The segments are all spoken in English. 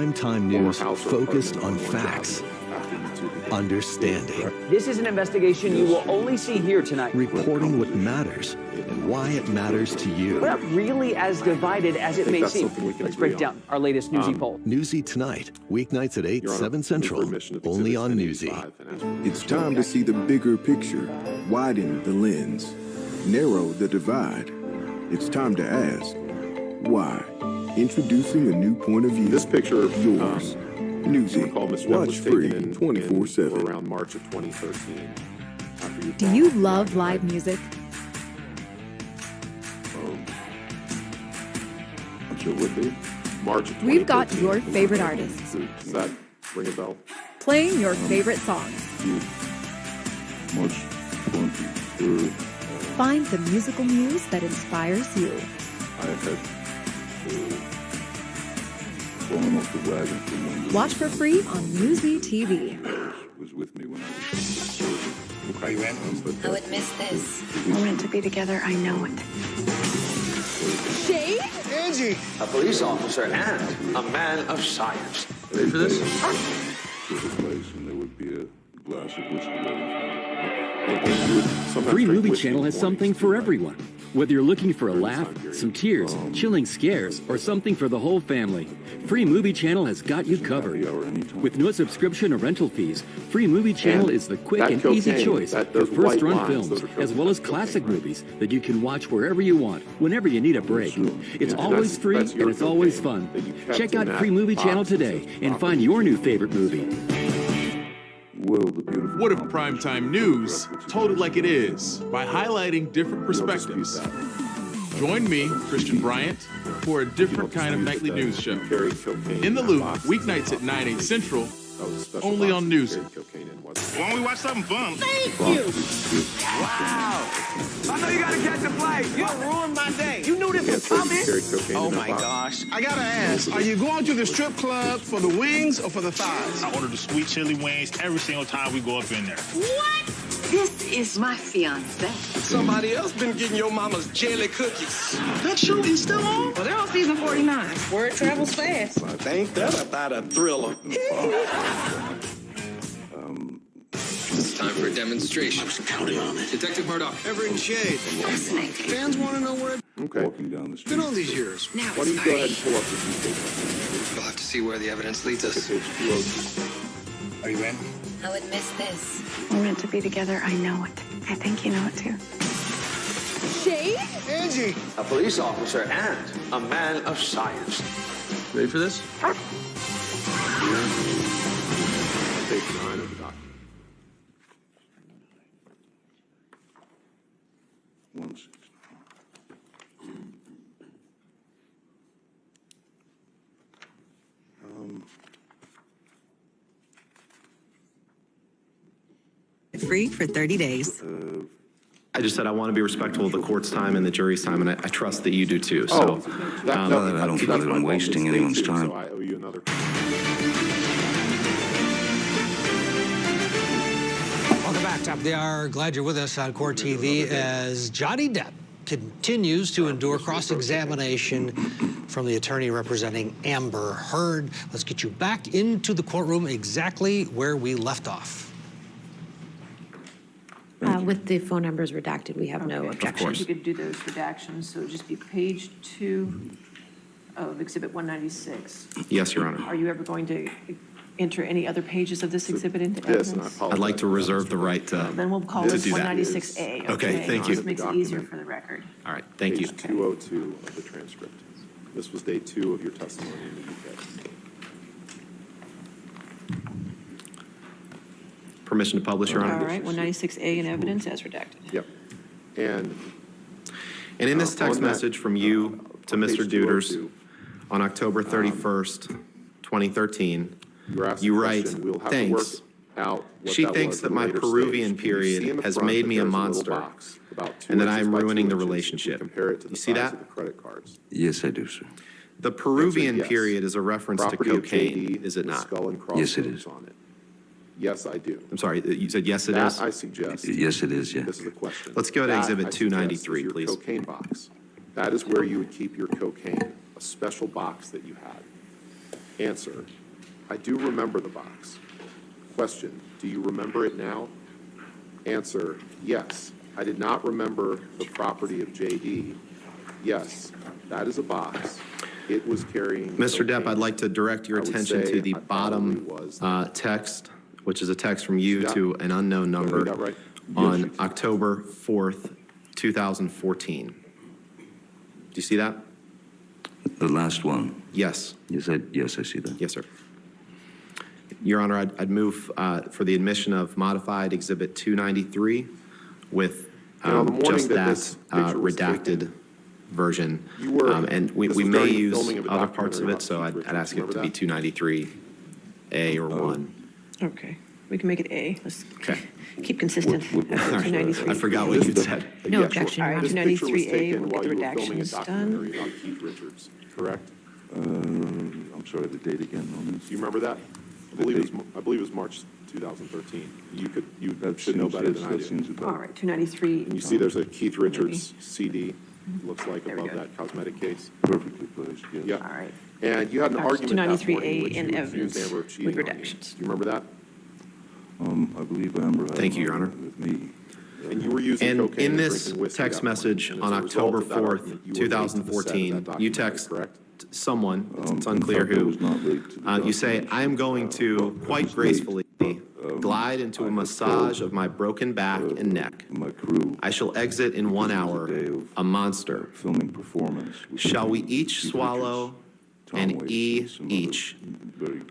Primetime news focused on facts, understanding, This is an investigation you will only see here tonight. reporting what matters and why it matters to you. We're not really as divided as it may seem. Let's break down our latest Newsy poll. Newsy tonight, weeknights at 8, 7 Central, only on Newsy. It's time to see the bigger picture, widen the lens, narrow the divide. It's time to ask, why? Introducing a new point of view. This picture, yours. Newsy. Watch free 24/7. Around March of 2013. Do you love live music? I'm sure it would be. March of 2013. We've got your favorite artists. Does that ring a bell? Playing your favorite songs. March 23rd. Find the musical muse that inspires you. I had fallen off the wagon for one. Watch for free on Newsy TV. Was with me when I was. Are you in? I would miss this. We're meant to be together, I know it. Shade? Angie! A police officer and a man of science. Ready for this? To the place, and there would be a glass of whiskey. Free Movie Channel has something for everyone. Whether you're looking for a laugh, some tears, chilling scares, or something for the whole family, Free Movie Channel has got you covered. With no subscription or rental fees, Free Movie Channel is the quick and easy choice for first-run films, as well as classic movies that you can watch wherever you want, whenever you need a break. It's always free and it's always fun. Check out Free Movie Channel today and find your new favorite movie. What if primetime news told it like it is by highlighting different perspectives? Join me, Christian Bryant, for a different kind of nightly news show. In the Loop, weeknights at 9, 8 Central, only on Newsy. Why don't we watch something fun? Thank you! Wow! I know you gotta catch a flight. You ruined my day. You knew this was coming? Oh my gosh. I gotta ask, are you going to the strip club for the wings or for the thighs? I order the sweet chili wings every single time we go up in there. What? This is my fiance. Somebody else been getting your mama's jelly cookies. That show is still on? Well, they're on season 49. Word travels fast. Ain't that about a thriller? It's time for a demonstration. I was counting on it. Detective Murdoch. Ever in shade. Fascinating. Fans want to know where Okay. Walking down the street. been all these years. Now Why don't it's you go ahead party. and pull up the newspaper? We'll have to see where the evidence leads us. Page 202. Are you in? I would miss this. We're meant to be together, I know it. I think you know it too. Shade? Angie! A police officer and a man of science. Ready for this? Page 9 of the document. 160. Free for 30 days. I just said I want to be respectful of the court's time and the jury's time, and I trust that you do too. So, I don't feel that I'm wasting anyone's time. So I owe you another. Welcome back, Top of the Hour. Glad you're with us on Court TV as Johnny Depp continues to endure cross-examination from the attorney representing Amber Heard. Let's get you back into the courtroom exactly where we left off. With the phone numbers redacted, we have no objections. You could do those redactions, so it'd just be page 2 of Exhibit 196. yes, Your Honor. Are you ever going to enter any other pages of this exhibit into Yes, and I evidence? apologize. I'd like to reserve the right to. Then we'll call to this do that. 196A. Okay, thank you. This makes it easier for the record. All right, thank you. Page 202 of the transcript. This was day 2 of your testimony in the UK. Permission to publish, Your Honor. All right, 196A in evidence as redacted. Yep. And And in this text on that, message from you to on Mr. page Deuters 202, on October 31st, 2013, you're asked you the write, question, we'll have to work thanks. out what She that thinks was that at a my later Peruvian stage. Can you see in period the has front made that me a there's little monster box about 2 and that I inches am by 2 ruining the inches? relationship. Compare it to the You see size that? of the credit cards. Yes, I do, sir. The Peruvian Answer, yes. period is a reference to Property of cocaine, JD, is it with not? Skull and Yes, it crossbones is. on it. Yes, I do. I'm sorry, you said yes it That is? I suggest. Yes, it is, yeah. This is the question. Let's go to That, Exhibit I suggest, 293, is your please. cocaine box. That is where you would keep your cocaine, a special box that you had. Answer, I do remember the box. Question, do you remember it now? Answer, yes. I did not remember the property of JD. Yes, that is a box. It was carrying Mr. Depp, cocaine. I'd like to direct your I would attention say to the I bottom probably was. text, which is a text from you Yeah. to an unknown number that right? on October 4th, 2014. Do you see that? The last one. Yes. Yes, I see that. Yes, sir. Your Honor, I'd move for the admission of modified Exhibit 293 with Now, the morning just that that this picture was redacted taken, version. you were- And we this was may during use filming of a other parts of documentary it, so about Keith I'd ask it Richards. to be Remember 293A or 1. Okay, we can make it A. Let's Okay. keep consistent. All right. 293. I forgot what you said. No Yeah, objection, All Your right, Honor. This picture was 293A, taken we'll while get the you were filming a redactions done. documentary about Keith Richards, correct? I'm sorry, the date again on this? Do you remember that? I believe it was March 2013. You should know better than I do. All right, 293. And you see there's a Keith Richards CD, looks like There we above go. that cosmetic case. Perfectly placed, yes. Yeah. All right. And you had an All right, argument that morning 293A in which in you accused evidence Amber of cheating with on you. redactions. Do you remember that? I believe Amber had Thank you, Your an Honor. with me. And you were using And cocaine in and this drinking whiskey text that morning. message And on as a result October of that 4th, argument, you were late to the set of that 2014, you documentary, text correct? someone, it's In unclear fact, I who, was not late to the you say, documentary. I am going to, I quite was gracefully, late, glide into I a had massage told, of my broken back and neck. My crew. I shall exit in 1 because it was hour, a day of a monster. filming performance. with Shall we Keith each Richards, swallow Tom an Waits, E and some other each, very,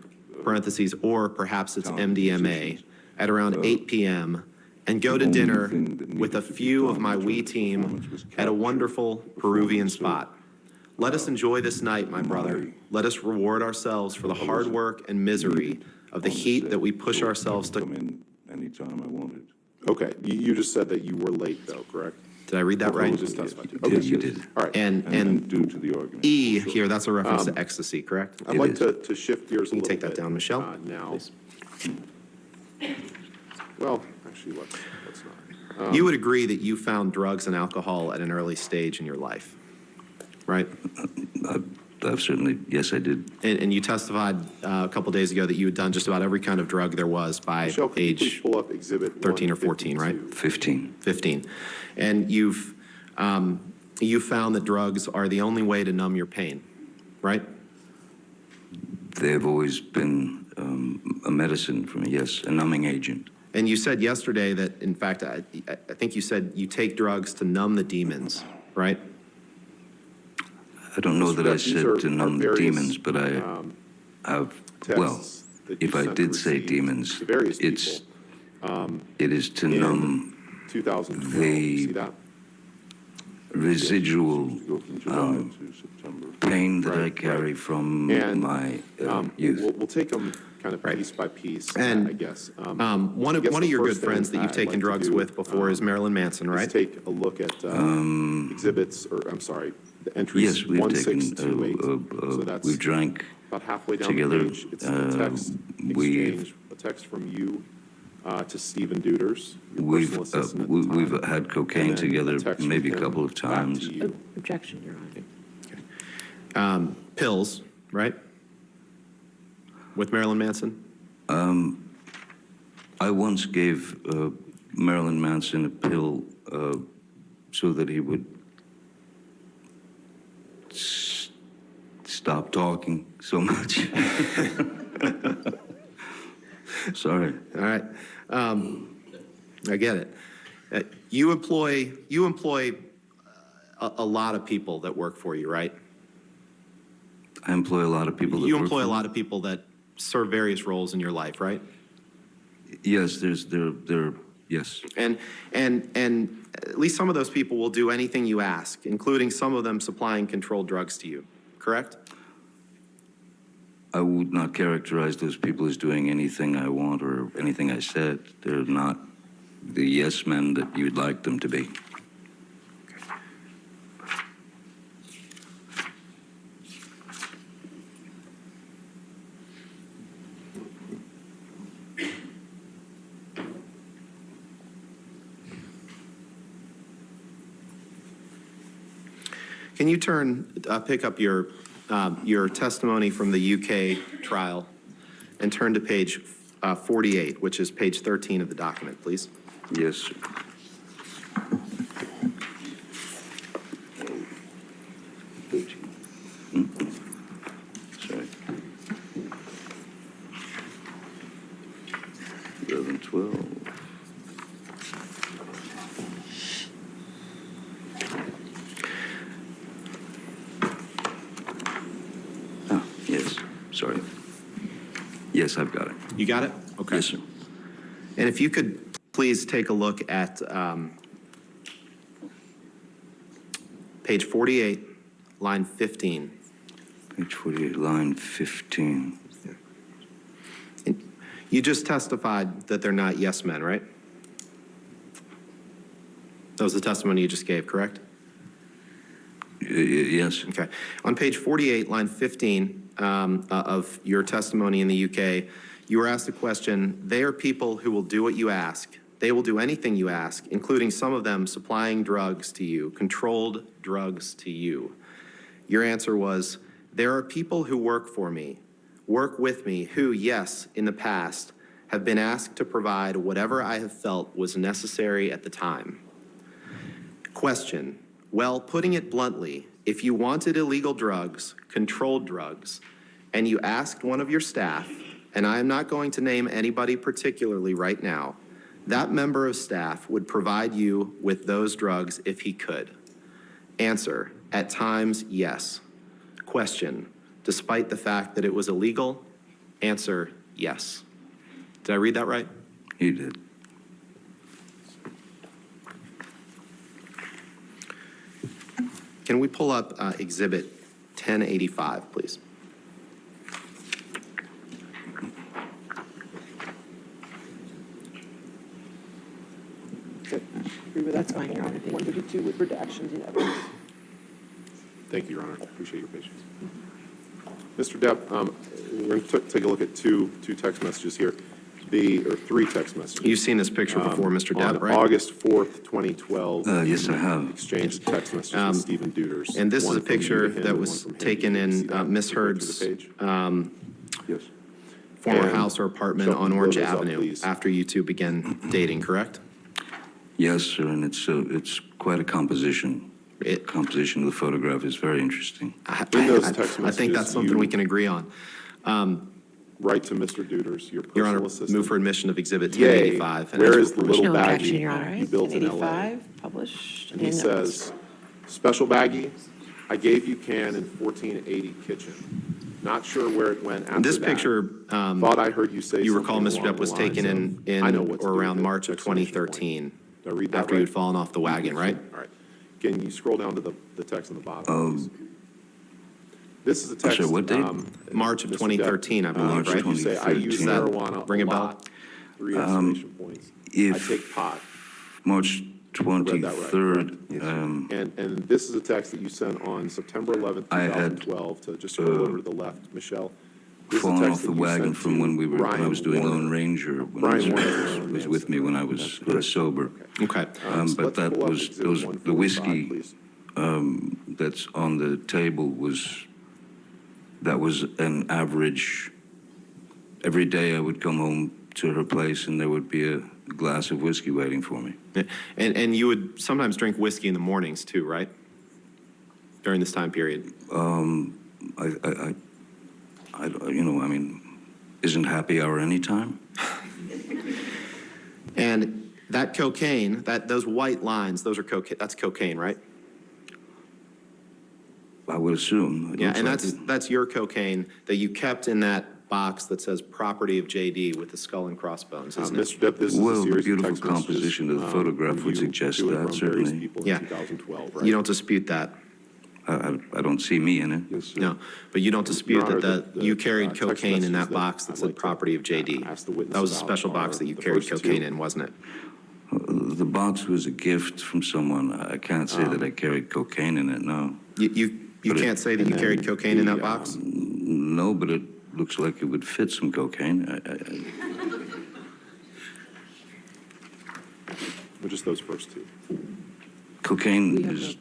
parentheses, or perhaps it's talented MDMA, musicians. at around 8 p.m., and go to the only dinner thing that with a needed to be few of done my in wee terms of team performance was at a capture wonderful performance. Peruvian So, spot. Let us enjoy this night, my brother. Let us reward ourselves for the hard work and misery of the heat that we push ourselves come to. in anytime I wanted. Okay, you just said that you were late though, correct? Did I read that Or right? was just testified to? Yes, Okay. you did. All right. And due to the argument. E here, that's a reference to ecstasy, correct? I'd like to shift gears a Can you little take that bit, down, Michelle? Now. Well, actually, let's not. You would agree that you found drugs and alcohol at an early stage in your life, right? I've certainly, yes, I did. And you testified a couple days ago that you had done just about every kind of drug there was by Michelle, could you please age pull up exhibit 13 or 14, right? 15. 15. And you found that drugs are the only way to numb your pain, right? They've always been a medicine for me, yes, a numbing agent. And you said yesterday that, in fact, I think you said you take drugs to numb the demons, right? I don't know that I These said are to numb the various, demons, but I've, well, texts that if you I sent did to say receive demons, to various it's, people, it is to in numb 2012, the see that? residual pain that I Right, carry right. from And, my youth. We'll take them kind of piece by piece, And, I guess. One I guess of the your good first thing friends that you've I'd taken like to drugs do, with before is Marilyn Manson, is right? take a look at exhibits, or I'm sorry, the entries Yes, we've 1628. So taken, that's we've drank about halfway down together. the page. It's a text exchange, a text from you to Stephen Duders, your personal assistant at the time. We've had cocaine And then together a text maybe a from him couple of back to times. you. Objection, Your Honor. Pills, right? With Marilyn Manson? I once gave Marilyn Manson a pill so that he would stop talking so much. Sorry. All right. I get it. You employ a lot of people that work for you, right? I employ a lot of people that You work employ for a me. lot of people that serve various roles in your life, right? Yes, there, yes. And at least some of those people will do anything you ask, including some of them supplying controlled drugs to you, correct? I would not characterize those people as doing anything I want or anything I said. They're not the yes men that you'd like them to be. Can you pick up your your testimony from the UK trial and turn to page 48, which is page 13 of the document, please. Yes, sir. Sorry. 11, 12. Oh, yes, sorry. Yes, I've got it. You got it? Okay. Yes, sir. And if you could please take a look at page 48, line 15. Page 48, line 15. And you just testified that they're not yes men, right? That was the testimony you just gave, correct? Yes. Okay. On page 48, line 15 of your testimony in the UK, you were asked a question. They are people who will do what you ask. They will do anything you ask, including some of them supplying drugs to you, controlled drugs to you. Your answer was, there are people who work for me, work with me, who, yes, in the past, have been asked to provide whatever I have felt was necessary at the time. Question, well, putting it bluntly, if you wanted illegal drugs, controlled drugs, and you asked one of your staff, and I am not going to name anybody particularly right now, that member of staff would provide you with those drugs if he could. Answer, at times, yes. Question, despite the fact that it was illegal? Answer, yes. Did I read that right? You did. Can we pull up Exhibit 1085, please? That's fine, Your Honor. 152 with redactions in evidence. Thank you, Your Honor. Appreciate your patience. Mr. Depp, we're going to take a look at two text messages here, or three text messages. You've seen this picture before, Mr. Depp, right? On August 4th, 2012. Yes, I have. Exchanged text messages with Stephen Deuters. And this is One a from picture you to him that and was one from him. taken You can see in that Miss picture to the Heard's page. Yes. former And house or apartment Shelton, on Orange blow those up, Avenue please. after you two began dating, correct? Yes, sir, and it's quite a composition. Composition of the photograph is very interesting. I those text think messages, that's something you- we can agree on. Right to Mr. Deuters, your Your Honor, personal assistant. move for admission of Exhibit Yay. 1085. and Where ask is for the permission. little No baggie action, Your Honor. you built in LA? 1085, published. And he in notes. says, special baggie, I gave you can in 1480 kitchen. Not sure where it went after This that. picture, Thought I heard you say you recall, something Mr. along Depp, was the lines taken of, I know what in to or do around with March of exclamation point. 2013, Did I read that after right? you'd fallen off the wagon, right? All right. Can you scroll down to the text on the bottom, please? This is a text. sorry, what date? March of Mr. 2013, I Depp, believe, right? You say, I use 2013. marijuana Ring a a bell? lot. 3 exclamation points. I If take pot. March Read that right, 23rd, correct? And this is a text that you sent on September 11th, I had, 2012, to just scroll over to the left, Michelle. This is a fallen text off the that you wagon sent from to when I was doing Brian Lone Warner. Ranger, when Brian Mr. Warner was with me when I was sober. Okay. So But let's that pull up was, Exhibit those, the 145, whiskey please. that's on the table that was an average. Every day I would come home to her place and there would be a glass of whiskey waiting for me. And you would sometimes drink whiskey in the mornings too, right? During this time period. Isn't happy hour any time? And that cocaine, those white lines, those are cocaine. That's cocaine, right? I would assume. It Yeah, looks and like that's your cocaine that you kept in that box that says "property of JD" with the skull and crossbones, isn't it? Mr. Depp, this is a Well, the series of beautiful text messages, composition of the photograph from would you suggest to and that, from various certainly. people in Yeah. 2012, right? You don't dispute that. I don't see me in it. No, but you don't dispute Your Honor, that the you carried text cocaine in messages that box that I'd said like to "property of JD." ask the witness That was a about special box are that you the carried first two. cocaine in, wasn't it? The box was a gift from someone. I can't say that I carried cocaine in it, no. You But can't say that you carried cocaine in that box? No, but it looks like it would fit some cocaine. Or just those first two? Cocaine is,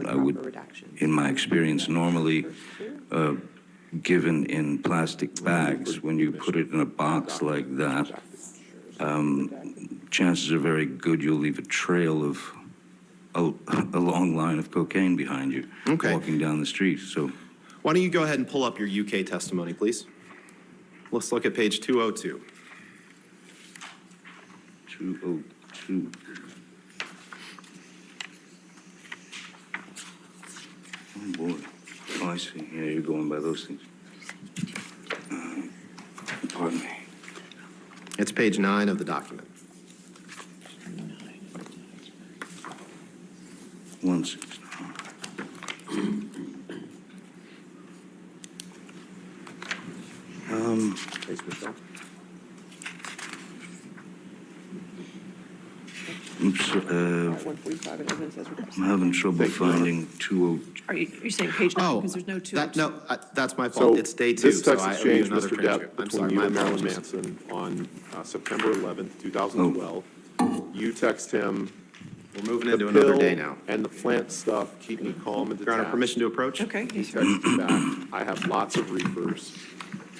I would, in my experience, normally given in plastic bags. When you put it in a box like that, chances are very good you'll leave a trail of a long line of cocaine behind you walking down the street. So, why don't you go ahead and pull up your UK testimony, please? Let's look at page 202. 202. Oh boy. Oh, I see. Yeah, you're going by those things. Pardon me. It's page 9 of the document. 169. Thanks, Michelle. I'm having trouble finding 202. Are you saying page 9 because there's no 202? No, that's my fault. It's day 2, This so text I owe you exchange, another Mr. transcript. Depp, I'm between sorry, you my and Marilyn apologies. Manson on September 11th, 2012. You text him, We're moving into another day now. and the plant stuff keep me calm and Your Honor, detached. permission to approach? Okay. He texted you back, I have lots of reefers,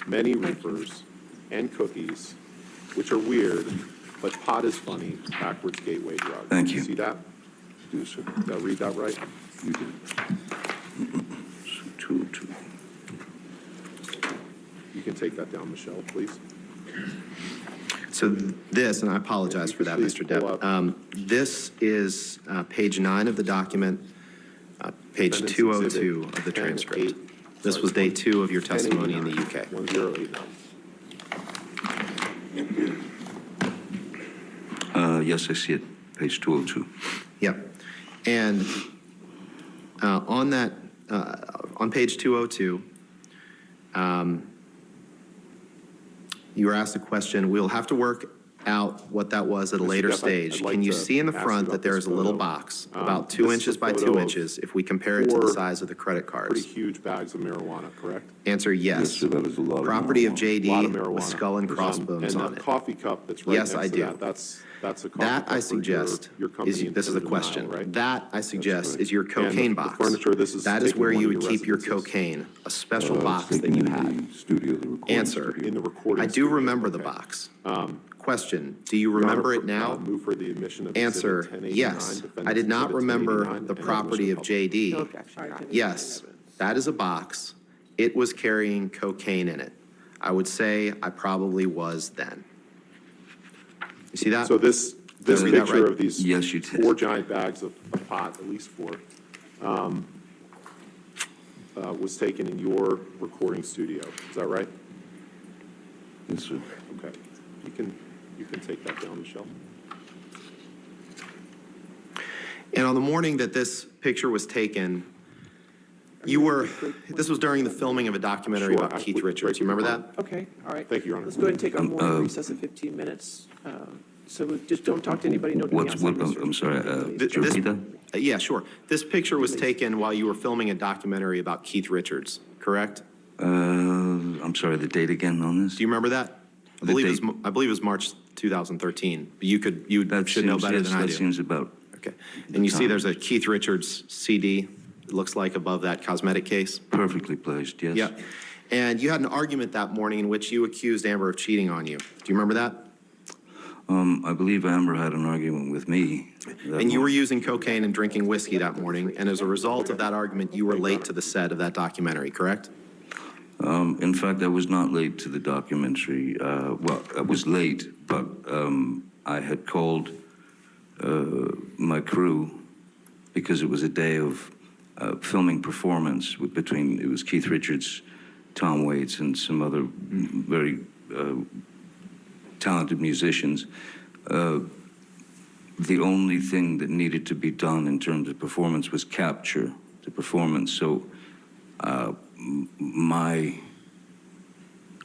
many reefers, and cookies, which are weird, but pot is funny, backwards gateway drug. Thank you. See that? Did I read that right? You did. 202. You can take that down, Michelle, please. So this, and I apologize for that, Please Mr. pull Depp. up. This is page 9 of the document, page Defendant's 202 exhibit of the 10-8. transcript. This was day 2 of your testimony in the UK. 1089. Yes, I see it. Page 202. Yep. And on that, on page 202, you were asked a question. We'll have to work out what that was at a Mr. later Depp, stage. I'd like Can you to see in the ask front about that there this is a little photo. box, about 2 This is inches a by photo 2 of inches, if we compare it to the 4 size of the credit Pretty cards? huge bags of marijuana, correct? Answer, yes. Yes, that is a lot of Property of marijuana. A lot of JD marijuana. with skull and crossbones and on the it. coffee cup that's right Yes, next I to do. that, that's a coffee That cup I for suggest your company is, this is a included in question. aisle, right? That I suggest is your And cocaine the box. furniture, this is That is taken where in one you of would your keep your residences. cocaine, a special box that you had. Answer, In the recording I do studio, remember the okay. box. Question, do you Your remember Honor, it now? Move for the admission of Answer, Exhibit 1089, yes. defendant's I did not Exhibit remember 1089, the and property of admission JD. objection. Yes, that is a box. It was carrying cocaine in it. I would say I probably was then. You see that? So this Did I read that picture right? of these Yes, you did. 4 giant bags of pot, at least 4, was taken in your recording studio. Is that right? Yes, sir. Okay. You can take that down, Michelle. And on the morning that this picture was taken, this was during the filming of a documentary Sure, about I Keith would Richards. break You remember your that? Okay, all right. Thank you, Your Honor. Let's go ahead and take our morning recess of 15 minutes. So just don't talk to anybody, no doing outside research. I'm sorry, This- could you repeat that? Yeah, sure. This picture was taken while you were filming a documentary about Keith Richards, correct? I'm sorry, the date again on this? Do you remember that? I The believe date. it was March 2013. You should know better than I That do. seems about, Okay. And you see there's a Keith Richards CD, it looks like above that cosmetic case? perfectly placed, yes. Yeah. And you had an argument that morning in which you accused Amber of cheating on you. Do you remember that? I believe Amber had an argument with me. And you were using cocaine and drinking whiskey that morning, and as a result of that argument, you were late to the set of that documentary, correct? In fact, I was not late to the documentary. Well, I was late, but I had called my crew because it was a day of filming performance between, it was Keith Richards, Tom Waits, and some other very talented musicians. The only thing that needed to be done in terms of performance was capture the performance. So I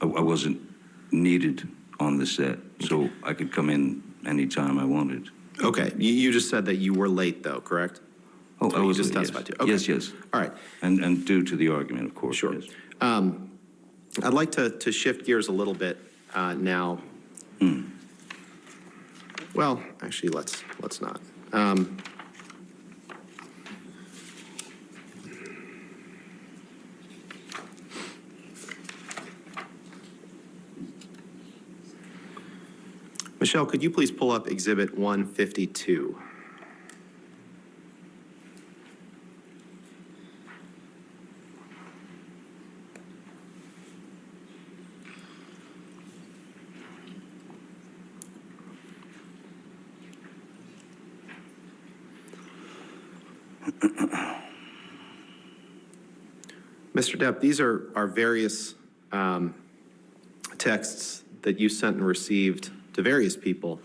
wasn't needed on the set, so I could come in anytime I wanted. Okay, you just said that you were late, though, correct? Oh, I You was just yes. testified to. Okay. Yes, yes. All right. And due to the argument, of course. Sure. Yes. I'd like to shift gears a little bit now. Well, actually, let's not. Michelle, could you please pull up Exhibit 152? Mr. Depp, these are various texts that you sent and received to various people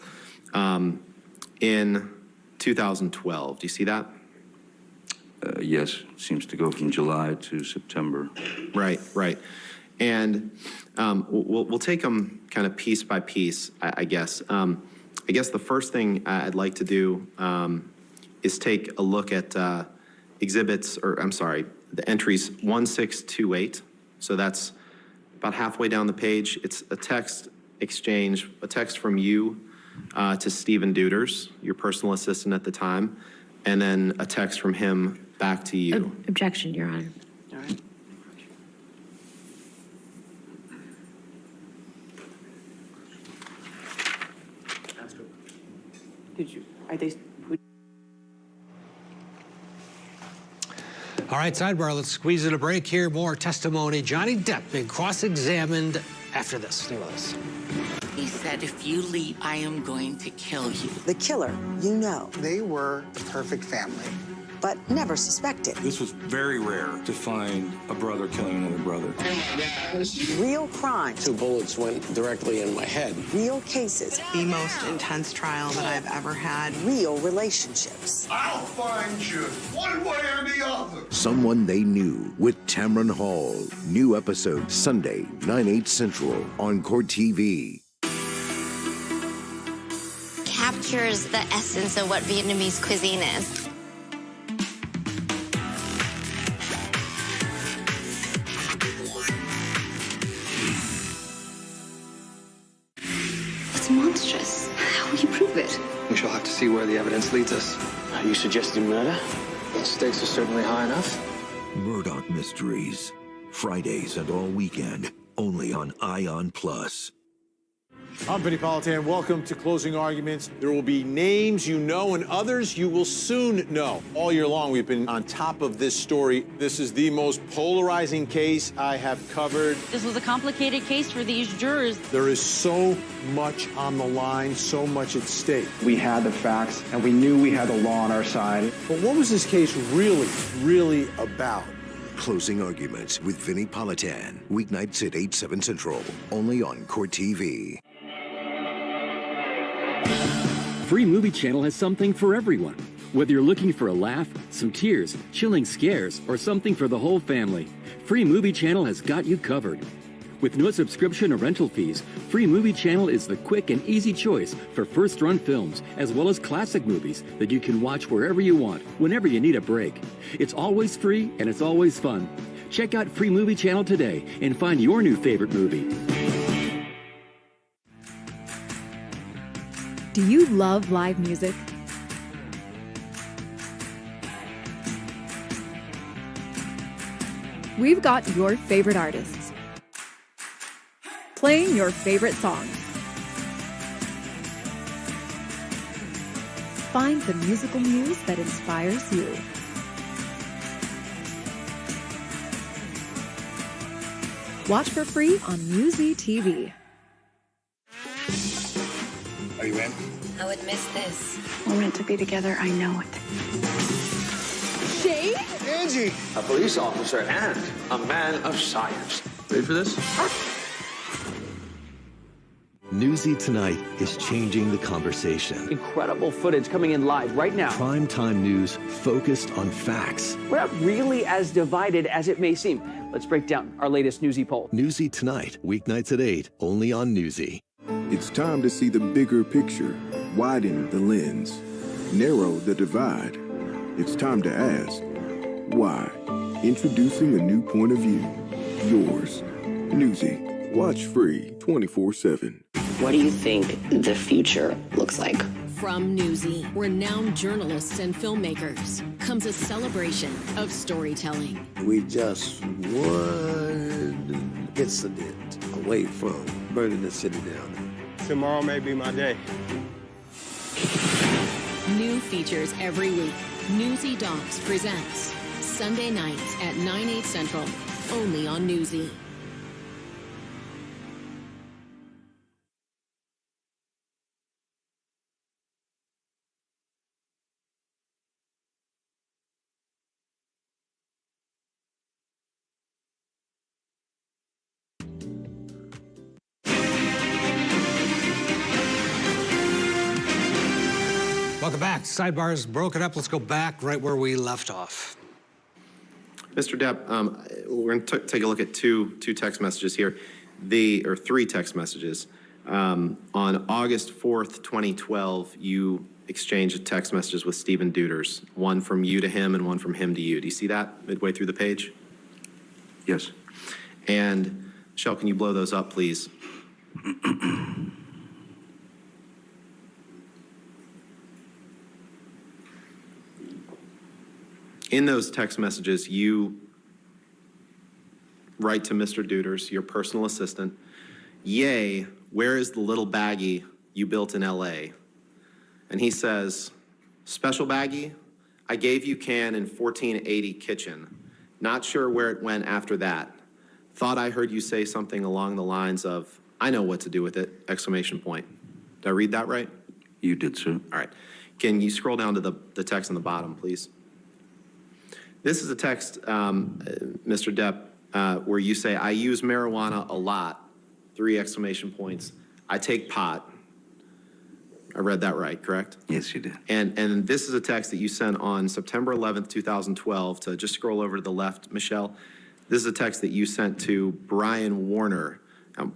in 2012. Do you see that? Yes, it seems to go from July to September. Right, right. And we'll take them kind of piece by piece, I guess. I guess the first thing I'd like to do is take a look at exhibits, or I'm sorry, the entries 1628. So that's about halfway down the page. It's a text exchange, a text from you to Stephen Duders, your personal assistant at the time, and then a text from him back to you. Objection, Your Honor. All right. Did you, are they? All right, sidebar, let's squeeze in a break here. More testimony. Johnny Depp being cross-examined after this. Stay with us. He said, if you leave, I am going to kill you. The killer, you know. They were the perfect family. But never suspected. This was very rare to find a brother killing another brother. Real crimes. 2 bullets went directly in my head. Real cases. The most intense trial that I've ever had. Real relationships. I'll find you, one way or the other. Someone They Knew with Tamron Hall. New episode Sunday, 9/8 Central on Court TV. Captures the essence of what Vietnamese cuisine is. It's monstrous. How will you prove it? We shall have to see where the evidence leads us. Are you suggesting murder? The stakes are certainly high enough. Murdoch Mysteries. Fridays and all weekend. Only on Ion Plus. I'm Vinny Politan. Welcome to Closing Arguments. There will be names you know and others you will soon know. All year long, we've been on top of this story. This is the most polarizing case I have covered. This was a complicated case for these jurors. There is so much on the line, so much at stake. We had the facts, and we knew we had the law on our side. But what was this case really about? Closing Arguments with Vinny Politan. Weeknights at 8, 7 Central. Only on Court TV. Free Movie Channel has something for everyone. Whether you're looking for a laugh, some tears, chilling scares, or something for the whole family, Free Movie Channel has got you covered. With no subscription or rental fees, Free Movie Channel is the quick and easy choice for first-run films, as well as classic movies that you can watch wherever you want, whenever you need a break. It's always free and it's always fun. Check out Free Movie Channel today and find your new favorite movie. Do you love live music? We've got your favorite artists playing your favorite songs. Find the musical muse that inspires you. Watch for free on Musi TV. Are you in? I would miss this. We're meant to be together, I know it. Shade? Angie! A police officer and a man of science. Ready for this? Newsy Tonight is changing the conversation. Incredible footage coming in live right now. Primetime news focused on facts. We're not really as divided as it may seem. Let's break down our latest Newsy poll. Newsy Tonight, weeknights at 8, only on Newsy. It's time to see the bigger picture, widen the lens, narrow the divide. It's time to ask, why? Introducing a new point of view. Yours. Newsy. Watch free 24/7. What do you think the future looks like? From Newsy, renowned journalists and filmmakers, comes a celebration of storytelling. We just one incident away from burning the city down. Tomorrow may be my day. New features every week. Newsy Docs presents Sunday nights at 9/8 Central, only on Newsy. Welcome back. Sidebar's broken up. Let's go back right where we left off. Mr. Depp, we're going to take a look at two text messages here, or three text messages. On August 4th, 2012, you exchanged text messages with Stephen Deuters, one from you to him and one from him to you. Do you see that midway through the page? Yes. And Michelle, can you blow those up, please? In those text messages, you write to Mr. Deuters, your personal assistant, "Yay, where is the little baggie you built in LA?" And he says, "Special baggie? I gave you can in 1480 kitchen. Not sure where it went after that. Thought I heard you say something along the lines of, I know what to do with it, exclamation point." Did I read that right? You did, sir. All right. Can you scroll down to the text on the bottom, please? This is a text, Mr. Depp, where you say, "I use marijuana a lot," 3 exclamation points. "I take pot." I read that right, correct? Yes, you did. And this is a text that you sent on September 11th, 2012, to just scroll over to the left, Michelle. This is a text that you sent to Brian Warner.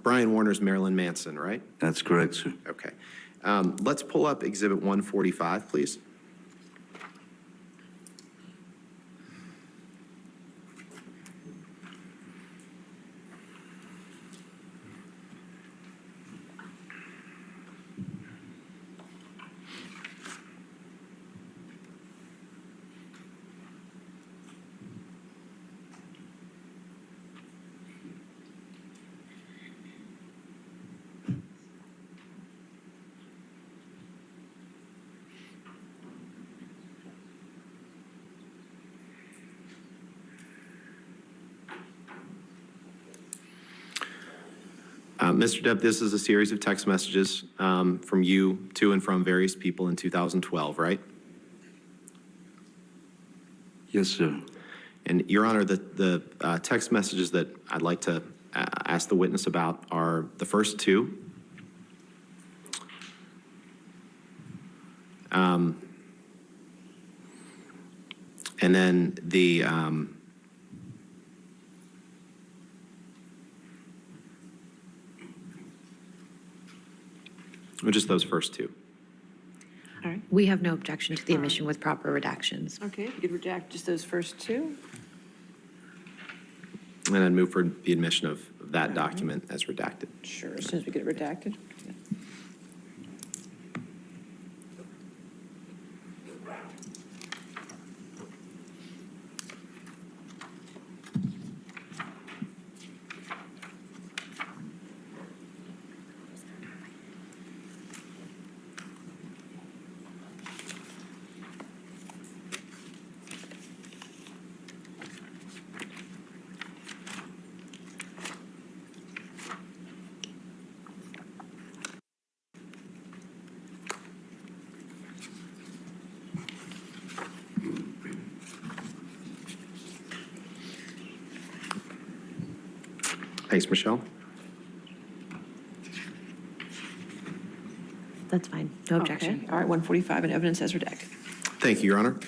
Brian Warner's Marilyn Manson, right? That's correct, sir. Okay. Let's pull up Exhibit 145, please. Mr. Depp, this is a series of text messages from you to and from various people in 2012, right? Yes, sir. And, Your Honor, the text messages that I'd like to ask the witness about are the first 2. And then the... or just those first 2. All right. We have no objection to the omission with proper redactions. Okay, if you could redact just those first 2. And I'd move for the admission of that document as redacted. Sure, as soon as we get it redacted. Thanks, Michelle. That's fine. No objection. Okay. All right, 145 and evidence as redacted. Thank you, Your Honor.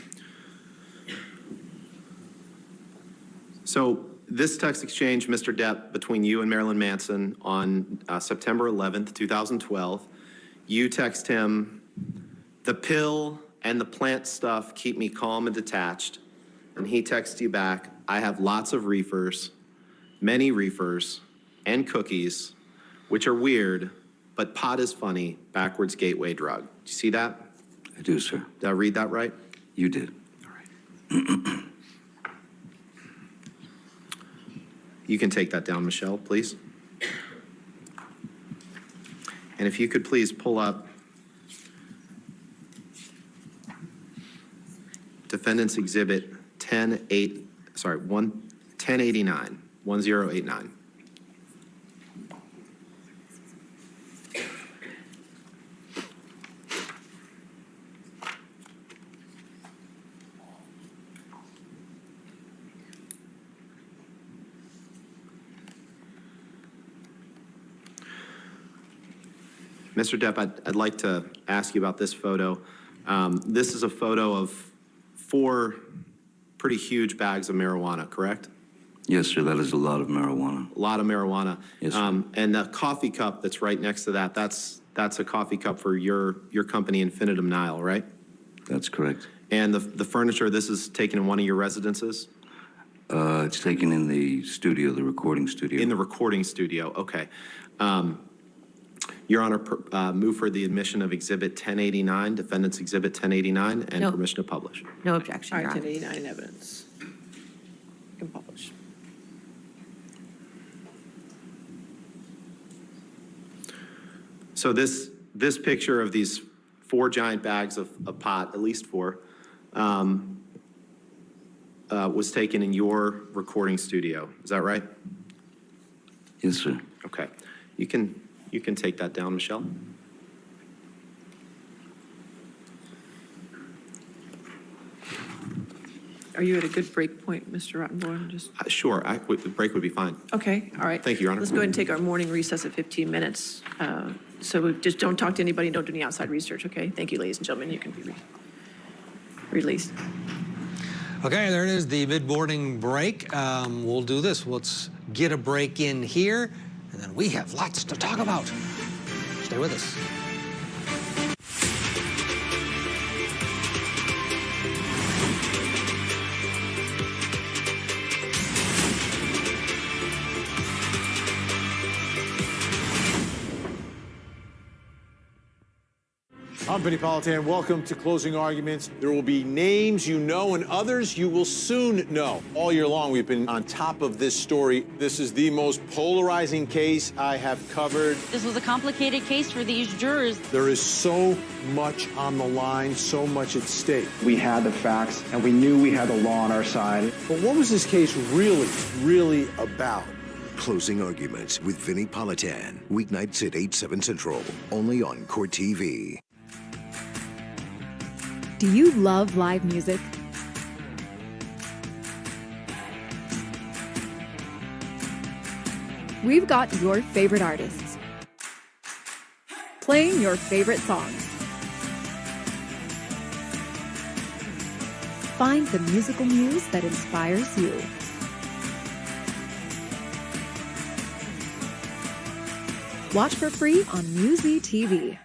So this text exchange, Mr. Depp, between you and Marilyn Manson on September 11th, 2012, you text him, "The pill and the plant stuff keep me calm and detached." And he texts you back, "I have lots of reefers, many reefers, and cookies, which are weird, but pot is funny, backwards gateway drug." Do you see that? I do, sir. Did I read that right? You did. All right. You can take that down, Michelle, please. And if you could please pull up Defendant's Exhibit 1089, 1089. Mr. Depp, I'd like to ask you about this photo. This is a photo of 4 pretty huge bags of marijuana, correct? Yes, sir. That is a lot of marijuana. A lot of marijuana. Yes, sir. And the coffee cup that's right next to that, that's a coffee cup for your company, Infinitum Nile, right? That's correct. And the furniture, this is taken in one of your residences? It's taken in the studio, the recording studio. In the recording studio, okay. Your Honor, move for the admission of Exhibit 1089, Defendant's Exhibit 1089, and No. permission to publish. No objection, All Your right, Honor. 1089 in evidence. You can publish. So this picture of these 4 giant bags of pot, at least 4, was taken in your recording studio. Is that right? Yes, sir. Okay. You can take that down, Michelle. Are you at a good break point, Mr. Rottenborn? Just Sure, the break would be fine. okay, all right. Thank you, Your Honor. Let's go ahead and take our morning recess at 15 minutes. So we just don't talk to anybody, don't do any outside research, okay? Thank you, ladies and gentlemen. You can be released. Okay, there it is, the mid-morning break. We'll do this. Let's get a break in here, and then we have lots to talk about. Stay with us. I'm Vinny Politan. Welcome to Closing Arguments. There will be names you know and others you will soon know. All year long, we've been on top of this story. This is the most polarizing case I have covered. This was a complicated case for these jurors. There is so much on the line, so much at stake. We had the facts, and we knew we had the law on our side. But what was this case really about? Closing Arguments with Vinny Politan. Weeknights at 8, 7 Central. Only on Court TV. Do you love live music? We've got your favorite artists playing your favorite songs. Find the musical muse that inspires you. Watch for free on Musi TV.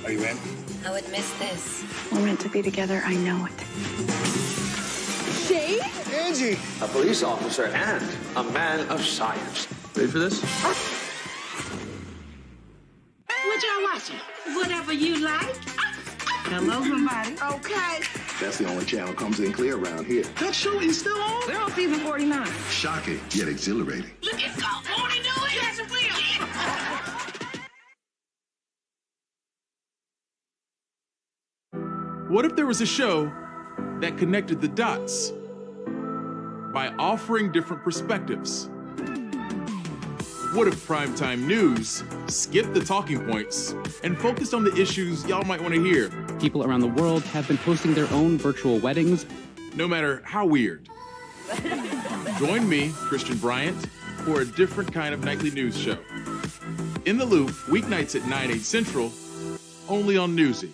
Are you in? I would miss this. We're meant to be together. I know it. Shade? Angie! A police officer and a man of science. Ready for this? What y'all watching? Whatever you like. Hello, somebody. Okay. That's the only channel comes in clear around here. That show is still on? We're on season 49. Shocking, yet exhilarating. Look at God. Won't he do it? Yes, it will. What if there was a show that connected the dots by offering different perspectives? What if primetime news skipped the talking points and focused on the issues y'all might want to hear? People around the world have been hosting their own virtual weddings. No matter how weird. Join me, Christian Bryant, for a different kind of nightly news show. In the Loop, weeknights at 9, 8 Central, only on Newsy.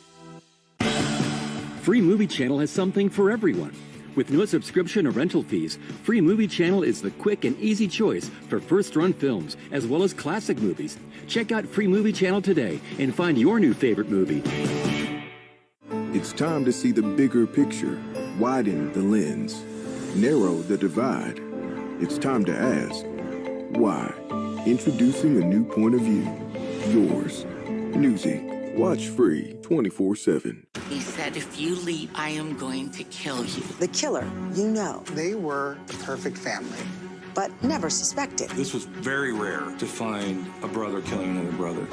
Free Movie Channel has something for everyone. With no subscription or rental fees, Free Movie Channel is the quick and easy choice for first-run films, as well as classic movies. Check out Free Movie Channel today and find your new favorite movie. It's time to see the bigger picture, widen the lens, narrow the divide. It's time to ask, why? Introducing a new point of view. Yours. Newsy. Watch free 24/7. He said, if you leave, I am going to kill you. The killer, you know. They were the perfect family. but never suspected. This was very rare to find a brother killing another brother.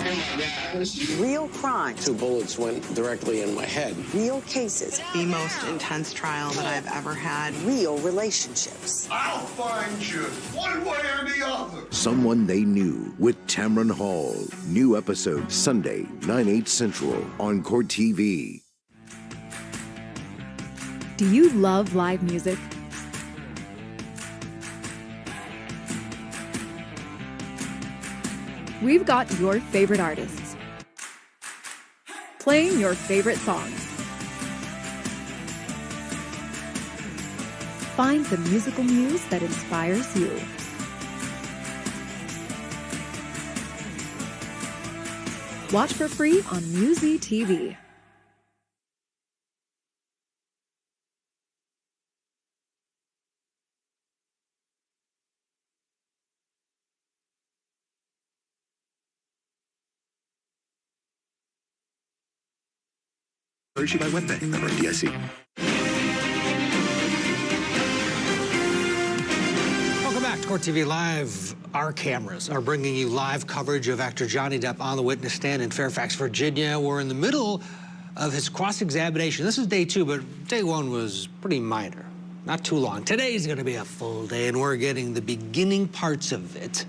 Real crimes. 2 bullets went directly in my head. Real cases. The most intense trial that I've ever had. Real relationships. I'll find you, one way or the other. Someone They Knew with Tamron Hall. New episode Sunday, 9/8 Central on Court TV. Do you love live music? We've got your favorite artists playing your favorite songs. Find the musical muse that inspires you. Watch for free on Musi TV. Or issue by web bank, member FDIC. Welcome back to Court TV Live. Our cameras are bringing you live coverage of actor Johnny Depp on the witness stand in Fairfax, Virginia. We're in the middle of his cross-examination. This is day 2, but day 1 was pretty minor. Not too long. Today's going to be a full day, and we're getting the beginning parts of it.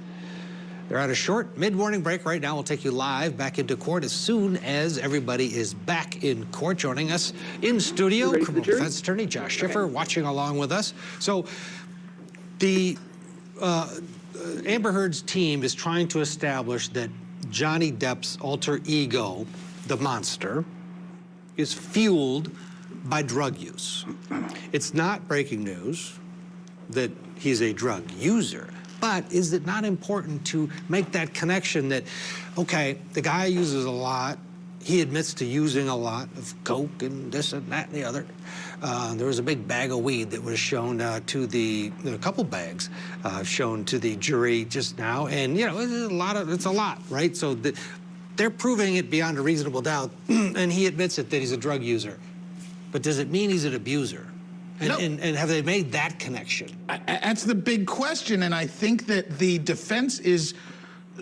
They're at a short mid-morning break right now. We'll take you live back into court as soon as everybody is back in court. Joining us in studio, criminal defense attorney Josh Schiffer, watching along with us. So the Amber Heard's team is trying to establish that Johnny Depp's alter ego, the monster, is fueled by drug use. It's not breaking news that he's a drug user. But is it not important to make that connection that, okay, the guy uses a lot, he admits to using a lot of coke and this and that and the other. There was a big bag of weed that was shown a couple bags shown to the jury just now, and you know, it's a lot, right? So they're proving it beyond a reasonable doubt, and he admits it that he's a drug user. But does it mean he's an abuser? And have they made that connection? That's the big question, and I think that the defense is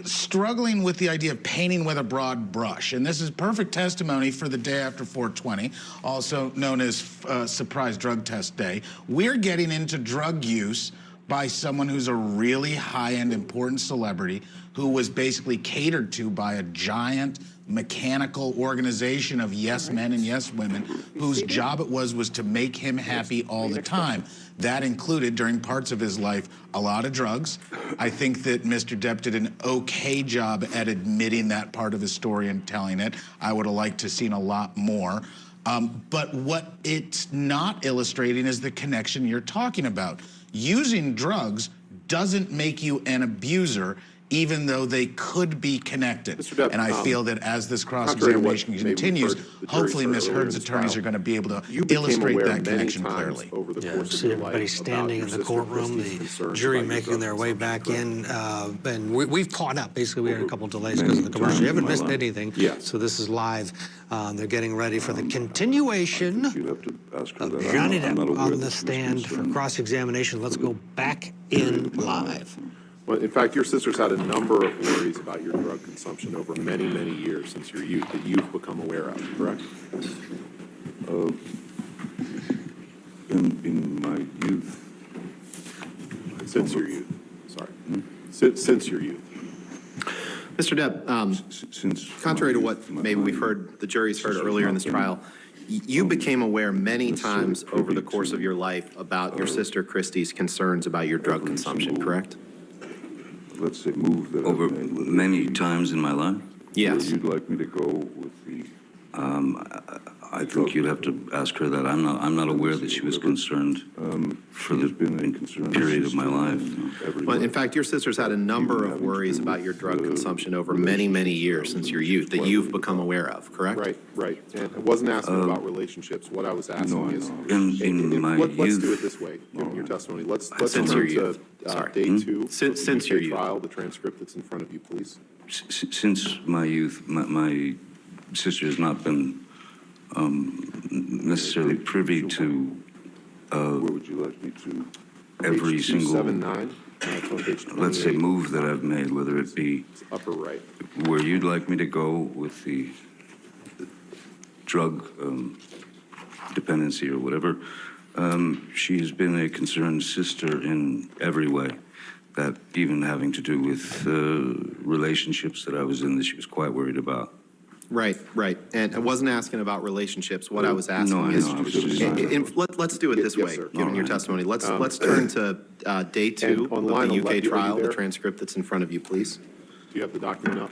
struggling with the idea of painting with a broad brush. And this is perfect testimony for the day after 420, also known as Surprise Drug Test Day. We're getting into drug use by someone who's a really high-end, important celebrity who was basically catered to by a giant mechanical organization of yes men and yes women whose job it was to make him happy all the time. That included, during parts of his life, a lot of drugs. I think that Mr. Depp did an okay job at admitting that part of his story and telling it. I would have liked to have seen a lot more. But what it's not illustrating is the connection you're talking about. Using drugs doesn't make you an abuser, even though they could be connected. Depp, and I feel that as this cross-examination continues, hopefully Ms. Heard's attorneys are going to be able to illustrate that connection clearly. Over the course of everybody standing in the courtroom, the jury making their way back in, and we've caught up. Basically, we had a couple delays because of the commercial. You haven't missed anything, so this is live. They're getting ready for the continuation of Johnny Depp on the stand for cross-examination. Let's go back in live. Well, in fact, your sister's had a number of worries about your drug consumption over many, many years since your youth that you've become aware of, correct? In my youth. Since your youth, sorry. Since your youth. Mr. Depp, contrary to what maybe we've heard, the jury's heard earlier in this trial, you became aware many times over the course of your life about your sister Christy's concerns about your drug consumption, correct? Let's say move that over many times in my life? Yes. You'd like me to go with the... I think you'd have to ask her that. I'm not aware that she was concerned for the period of my life. Well, in fact, your sister's had a number of worries about your drug consumption over many, many years since your youth that you've become aware of, correct? Right. And I wasn't asking about relationships. What I was asking is... In my youth... Let's do it this way, given your testimony. Let's turn to day 2. Since your youth. Trial, the transcript that's in front of you, please. Since my youth, my sister has not been necessarily privy to where would you like me to? every single 279. It's on page 28. let's say, move that I've made, whether it be It's upper right. where you'd like me to go with the drug dependency or whatever, she's been a concerned sister in every way, that even having to do with relationships that I was in that she was quite worried about. Right, right. And I wasn't asking about relationships. What I was asking No, I is, know, I was just- let's do it this Yes, way, sir. given your testimony. Let's turn to day 2 on of line the 11, UK are you trial, the there? transcript that's in front of you, please. Do you have the document up?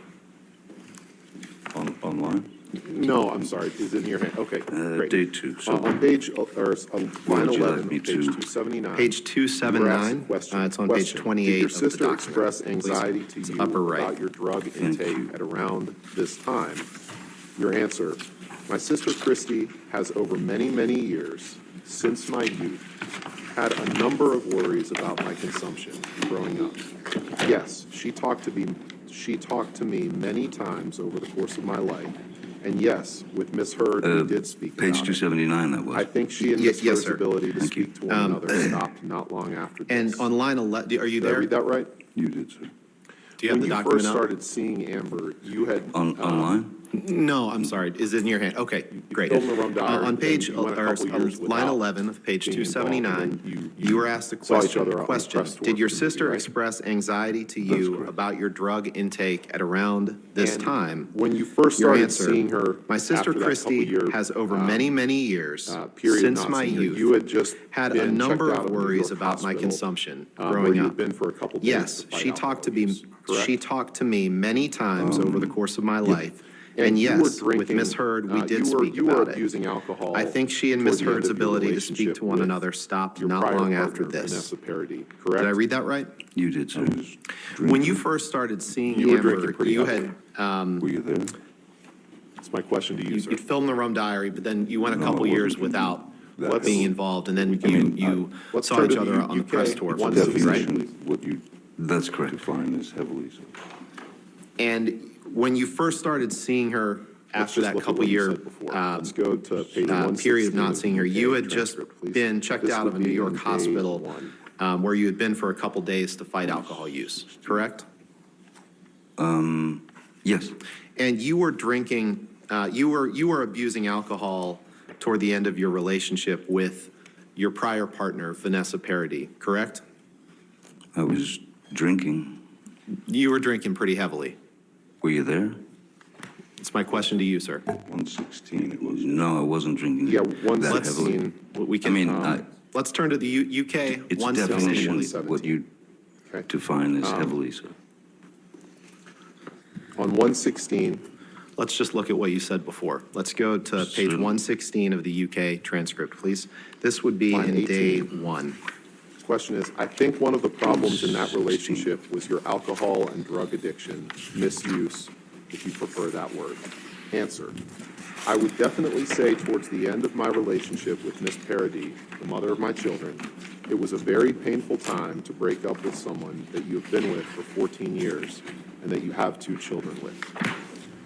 Online? No, I'm sorry. Is it in your hand? Okay, great. Day 2. So On page, or on line would you 11, like me page to- 279. Page you were asked a 279, question. it's on page Question. 28 Did your of the sister document. express Please. anxiety to It's you upper right. about your drug intake at around this time? Your answer: my sister Christy has over many, many years, since my youth, had a number of worries about my consumption growing up. Yes, she talked to me many times over the course of my life. And yes, with Miss Heard, we did speak page about it. 279, that was. I think she and Miss Yes, Heard's sir. ability to Thank you. speak to one another stopped not long after this. And on line 11, are you Did I there? read that right? You did, sir. Do you have the When you document first up? started seeing Amber, you had No, Online? I'm sorry. Is it in your hand? Okay, great. filmed the rum diary, On page, and you went a couple years line without 11 of page being involved, 279, and you were asked a saw each question. other out in the Question: press tour Did your for the movie, sister right? express anxiety to That's you correct. about your drug intake at around this And time? when you first Your started answer: seeing her My sister after that Christy couple-year, has over many, many years, period since not my seeing her, youth, you had just had been a checked number out of New worries York about my hospital, consumption where growing you up. had been for a couple days Yes, to fight she talked to alcohol me. use, correct? She talked to me many times over the course of my life. And And you were yes, with drinking, Miss Heard, we did you were speak about it. abusing alcohol. I think she and toward Miss the end Heard's of your ability to speak to relationship one with another stopped your not prior long after partner, this. Vanessa Parody, correct? Did I read that right? You did, sir. When you first started seeing You were Amber, drinking pretty you heavily. had, Were you there? That's my question to you, sir. you filmed the rum diary, but then you went a No, couple it years wasn't without that being heavy. involved, and then mean, you Let's saw turn each to other the on the UK press tour for one the movie, right? definition. What you, that's correct. Define this heavily, sir. And when you first started seeing her Let's after just that look at couple what you year said before. Let's go to page 116 period of not seeing her, the you UK had just transcript, please. been checked This out would of a New be York on day hospital 1. where you had been for a couple days to fight alcohol use, correct? Yes. And you were drinking, you were abusing alcohol toward the end of your relationship with your prior partner, Vanessa Parody, correct? I was drinking. You were drinking pretty heavily. Were you there? It's my question to you, sir. 116 it was. No, I wasn't drinking Yeah, that 116. heavily. We can, I mean, let's turn to the UK. it's 116. definition, what you Okay. define as heavily, sir. On 116, Let's just look at what you said before. Let's go to page Certainly. 116 of the UK transcript, please. This would be Line in day 18. 1. the question is, I think one of the problems in that relationship was your alcohol and drug addiction, misuse, if you prefer that word. Answer: I would definitely say towards the end of my relationship with Miss Parody, the mother of my children, it was a very painful time to break up with someone that you have been with for 14 years and that you have 2 children with.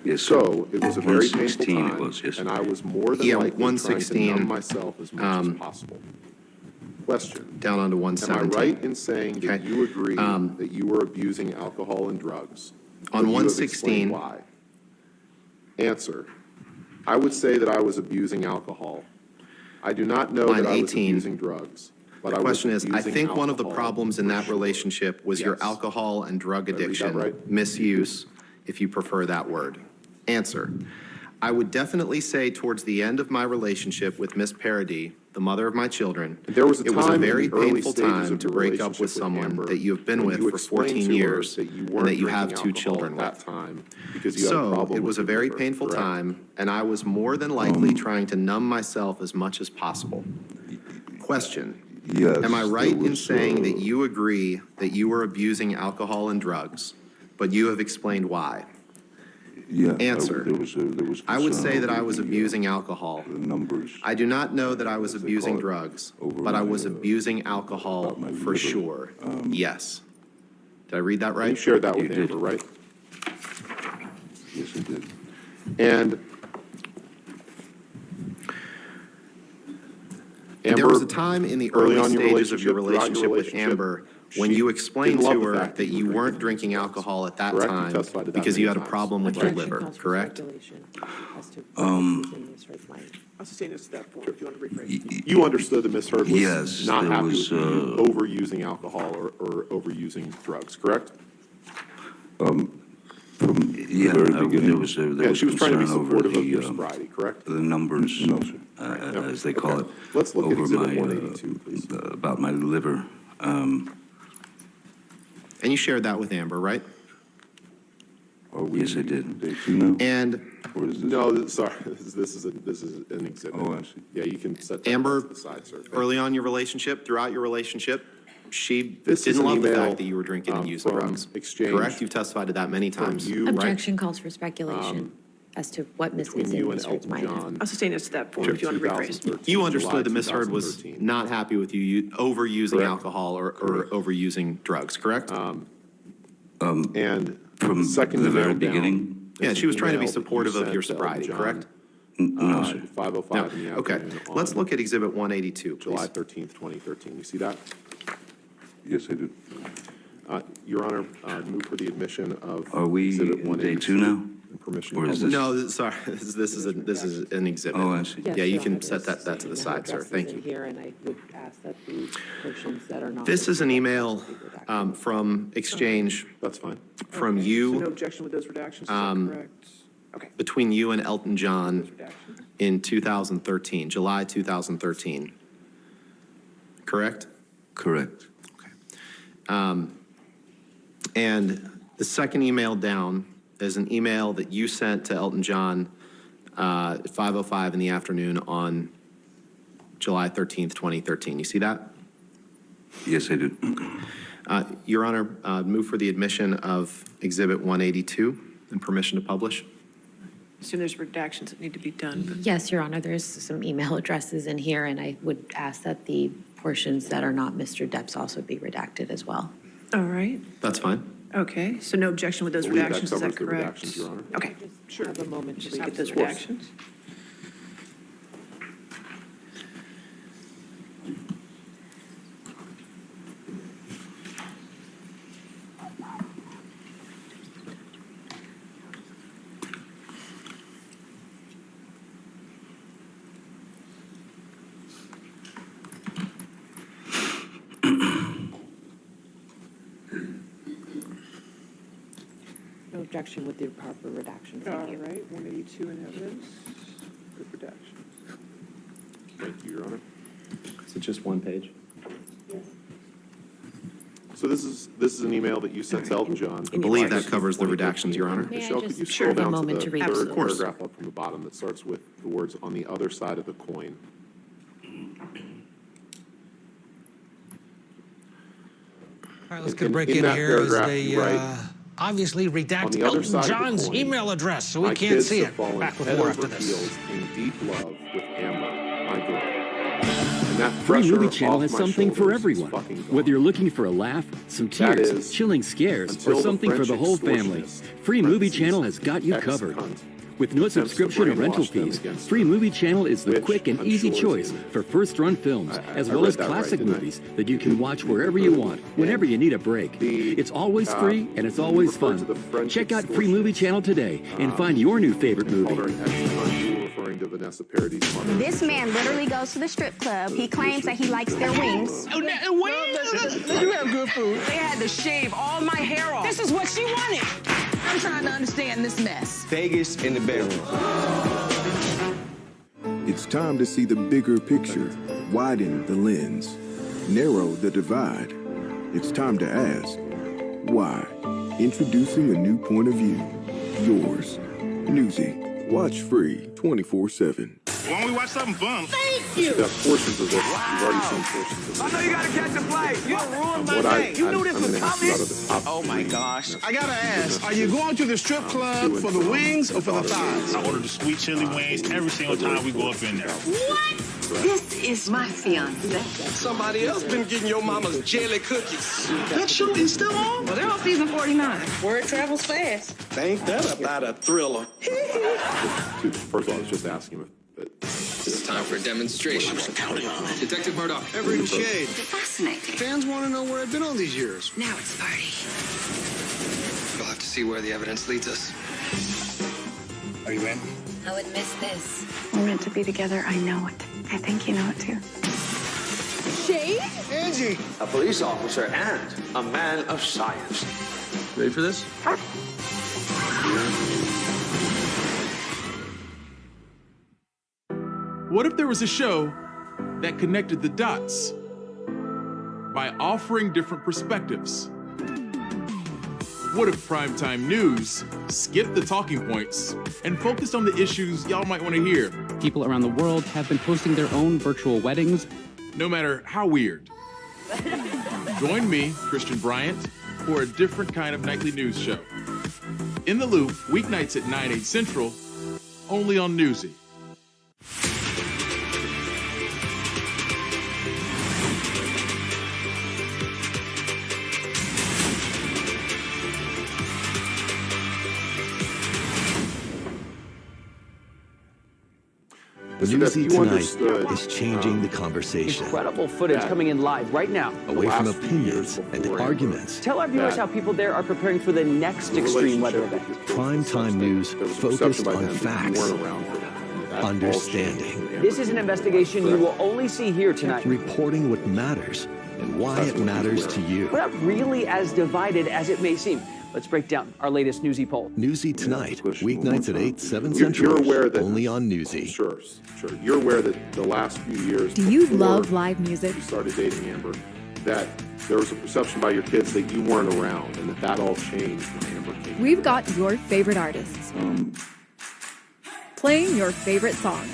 Yes, sir. So it was a very painful 116 time, it was, yes, and sir. I was more than Yeah, likely trying to 116, numb myself as much as possible. Question: Down onto Am I 117. right in saying that Okay. you agree that you were abusing alcohol and drugs? On But you have 116. explained why? Answer: I would say that I was abusing alcohol. I do not know Line that I was 18. abusing drugs, but The I was question is, I abusing think one of the alcohol problems in for that sure. relationship was your Yes. alcohol and drug Did I read that addiction, right? misuse, if you prefer that word. Answer: I would definitely say towards the end of my relationship with Miss Parody, the mother of my children, There was a it was a time in very the early painful stages time of to your break up relationship with someone Amber that you have been when with you for explained 14 to her years that you and weren't that you have drinking 2 alcohol children at with. that time because you had a So problem it was a with your very liver, painful correct? time, and I was more than likely trying to numb myself as much as possible. Question: Yes. Am I there right in was, saying that you agree that you were abusing alcohol and drugs, but you have explained why? Yeah. Answer: There was I would concern say that over I was the, abusing alcohol. the numbers. I do not know that I was As they abusing call it, drugs, over but I my, was abusing alcohol about my for liver. sure. Yes. Did I read that You right? shared that with You did. Amber, right? Yes, it did. And There was a Amber, time in the early early on your stages of your relationship, throughout relationship your with relationship, Amber when She you explained didn't love to the her fact that you weren't drinking alcohol at that Correct? You time testified to that because you had many a times. problem with your liver, correct? I'll sustain this step forward if you want to rephrase. You understood that Ms. Heard was Yes, not there happy was, with you overusing alcohol or overusing drugs, correct? Yeah, there was she was trying to be concern over supportive of your the, sobriety, correct? the numbers, as they call it. Let's look at over Exhibit my, 182, please. about my liver. And you shared that with Amber, right? Yes, I did. And No, sorry, this is an exhibit. Oh, I see. Yeah, you can set that Amber, to the side, sir. early on in your relationship, throughout your relationship, she This is didn't an love the email, fact that you were drinking and using from drugs. Exchange Correct? You've testified to that many times, you, right? Objection calls for speculation as to what Ms. between is you in and Ms. Heard's Elton mind. John. I'll sustain this step forward if you want to rephrase. 2013, You understood that July Ms. Heard was 2013. not happy with you overusing Correct. alcohol or overusing drugs, correct? And From the second the email very down beginning? Yeah, is she an was trying to be email that you supportive of sent your to sobriety, Elton correct? John, No, sir. 5:05 in the No, okay. afternoon Let's on look at Exhibit 182, July please. 13th, 2013. You see that? Yes, I do. Your Honor, move for the admission of Are we Exhibit in 182. day two now? And permission Or to is publish. No, sorry, this is an exhibit. Oh, I see. Yeah, you can set that to the side, sir. Thank you. Here, and I would ask that the portions that are not. This is an email from Exchange That's fine. from So no you, objection with those redactions, is that correct? Okay. between you and Elton John in 2013, July 2013. Correct? Correct. And the second email down is an email that you sent to Elton John at 5:05 in the afternoon on July 13th, 2013. You see that? Yes, I do. Your Honor, move for the admission of Exhibit 182 and permission to publish. Assume there's redactions that need to be done, but Yes, Your Honor, there's some email addresses in here, and I would ask that the portions that are not Mr. Depp's also be redacted as well. all right. That's fine. Okay, so no objection with those I believe that redactions, is covers that the correct? redactions, Your Honor. Okay, sure. Have a moment to Just read get those those. redactions. No objection with the proper redactions. All right, 182 in evidence, good redactions. Thank you, Your Honor. Is it just one page? So this is an email that you sent to Elton John. I believe that covers the redactions, Your Honor. May I Michelle, just could you have scroll a down moment to to the read third Of course. paragraph up from the bottom that starts with the words "on the other side of the coin"? All right, let's get a break in in that here as paragraph, they you write, obviously On redact the other Elton side of the John's coin, email address, so we my can't kids see have it. fallen Back with head more over after this. heels in deep love with Amber, my girl. And that Free pressure Movie Channel off has my something for shoulders is everyone. fucking gone. Whether you're looking for a laugh, some That tears, is, chilling scares, until or the something for the French whole family, extortionist, Free Movie parentheses, Channel has got you covered. ex-cunt, With no attempts to subscription or rental brainwash them fees, against Free her, Movie Channel is the which quick and I'm easy sure is choice in- for first-run films, as I well read as that right, classic didn't I? movies that you can watch wherever you want, whenever you need a break. It's always free and it's always referred to fun. the French Check out Free Movie Channel today and find your new favorite called her movie. an ex-cunt. You were referring to Vanessa Parody's mother. This man literally goes to the strip club. He claims that he likes their wings. Oh, wings? You have good food. They had to shave all my hair off. This is what she wanted. I'm trying to understand this mess. Vegas in the bedroom. It's time to see the bigger picture, widen the lens, narrow the divide. It's time to ask, why? Introducing a new point of view. Yours. Newsy. Watch free 24/7. Why don't we watch something fun? Thank you. You've got portions of this. You've already seen portions of this. I know you gotta catch a flight. You ruined my What day. You knew I'm this gonna was ask you coming. out of the top Oh my three gosh. I gotta ask, are you going to the strip club for the wings or for the thighs? I order the sweet chili wings every single time we go up in there. What? This is my fiance. Somebody else been getting your mama's jelly cookies. That show is still on? Well, they're on season 49. Word travels fast. Ain't that about a thriller? First of all, I was just asking him if It's time for a demonstration. I was counting on it. Detective Murdoch. Every shade. Fascinating. Fans want to know where I've been all these years. Now it's a party. We'll have to see where the evidence leads us. Are you in? I would miss this. We're meant to be together. I know it. I think you know it too. Shade? Angie! A police officer and a man of science. Ready for this? What if there was a show that connected the dots by offering different perspectives? What if primetime news skipped the talking points and focused on the issues y'all might want to hear? People around the world have been hosting their own virtual weddings. No matter how weird. Join me, Christian Bryant, for a different kind of nightly news show. In the Loop, weeknights at 9, 8 Central, only on Newsy. Newsy Tonight is changing the conversation. Incredible footage coming in live right now. Away from opinions and arguments. Tell our viewers how people there are preparing for the next extreme weather event. Primetime news focused on facts, understanding. This is an investigation you will only see here tonight. Reporting what matters and why it matters to you. We're not really as divided as it may seem. Let's break down our latest Newsy poll. Newsy Tonight, weeknights at 8, 7 Central, you're aware that, only on Newsy. Sure. You're aware that the last few years... Do you love live music? You started dating Amber, that there was a perception by your kids that you weren't around and that all changed when Amber came. We've got your favorite artists. Playing your favorite songs.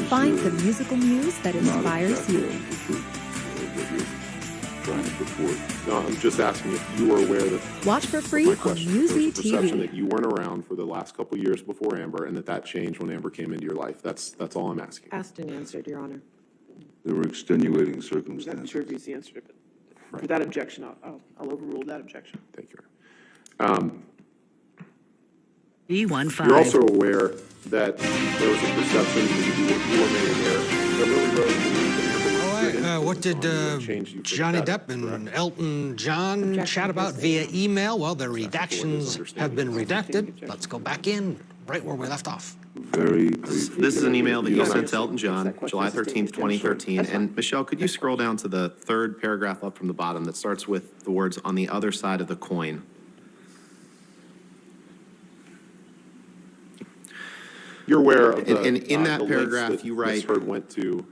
Find the musical news that inspires you. No, I'm just asking if you were aware that... Watch for free on Newsy perception that TV. you weren't around for the last couple of years before Amber and that changed when Amber came into your life. That's all I'm asking. Asked and answered, Your Honor. There were extenuating I'm circumstances. sure if the answer, but for that objection, I'll overrule that objection. Thank you. E15. You're also aware that there was a perception that you were made aware that Lily Rose believed that Amber was What did Johnny Depp and Elton John chat about via email? Well, the redactions have been redacted. Let's go back in right where we left off. This is an email that you sent to Elton John, July 13th, 2013. And Michelle, could you scroll down to the third paragraph up from the bottom that starts with the words "on the other side of the coin"? You're aware of and in that paragraph, you write, went to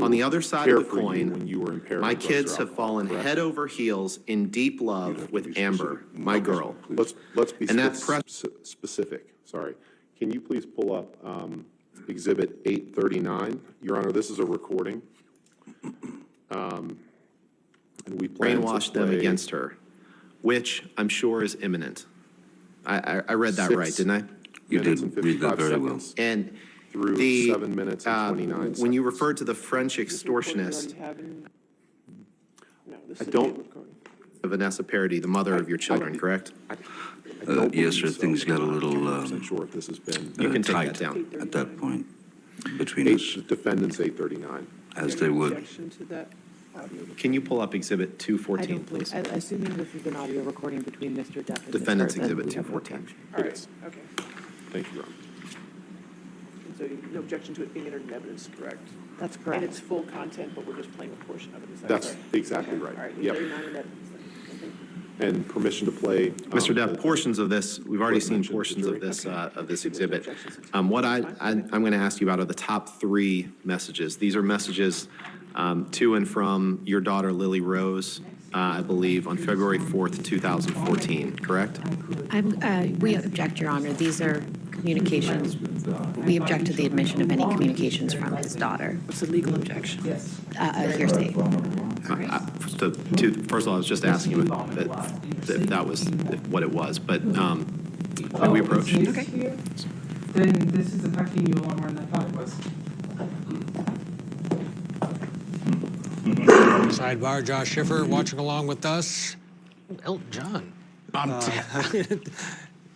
on the other side of the coin, when you were impaired my with drugs or kids have alcohol, fallen correct? head over heels in deep love with Amber, my girl. Let's be And that specific. Sorry. Can you please pull up Exhibit 839? Your Honor, this is a recording. And we plan to Brainwash them play against her, which I'm sure is imminent. I read that right, didn't I? You did read that very well. And through the 7 minutes and 29 seconds. when you referred to the French extortionist, I don't. Vanessa Paradis, the mother of your children, correct? Yes, sir. Things got a little sure if this has been You can take tight that down. at that point between us, defendants 839. as they would. Objection to that audio. Can you pull up Exhibit 214, please? Assuming this is an audio recording between Mr. Depp and Defendant's Ms. Heard, Exhibit then we have 214. All right, okay. Thank you, Your Honor. And so no objection to it being entered in evidence, correct? That's correct. And it's full content, but we're just playing a portion of it, is that That's correct? exactly right. All right, Yep. 39 in evidence then. Okay. And permission to play. Mr. Depp, portions of this, we've already seen portions of this exhibit. What I'm going to ask you about are the top 3 messages. These are messages to and from your daughter, Lily Rose, I believe, on February 4th, 2014, correct? We object, Your Honor. These are communications. We object to the admission of any communications from his daughter. What's the legal objection? Hearsay. First of all, I was just asking you if that was what it was, but may we approach? Okay. Then this is affecting you a lot more than I thought it was. Sidebar, Josh Schiffer watching along with us. Elton John.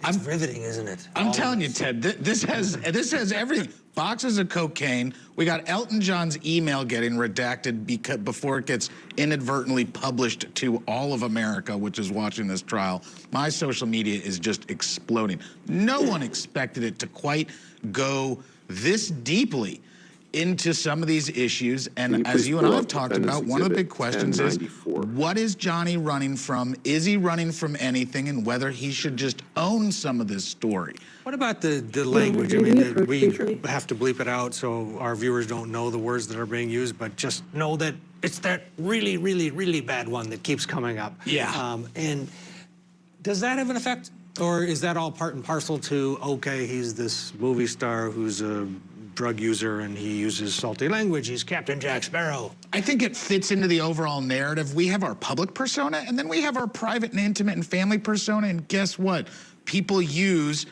It's riveting, isn't it? I'm telling you, Ted, this has everything. Boxes of cocaine. We got Elton John's email getting redacted before it gets inadvertently published to all of America, which is watching this trial. My social media is just exploding. No one expected it to quite go this deeply into some of these issues. And as you and I have talked about, one of the big questions is, what is Johnny running from? Is he running from anything? And whether he should just own some of this story. What about the language? I mean, we have to bleep it out so our viewers don't know the words that are being used, but just know that it's that really, really, really bad one that keeps coming up. Yeah. And does that have an effect? Or is that all part and parcel to, okay, he's this movie star who's a drug user and he uses salty language, he's Captain Jack Sparrow? I think it fits into the overall narrative. We have our public persona, and then we have our private and intimate and family persona, and guess what? People use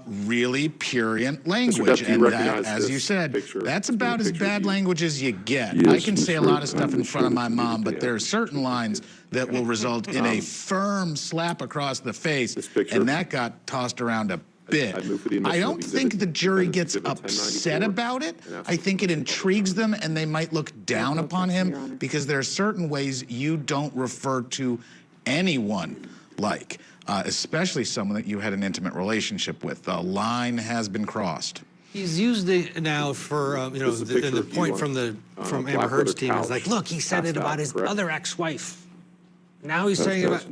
really purient language, and that, as you said, that's about as bad language as you get. Yes, I can say a lot of stuff in front of my mom, but there are certain lines that will result in a firm slap across the face, and that got tossed around a bit. I don't think the jury gets upset about it. I think it intrigues them, and they might look down upon him because there are certain ways you don't refer to anyone like. Especially someone that you had an intimate relationship with. The line has been crossed. He's used it now for, you know, the point from Amber Heard's team is like, look, he said it about his other ex-wife. Now he's saying about,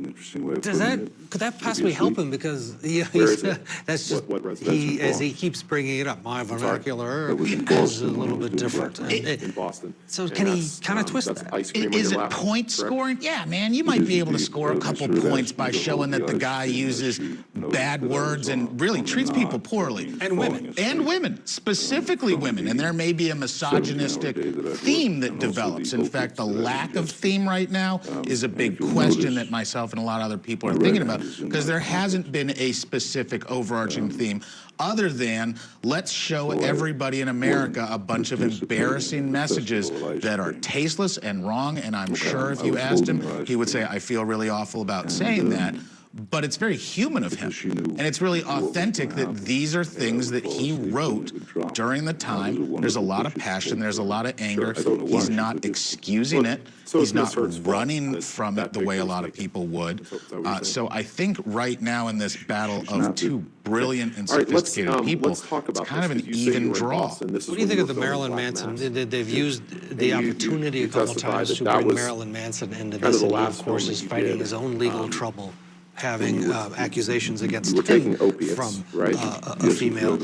could that possibly help him? Because that's just, as he keeps bringing it up, my vernacular is a little bit different. In Boston. So can he kind of twist that? Is it point scoring? Yeah, man, you might be able to score a couple points by showing that the guy uses bad words and really treats people poorly. And women. And women, specifically women. And there may be a misogynistic theme that develops. In fact, the lack of theme right now is a big question that myself and a lot of other people are thinking about, because there hasn't been a specific overarching theme other than let's show everybody in America a bunch of embarrassing messages that are tasteless and wrong. And I'm sure if you asked him, he would say, I feel really awful about saying that. But it's very human of him, and it's really authentic that these are things that he wrote during the time. There's a lot of passion, there's a lot of anger. He's not excusing it. He's not running from it the way a lot of people would. So I think right now in this battle of two brilliant and sophisticated people, it's kind of an even draw. What do you think of the Marilyn Manson? They've used the opportunity a couple times to bring Marilyn Manson into this, and he, of course, is fighting his own legal trouble, having accusations against him from a female.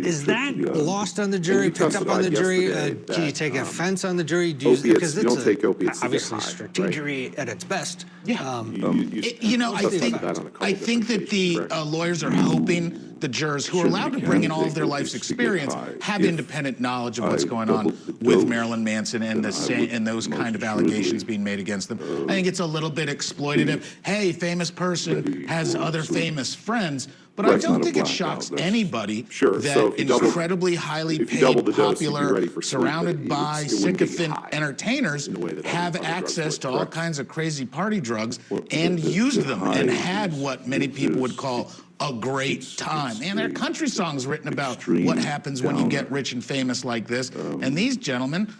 Is that lost on the jury, picked up on the jury? Can you take offense on the jury? Because it's obviously strategery at its best. Yeah. You know, I think that the lawyers are hoping the jurors who are allowed to bring in all of their life's experience have independent knowledge of what's going on with Marilyn Manson and those kind of allegations being made against them. I think it's a little bit exploitative. Hey, famous person has other famous friends. But I don't think it shocks anybody that incredibly highly paid, popular, surrounded by sycophant entertainers have access to all kinds of crazy party drugs and used them and had what many people would call a great time. And there are country songs written about what happens when you get rich and famous like this. And these gentlemen,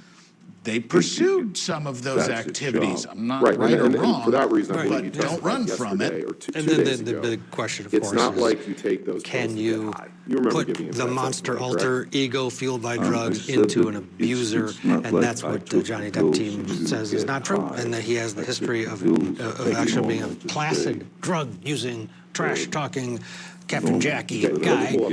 they pursued some of those activities. I'm not right or wrong, for that reason, but don't run from it. And then the big question, of course, it's not like you take those. Can you put the monster alter ego fueled by drugs into an abuser? And that's what the Johnny Depp team says is not true, and that he has the history of actually being a placid drug-using, trash-talking, Captain Jackie guy. We'll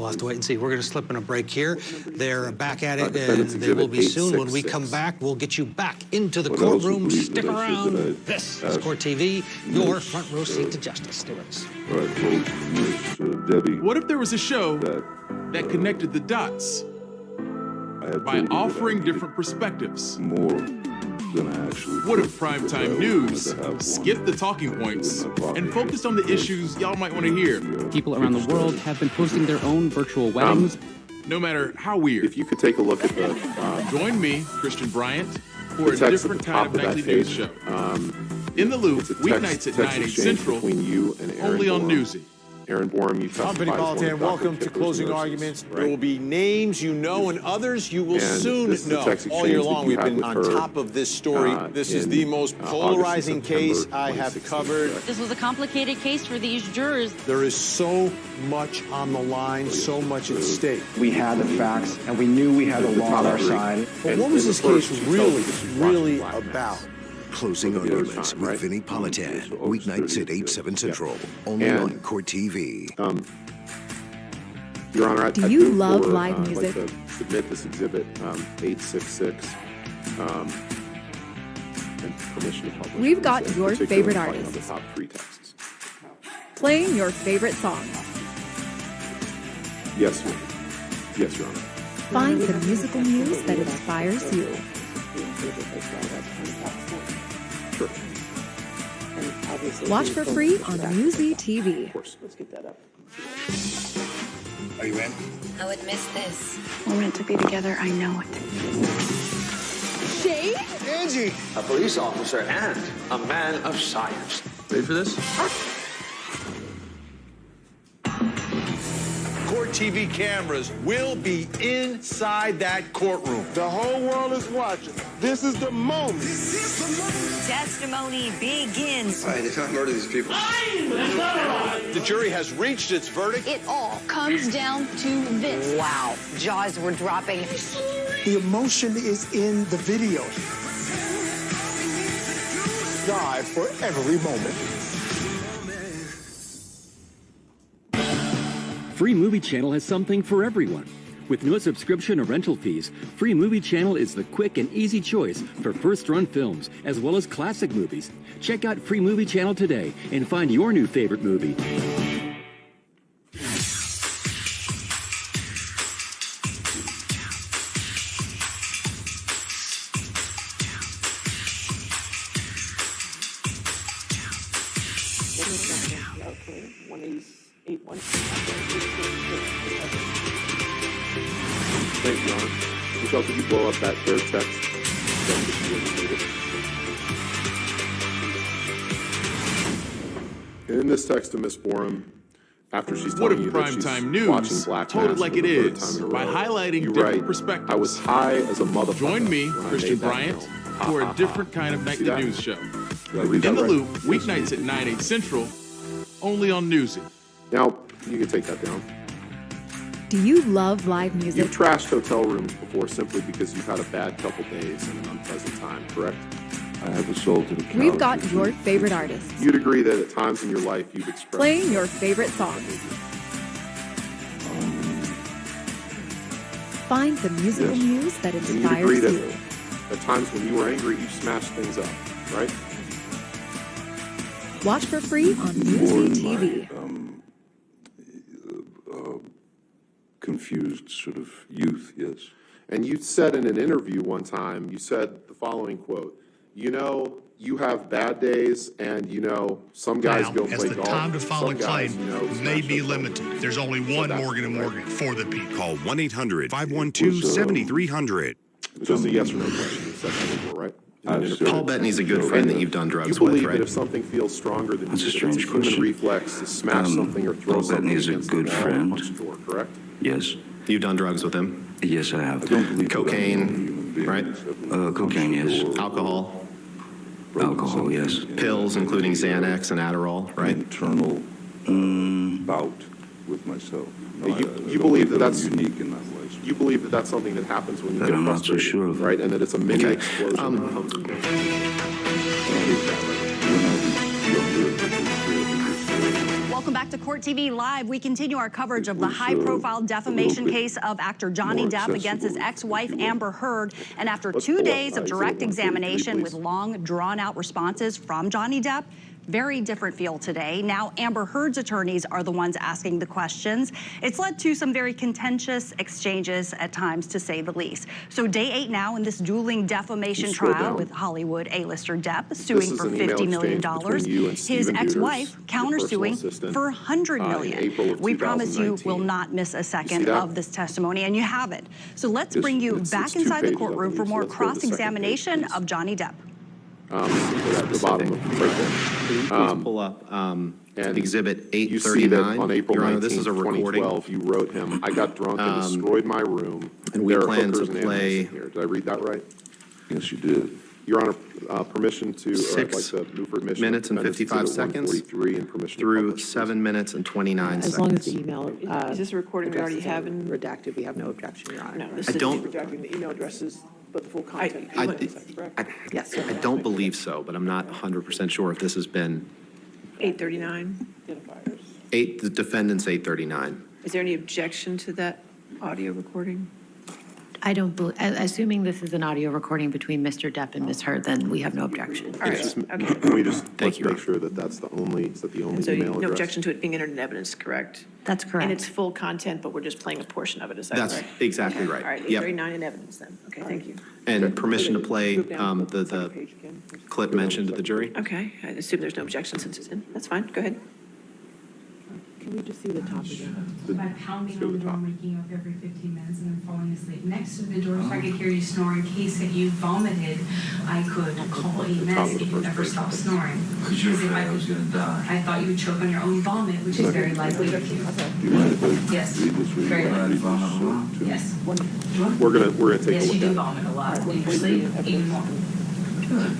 have to wait and see. We're going to slip in a break here. They're back at it, and they will be soon. When we come back, we'll get you back into the courtroom. Stick around. This is Court TV, your front row seat to justice. Stay with us. What if there was a show that connected the dots by offering different perspectives? What if primetime news skipped the talking points and focused on the issues y'all might want to hear? People around the world have been hosting their own virtual weddings. No matter how weird. If you could take a look at the... Join me, Christian Bryant, for a different kind of nightly news show. In the Loop, It's a weeknights at 9, 8 exchange Central, between you and Aaron only on Borum. Newsy. Aaron Borum, you testified Company as one of Politan, Dr. welcome to Kipper's Closing nurses, Arguments. right? There will be names you know and others you will And soon this is the know. text All year exchange that long, you we've had been with on her, top of this story. This is in, the most August and polarizing September case I have 2016, covered. correct? This was a complicated case for these jurors. There is so much on the line, so much at stake. We had the facts, and we knew we had the law on our side. But what was this case really about? Closing Arguments with Vinny Politan, weeknights at 8, 7 Central, only on Court TV. Your Honor, Do you love live I'd music? like to submit this exhibit 866 and permission to publish. We've got This, your particularly favorite fighting on artists. the top 3 texts. Playing your favorite songs. Yes, Your Honor. Yes, Your Honor. Find the musical muse that inspires you. Sure. Watch for free on Newsy TV. Let's get that up. Are you in? I would miss this. We're meant to be together, I know it. Shade? Angie! A police officer and a man of science. Ready for this? Court TV cameras will be inside that courtroom. The whole world is watching. This is the moment. Testimony begins. All right, they're trying to murder these people. The jury has reached its verdict. It all comes down to this. Wow. Jaws were dropping. The emotion is in the video. Die for every moment. Free Movie Channel has something for everyone. With no subscription or rental fees, Free Movie Channel is the quick and easy choice for first-run films, as well as classic movies. Check out Free Movie Channel today and find your new favorite movie. Okay, 188, 1. Thank you, Your Honor. Michelle, could you blow up that third text? And in this text to Miss Borum, after she's What telling if you that she's primetime news watching Black told it Mass like for it the third is time in a by row, highlighting you different write, perspectives? I was high as a motherfucker. Join me, when I Christian made that Bryant, film. for a different kind of See nightly that? news show. Did I read In that the right? Loop, weeknights at 9, 8 Central, only on Newsy. Now, you can take that down. Do you love live You've music? trashed hotel rooms before simply because you've had a bad couple days and an unpleasant time, correct? I have assaulted a cow. We've got your favorite artists. You'd agree that at times in your life you've expressed... Playing your favorite songs. Find the musical muse that And you'd agree inspires that you. at times when you were angry, you smashed things up, right? Watch for free on Newsy TV. Confused sort of youth, yes. And you said in an interview one time, you said the following quote, you know, you have bad days and, you know, some guys Now, go as play the golf. time to file a some guys, claim you know, may smash be up limited. There's only one Morgan & Morgan for the people. Call 1-800-512-7300. Just a yes or no question. You said that before, right? Paul Bettany's a good friend that you've done drugs You believe with, right? that if something feels stronger than That's you, a that strange it's a human question. reflex to smash something or throw Paul something Bettany is a against good the wall friend. and punch the door, correct? Yes. You've done drugs with him? Yes, I have. Cocaine, right? Cocaine, yes. Alcohol? Alcohol, yes. Pills, including Xanax and Adderall, right? Internal bout with myself. You believe that that's unique in that way. You believe that that's something that happens when you That get I'm not so frustrated, sure of. right? And that it's a mini Okay. explosion. Welcome back to Court TV Live. We continue our coverage of the high-profile defamation case of actor Johnny Depp against his ex-wife Amber Heard. And after 2 days of direct examination with long, drawn-out responses from Johnny Depp, very different feel today. Now Amber Heard's attorneys are the ones asking the questions. It's led to some very contentious exchanges at times, to say the least. So day 8 now in this dueling defamation trial with Hollywood A-lister Depp suing for $50 million. His ex-wife countersuing for $100 million. We promise you will not miss a second of this testimony, and you have it. So let's bring you back inside the courtroom for more cross-examination of Johnny Depp. at the bottom of the paper. Can you please pull up And Exhibit you see that 839? on April Your Honor, 19, this is a recording. 2012, you wrote him, "I got drunk and destroyed my room. And we There are plan to hookers and animals play- in here." Did I read that right? Yes, you did. Your Honor, permission to, or I'd like 6 to move for admission. of minutes and defendant's 55 exhibit seconds 143 and permission to through publish. 7 minutes and 29 As long as seconds. the email. Is this a recording we already addresses are have in? redacted, we have no objection, Your Honor. No, this I is don't- redacting the email addresses, but the full content. Yes. I don't believe so, but I'm not 100% sure if this has been 839. the defendant's 839. Is there any objection to that audio recording? I don't believe, assuming this is an audio recording between Mr. Depp and Ms. Heard, then we have no objection. All right, okay. Can we just, Thank let's you, make Your sure that that's the only, is that the only And so email no address? objection to it being internet evidence, correct? That's And correct. it's full content, but we're just playing a portion of it, is that That's correct? exactly right. All right, Yep. 839 in evidence then. Okay, thank you. And permission to play the clip mentioned to the jury? Okay, I assume there's no objection since it's in. That's fine, go ahead. Can we just see the top again? By pounding on the door, waking up every 15 minutes, and then falling asleep next to the door so I could hear you snore in case that you vomited. I could call EMS if you ever stopped snoring. Because if I was going to die. I thought you would choke on your own vomit, which is very likely to you. Yes, very likely. Yes. We're gonna take a Yes, look you do at it. vomit a lot. When you sleep, even more. Good.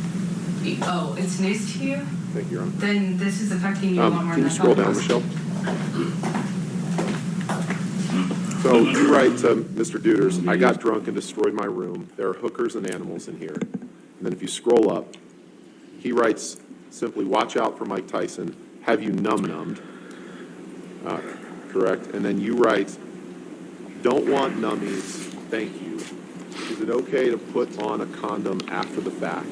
Oh, it's news to you? Thank you, Your Honor. Then this is affecting you a lot more Can than you I scroll thought it down, was. Michelle? So you write to Mr. Deuters, "I got drunk and destroyed my room. There are hookers and animals in here." And then if you scroll up, he writes simply, "Watch out for Mike Tyson. Have you num-nummed?" Correct? And then you write, "Don't want nummies. Thank you. Is it okay to put on a condom after the fact?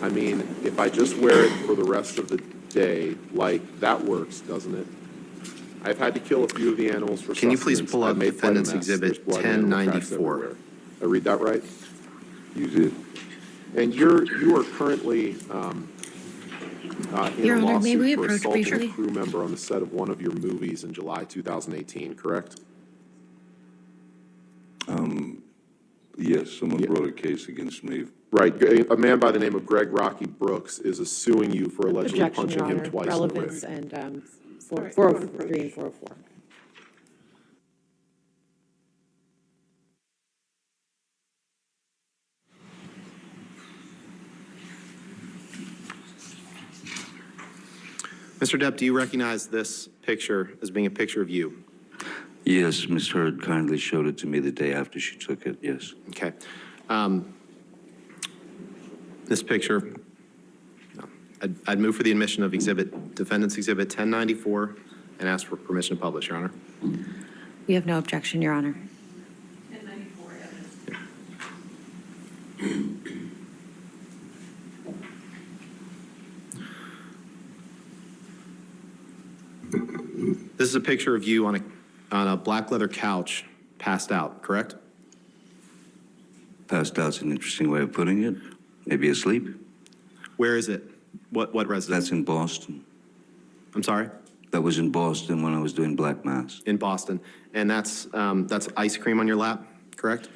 I mean, if I just wear it for the rest of the day, like, that works, doesn't it? I've had to kill a few of the animals for Can you please sustenance. pull I've up made quite a defendant's mess. exhibit There's blood and animal tracks 1094? everywhere. I read that right? You did. And you are currently in Your a Honor, may we lawsuit for approach assaulting a briefly? crew member on the set of one of your movies in July 2018, correct? Yes, someone brought a case against me. Right. A man by the name of Greg Rocky Brooks is suing you for allegedly Objection, punching Your him Honor. twice in the rib. Relevance and 403 and 404. Mr. Depp, do you recognize this picture as being a picture of you? Yes, Ms. Heard kindly showed it to me the day after she took it, yes. Okay. This picture, no. I'd move for the admission of defendant's exhibit 1094 and ask for permission to publish, Your Honor. We have no objection, Your Honor. This is a picture of you on a black leather couch, passed out, correct? Passed out's an interesting way of putting it. Maybe asleep. Where is it? What residence? That's in Boston. I'm sorry? That was in Boston when I was doing Black Mass. In Boston. And that's ice cream on your lap, correct?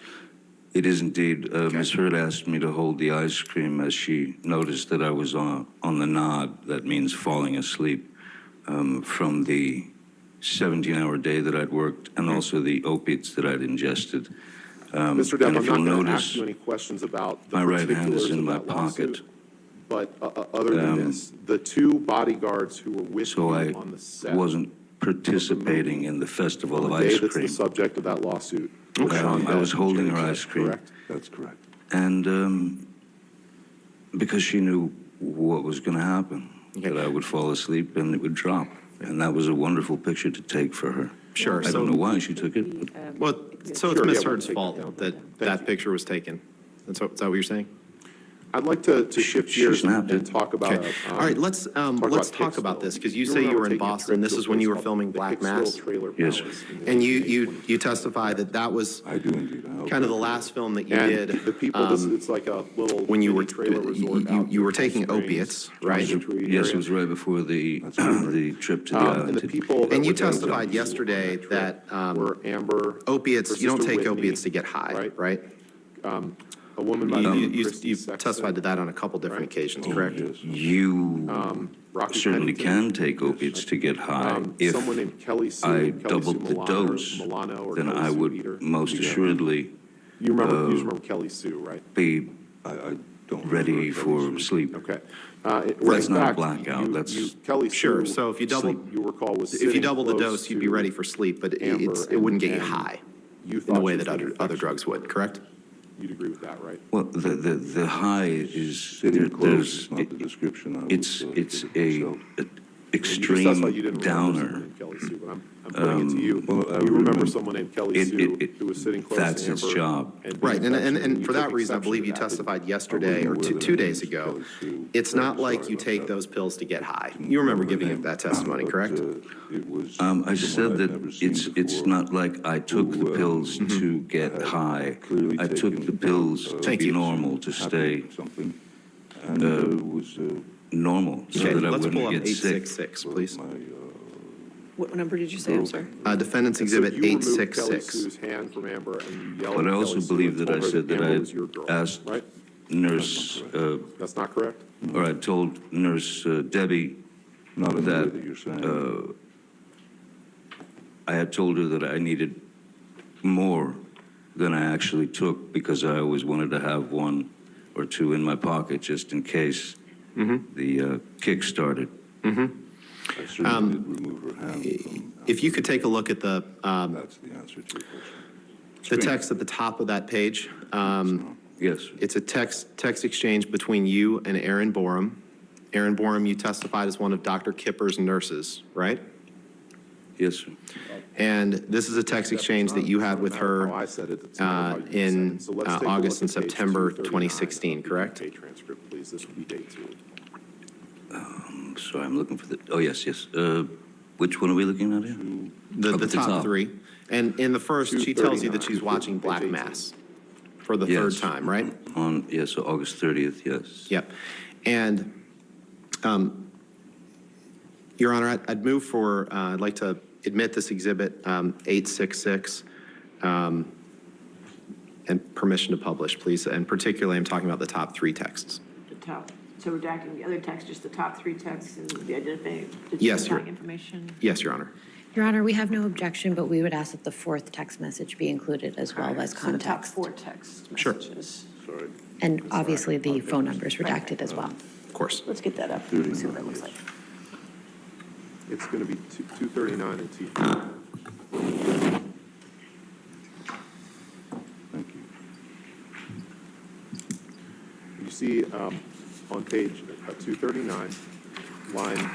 It is indeed. Ms. Heard asked me to hold the ice cream as she noticed that I was on the nod. That means falling asleep from the 17-hour day that I'd worked and also the opiates that I'd ingested. Mr. Depp, and I'm if not you'll going to ask notice, you any questions about the my right hand particulars is in of my that lawsuit. pocket. But other than this, the two bodyguards who were with So you I on the set wasn't participating in the festival of on the day ice that's cream. the subject of that lawsuit. were Johnny I was Depp and holding Johnny her Depp, ice cream. correct? That's correct. And because she knew what was going to happen, that I would fall asleep and it would drop. And that was a wonderful picture to take for her. Sure. I don't know why she took it. But Well, so it's Ms. Heard's fault that picture was taken. Is that what you're saying? I'd like to shift She gears snapped and it. talk about. Okay. All right, let's talk about this, because you say you were in Boston. This is when you were filming Black Mass. Yes, sir. And you testified that was I do indeed. kind of the last film that you And did. the people, it's like a little when you were trailer resort. out you were in Palm taking Springs, opiates, right? Joshua Tree Yes, area. it was right before the trip to the And island. the people. that And you were doing testified that yesterday trip that were Amber. opiates, her you don't sister take Whitney, opiates to get high, right? a woman by the name of You Christy Sexton. testified to that on a couple different occasions, correct? You Rocky certainly Pennington. can take opiates to get high. If Someone named Kelly Sue. I Kelly doubled Sue the dose, Milano, or then Kelly I Sue would Peter. most assuredly You remember Kelly Sue, right? be ready for sleep. Okay. That's not a blackout. That's Kelly Sure, Sue, so if you double, you recall, was if you sitting double the close dose, you'd be to ready for sleep, but Amber it wouldn't get you and high you in the thought way she that was under other infection. drugs would, correct? You'd agree with that, right? well, the high is there's it's a extreme That's why you didn't remember someone downer. named Kelly Sue, but I'm putting it to you. You remember someone named Kelly Sue who was sitting close That's to Amber. its job. Right, and you for took that reason, I exception believe to you that. testified yesterday or two days ago. It's not like you take those pills to get high. You remember giving that testimony, correct? I said that it's not like I took the pills to get high. I took the pills to be normal, to stay normal, so Okay, that I let's pull wouldn't up get sick. 866, please. What number did you say? I'm sorry. Defendant's And so Exhibit you removed Kelly 866. Sue's hand from Amber and you yelled But at I also Kelly Sue believe and that I told her said that Amber I was your girl, asked right? Nurse, That's not correct? or I told Nurse Debbie that I had told her that I needed more than I actually took because I always wanted to have one or two in my pocket just in case the kick started. If you could take a look at the That's the answer to your question. the text at the top of that page. Yes. It's a text exchange between you and Erin Borum. Erin Borum, you testified as one of Dr. Kipper's nurses, right? Yes, sir. And this is a text exchange that you had with her in August and September 2016, correct? Transcript, please. This would be day 2. Sorry, I'm looking for the, oh, yes, yes. Which one are we looking at here? The top three. And in the first, she tells you that she's watching Black Mass for the third time, right? Yes, so August 30th, yes. Yep. And, Your Honor, I'd move for, I'd like to admit this exhibit 866 and permission to publish, please. And particularly, I'm talking about the top 3 texts. The top, so redacting the other text, just the top 3 texts and the identifying Yes, Your information? Yes, Your Honor. Your Honor, we have no objection, but we would ask that the 4th text message be included as well as So the top context. 4 text Sure. messages. And obviously, the phone numbers redacted as well. Of course. Let's get that up, see what that looks like. It's going to be 239 and 240. Thank you. You see on page 239, line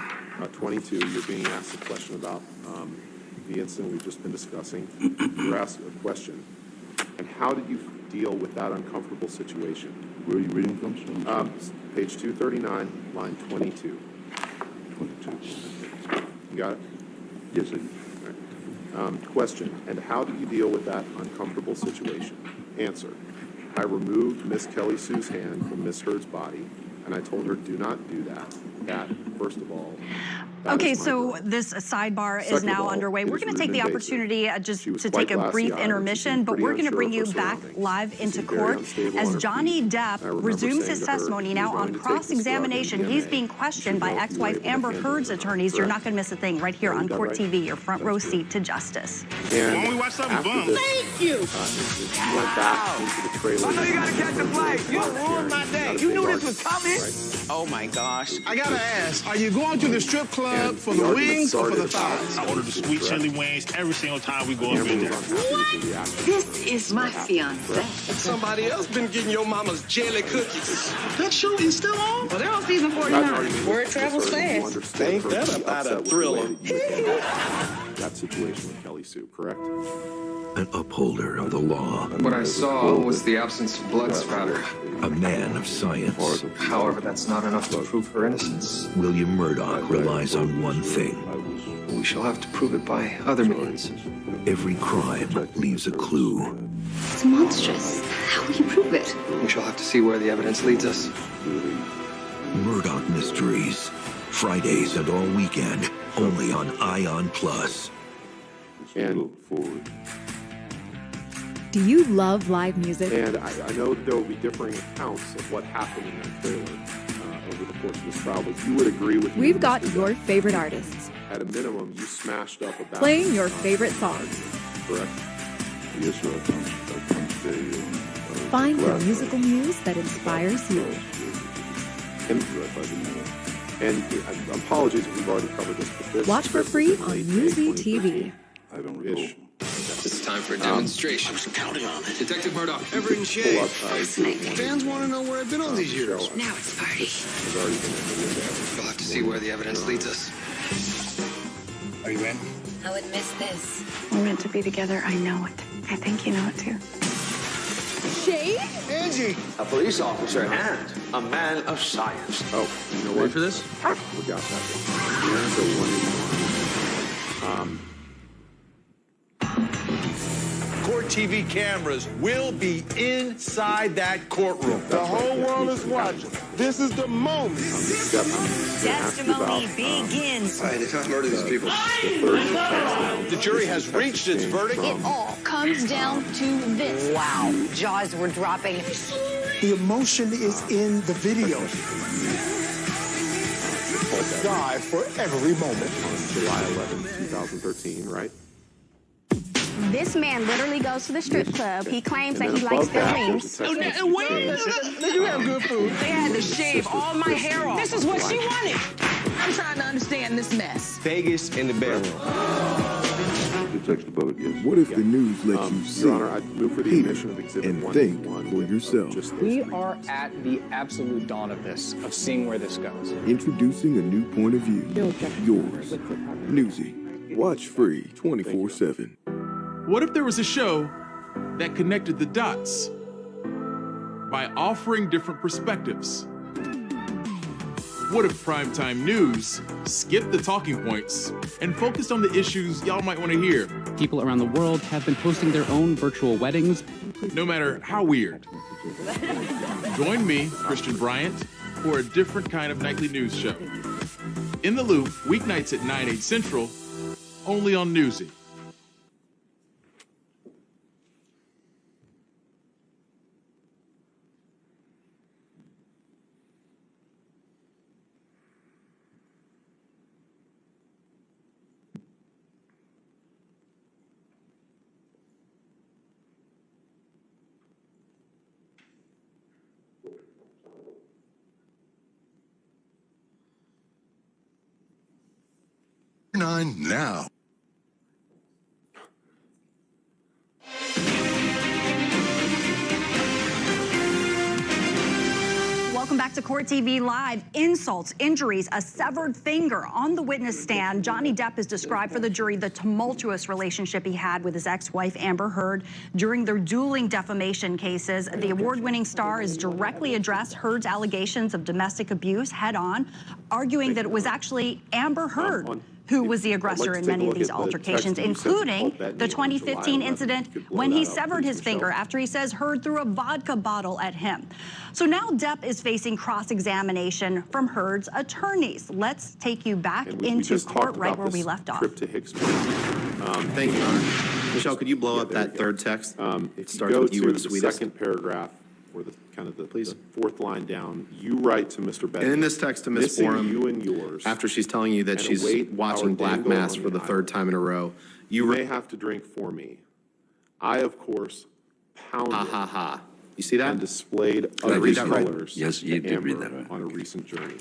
22, you're being asked a question about the incident we've just been discussing. You're asked a question. And how did you deal with that uncomfortable situation? Where are you reading from, sir? Page 239, line 22. 22. You got it? Yes, I do. Question, and how did you deal with that uncomfortable situation? Answer, I removed Miss Kelly Sue's hand from Miss Heard's body, and I told her, do not do that. That, first of all, that Okay, is my so girl. this sidebar is Second of now all, underway. it We're is going to take rude the and invasive. opportunity just She was to quite take a brief glassy-eyed. intermission, She but seemed we're pretty going to bring unsure you of her back surroundings. live She into seemed very court unstable on as her Johnny feet. Depp I remember resumes saying his to her, testimony "You're now going on to take this drug and cross-examination. He's DNA. being questioned by She will ex-wife be Amber able to Heard's handle it. attorneys. You're not Correct. going to miss a thing right here Is on that Court right? TV, your front row That's good. seat to justice. And When we watch something after bum. this, Thank you. She went back into the trailer. I know you gotta catch a flight. You ruined my day. You knew this was coming. Right? Oh my gosh. I gotta ask, are you going to the strip club for the wings or for the thighs? I order the sweet chili wings every single time we go up in there. This is my fiance. Somebody else been getting your mama's jelly cookies. That show is still on? Well, they're on season 49. Word travels fast. Ain't that about a thriller? That situation with Kelly Sue, correct? An upholder of the law. What I saw was the absence of blood spatter. A man of science. However, that's not enough to prove her innocence. William Murdoch relies on one thing. We shall have to prove it by other means. Every crime leaves a clue. It's monstrous. How will you prove it? We shall have to see where the evidence leads us. Murdoch Mysteries. Fridays and all weekend. Only on Ion Plus. And Do you love live music? And I know there will be differing accounts of what happened in that trailer over the course of this trial, but you would agree with me. We've got your favorite artists. At a minimum, you smashed up about Playing your favorite songs. Correct? Yes, sir. I punched Find the musical muse that inspires you. And apologies if we've already covered this, but this Watch for free on Musi TV. I don't know. It's time for a demonstration. I was counting on it. Detective Murdoch. Ever in shape? Fascinating. Fans want to know where I've been all these years. Now it's a party. We'll have to see where the evidence leads us. Are you in? I would miss this. We're meant to be together. I know it. I think you know it too. Shade? Angie! A police officer and a man of science. Oh, you know what? Ready for this? I forgot that. So Court TV cameras will be inside that courtroom. The whole world is watching. This is the moment. Testimony begins. They can't murder these people. The jury has reached its verdict. It all comes down to this. Wow, jaws were dropping. The emotion is in the video. Die for every moment. On July 11, 2013, right? This man literally goes to the strip club. He claims that he above likes their that, rings. there's a text message. They do have good food. They had to shave all my hair off. This is what she wanted. I'm trying to understand this mess. Vegas in the bedroom. The text above it, yes. What if the news lets you see, Your Honor, I move for the hear, admission of Exhibit and 1 think one for with yourself? just those We three are things. at the absolute dawn of this, of seeing where this goes. Introducing a new point of view. Yours. Newsy. Watch free 24/7. What if there was a show that connected the dots by offering different perspectives? What if primetime news skipped the talking points and focused on the issues y'all might want to hear? People around the world have been hosting their own virtual weddings. No matter how weird. Join me, Christian Bryant, for a different kind of nightly news show. In the Loop, weeknights at 9, 8 Central, only on Newsy. Now. Welcome back to Court TV Live. Insults, injuries, a severed finger. On the witness stand, Johnny Depp has described for the jury the tumultuous relationship he had with his ex-wife, Amber Heard, during their dueling defamation cases. The award-winning star has directly addressed Heard's allegations of domestic abuse head-on, arguing that it was actually Amber Heard who was the aggressor in many of these altercations, including the 2015 incident when he severed his finger after he says Heard threw a vodka bottle at him. So now Depp is facing cross-examination from Heard's attorneys. Let's take you back into court right where we left off. Thank you, Your Honor. Michelle, could you blow up that third text? If Starts you go with you were to the the sweetest. second paragraph, or the kind of the fourth line down, you write to Mr. Bennett. And in this text to Ms. missing Borum, you and yours, after she's telling you that and she's await watching our Black dangle Mass on for the the third time in a row, you may have to drink for me. I, of course, pounded ha ha ha. You see that? and displayed Did I ugly read that right? colors Yes, you to did read Amber that right. on a recent journey. You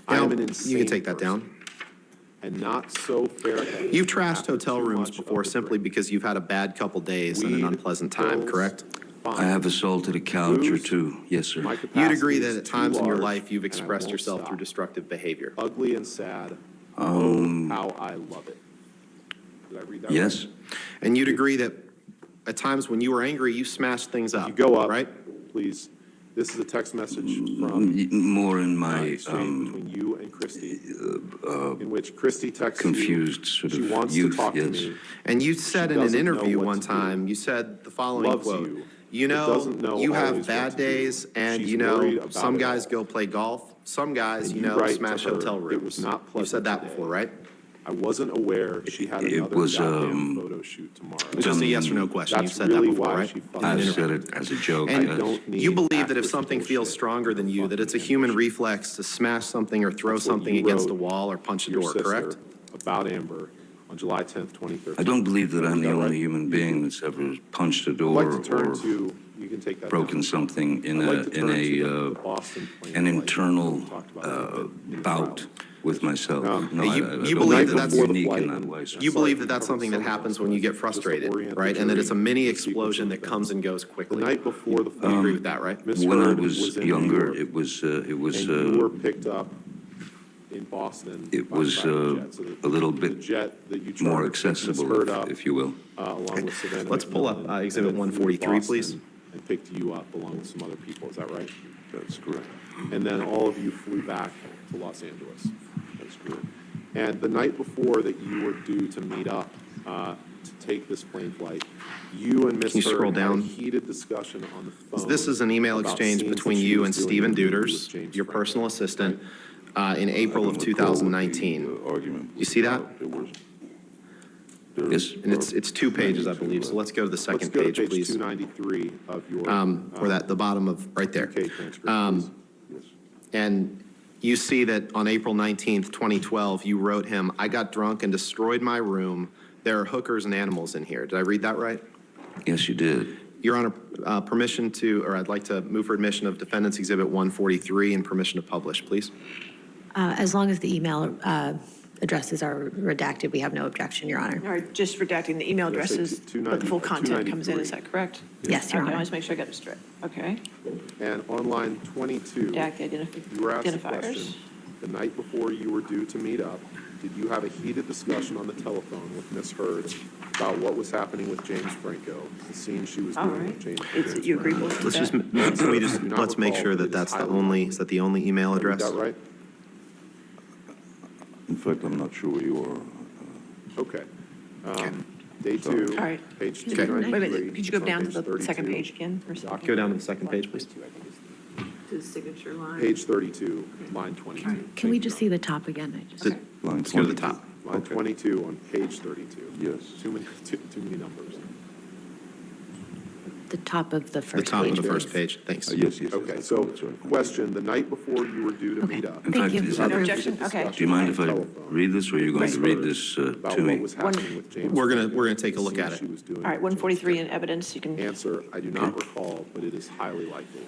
I know, am an insane you can take that person, down. and not so fair. You've trashed hotel rooms before simply because you've had a bad couple days and an unpleasant time, correct? I have assaulted a couch or two. Yes, sir. You'd agree that at times in your life you've expressed yourself through destructive behavior. Ugly and sad. How I love it. Did I read that Yes. right? And you'd agree that at times when you were angry, you smashed things up. You go up, right? Please. This is a text message from More in my exchange between you and Christy, in which Christy texts confused you. sort She of wants youth, to talk to yes. me. And you said in an doesn't know interview what one to do. time, you said the following Loves quote, you, you but know, doesn't know you have always what bad to do. days and She's you know, worried about some it guys all. go play golf, some guys, And you you know, write to smash her, hotel "It rooms. was not You pleasant said that today." before, right? I wasn't aware she had another was, goddamn photo shoot tomorrow. It's just a yes or no question. You've That's said that really before, why right? she I fucking- said it as a joke. And yes. don't need you believe that if access something to feels bullshit. stronger than you, that it's a human reflex to smash something or throw That's what something you against a wrote wall or punch a your door, sister correct? About Amber on July 10th, 2013. I don't believe that I'm the Is that only right? human being that's ever punched a I'd door like to turn or to, you can take that broken down. something in I'd a like to turn to the Boston an plane flight internal we talked about a little bit in the bout trial. with myself. No, Hey, I you don't believe think that that's I'm unique in that way. You believe that that's something that happens when you get frustrated, right? And that it's a mini explosion that comes and goes The quickly. night before the You flight, agree with that, right? Miss When I Heard was in New younger, York, it was and you were picked up in Boston. it by was private jet. So a little the bit jet that you more chartered picked Miss accessible, Heard up, if you will. along with Savannah Let's pull up, McMillan, Exhibit and then flew to 143, Boston please. And picked you up along with some other people. Is that right? That's correct. And then all of you flew back to Los Angeles. That's correct. And the night before that you were due to meet up to take this plane flight, you and Miss Can you scroll Heard had a down? heated discussion on the phone. This is an email about exchange scenes that between she you was and doing Stephen in the movie with Deuters, James your Franco. personal assistant, in April of 2019. You see that? Yes. And it's 2 pages, I believe, so let's go to the Let's second go to page, page please. 293 of your. Or that, the bottom of, right there. UK transcript, please. And you see that on April 19th, 2012, you wrote him, "I got drunk and destroyed my room. There are hookers and animals in here." Did I read that right? Yes, you did. Your Honor, permission to, or I'd like to move for admission of Defendant's Exhibit 143 and permission to publish, please. As long as the email addresses are redacted, we have no objection, Your Honor. All right, just redacting the email Yes, addresses, it's but the full content comes in, 293. is that correct? Yes, Your Okay, I Honor. just make sure I got it straight. Okay. And on line 22, Redact the you were asked a identifiers. question. The night before you were due to meet up, did you have a heated discussion on the telephone with Miss Heard about what was happening with James Franco, the scene she was All doing right. with James It's, you agree with Let's that? just, can we just, I do not let's make recall, sure but that it that's is the highly only, likely. is that the only email Is address? that right? In fact, I'm not sure where you are. Okay. Day 2, All right. page Okay. 293. Wait a minute, could you go It's on down to page the 32. second page again? Or something? Go down to the second page, please. To the signature line. Page 32, line 22. Can we just see the top again? I just. Line Let's go to the 22. top. Line 22 on page 32. Yes. Too many numbers. The top of the The first top of page. the first page, thanks. Yes, yes. Okay, yes, so that's right. question, the night before you were due to Okay. meet up. In Thank fact, you. is No it- objection? Okay. do you mind if I read this, or are you going to read this About to what me? was happening with James We're Franco, gonna take a the look scene at it. she was doing All right, with James 143 in Franco. evidence, you can. Answer, I do not recall, but it is highly likely.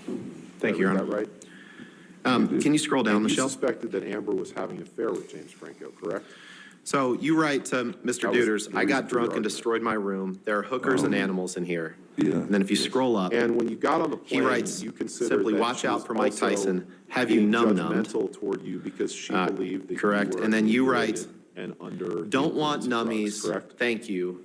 Thank you, Your Is Honor. that right? Can you scroll down, And you Michelle? suspected that Amber was having an affair with James Franco, correct? So you write to Mr. That was Deuters, the "I got reason for your drunk and argument. destroyed my room. There are hookers and animals in here." Yeah. And then if you scroll up, And when you got on the he plane, writes you considered simply, that "Watch she out was for Mike also Tyson. Have you being num-nummed?" judgmental toward you because she believed that correct. you were And then you inebriated write, and under the "Don't want influence of drugs," nummies. correct? Thank you.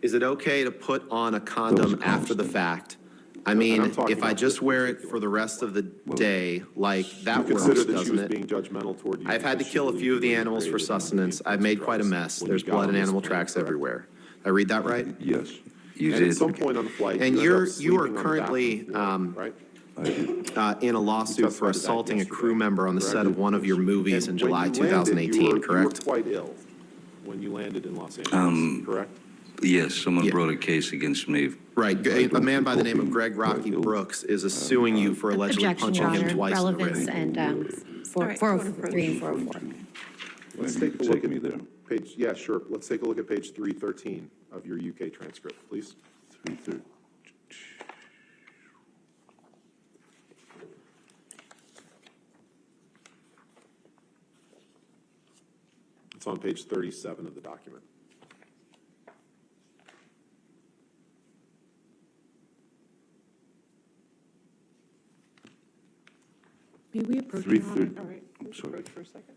Is it okay to put on a condom after the fact? I mean, I'm talking if I about just this wear it particular for the rest of the day, like, that You works, considered that she doesn't was it? being judgmental toward you. I've had to because she kill a believed few of you the were animals for inebriated and under the sustenance. I've influence made of quite a drugs mess. when There's you got blood on and this animal plane, tracks correct? everywhere. I read that right? Yes. You And at did. some point on the flight, And you ended you're- up you sleeping are on the currently, bathroom floor, right? I did. In a lawsuit for testified to that assaulting a yesterday, crew member on the set of one of your movies in And when July you landed, 2018, you were correct? quite ill when you landed in Los Angeles, correct? Yes, someone Yeah. brought a case against me. Right. A man by the name of Greg Rocky Brooks is suing you for allegedly Objection, Your punching him Honor. twice in the Relevance ribs. and All right, 403 and 404. Let's Thank you take for a look taking me at there. page, yeah, sure. Let's take a look at page 313 of your UK transcript, please. 3:30. It's on page 37 of the document. May we approach? 3:30. All right, I'm let's sorry. approach for a second.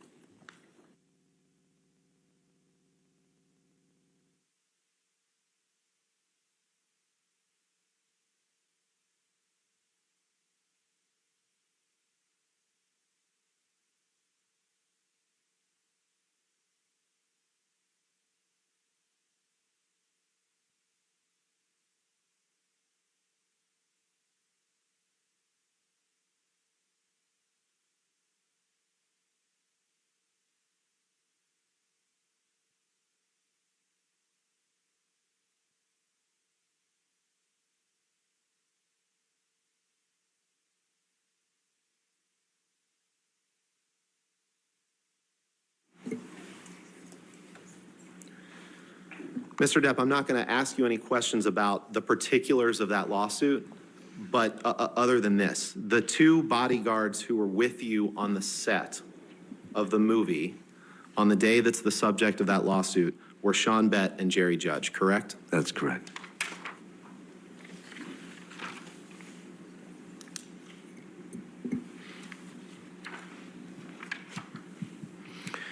Mr. Depp, I'm not going to ask you any questions about the particulars of that lawsuit, but other than this, the two bodyguards who were with you on the set of the movie on the day that's the subject of that lawsuit were Sean Bett and Jerry Judge, correct? That's correct.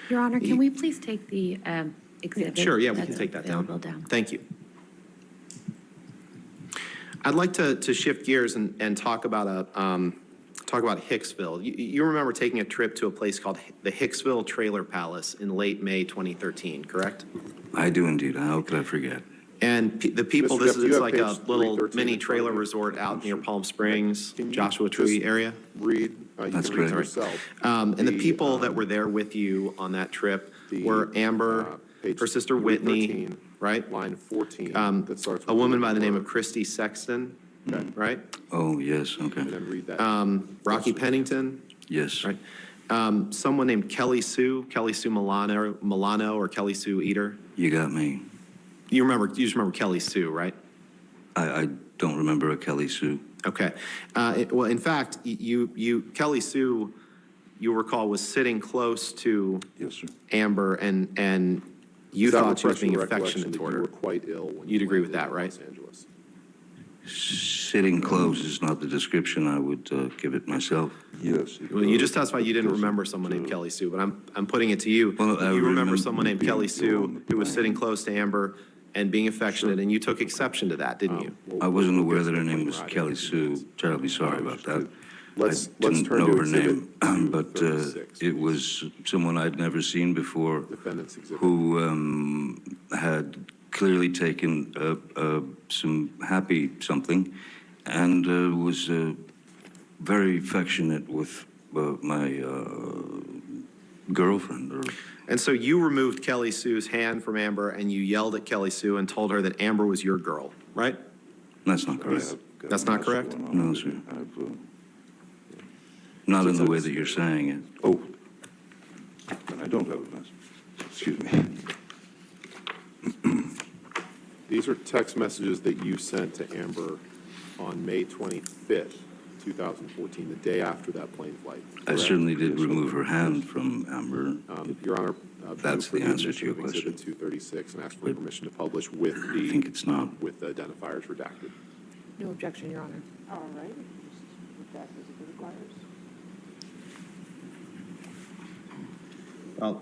Your Honor, can we please take the exhibit? Sure, yeah, we that's can take that down. available down. Thank you. I'd like to shift gears and talk about Hicksville. You remember taking a trip to a place called the Hicksville Trailer Palace in late May 2013, correct? I do indeed. How could I forget? And the people, Mr. this Depp, is you like have a page little 313 mini in front trailer of you. resort out near Palm Springs, Can you Joshua just Tree area. Read, you That's can read correct. yourself. And the people that were there with you on that trip were Amber, her sister Whitney, 313, right? Line 14, that starts with A woman by the name word. of Christy Sexton, right? Oh, yes, okay. And then read that. Rocky Pennington, Yes. right? Someone named Kelly Sue Milano or Kelly Sue Eater. You got me. You just remember Kelly Sue, right? I don't remember a Kelly Sue. Okay. Well, in fact, Kelly Sue, you recall, was sitting close to Yes, sir. Amber, and you Does that thought she was refresh your being recollection affectionate that toward you her. were quite ill when You'd you agree with landed that, in right? Los Angeles? Sitting close is not the description I would give it myself. Yes. Well, you just testified you didn't remember someone named Kelly Sue, but I'm putting it to you. Well, I You remember remember someone named being Kelly ill Sue on the who was plane. sitting close to Amber and being affectionate, and you took exception to that, didn't you? I wasn't We'll aware get that to her the name plane was ride in Kelly a few Sue. minutes. Terribly sorry about that. Let's I didn't turn know to her exhibit name, but 236. it was someone I'd never seen before Defendant's exhibit. who had clearly taken some happy something and was very affectionate with my girlfriend. And so you removed Kelly Sue's hand from Amber, and you yelled at Kelly Sue and told her that Amber was your girl, right? That's not correct. That's not correct? No, sir. Not in the way that you're saying it. Oh, then I don't have a mess. Excuse me. These are text messages that you sent to Amber on May 25th, 2014, the day after that plane flight. I correct? certainly did remove her hand from Amber. Your Honor, That's for the answer to your admission of Exhibit question. 236 and ask for permission to publish with the. I think it's not. With the identifiers redacted. No objection, Your Honor. All right. With that, as it requires. Well,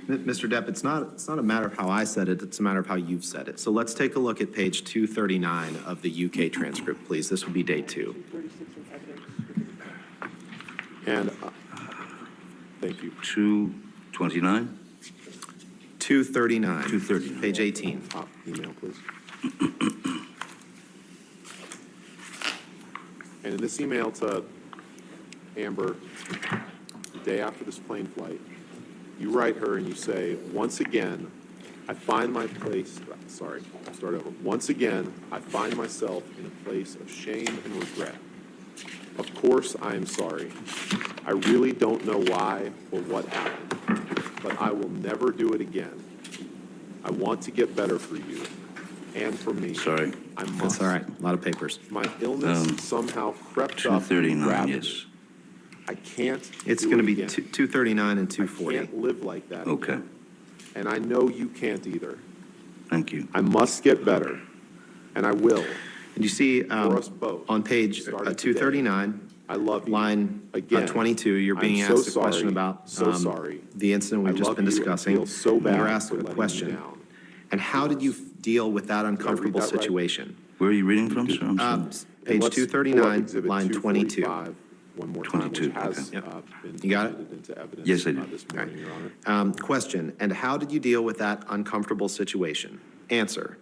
Mr. Depp, it's not a matter of how I said it, it's a matter of how you've said it. So let's take a look at page 239 of the UK transcript, please. This would be day 2. 36 of evidence. And, thank you. 229? 239. 239. Page 18. Email, please. And in this email to Amber, the day after this plane flight, you write her and you say, once again, I find my place, sorry, I'll start over. Once again, I find myself in a place of shame and regret. Of course, I am sorry. I really don't know why or what happened, but I will never do it again. I want to get better for you and for me. Sorry. I must. That's all right. A lot of papers. My illness somehow crept up. and 239, grabbed yes. me. I can't. It's do going to it be again. 239 and I 240. can't live like that. Okay. again. And I know you can't either. Thank you. I must get better, and I will. And you see For us both. on page Starting 239, I love you. line Again, 22, you're being I'm so asked a question sorry, about so sorry. the incident we've I just love been you and discussing. feel so And bad you're asked for a letting you question. down. And how did you deal with that uncomfortable that right? situation? Where are you reading from, sir? I'm sorry. And Page let's pull up 239, Exhibit line 22. 245 One more time, which 22, has okay. been You got it? admitted into evidence. Yes, I do. This morning, Your Honor. Question, and how did you deal with that uncomfortable situation? Answer,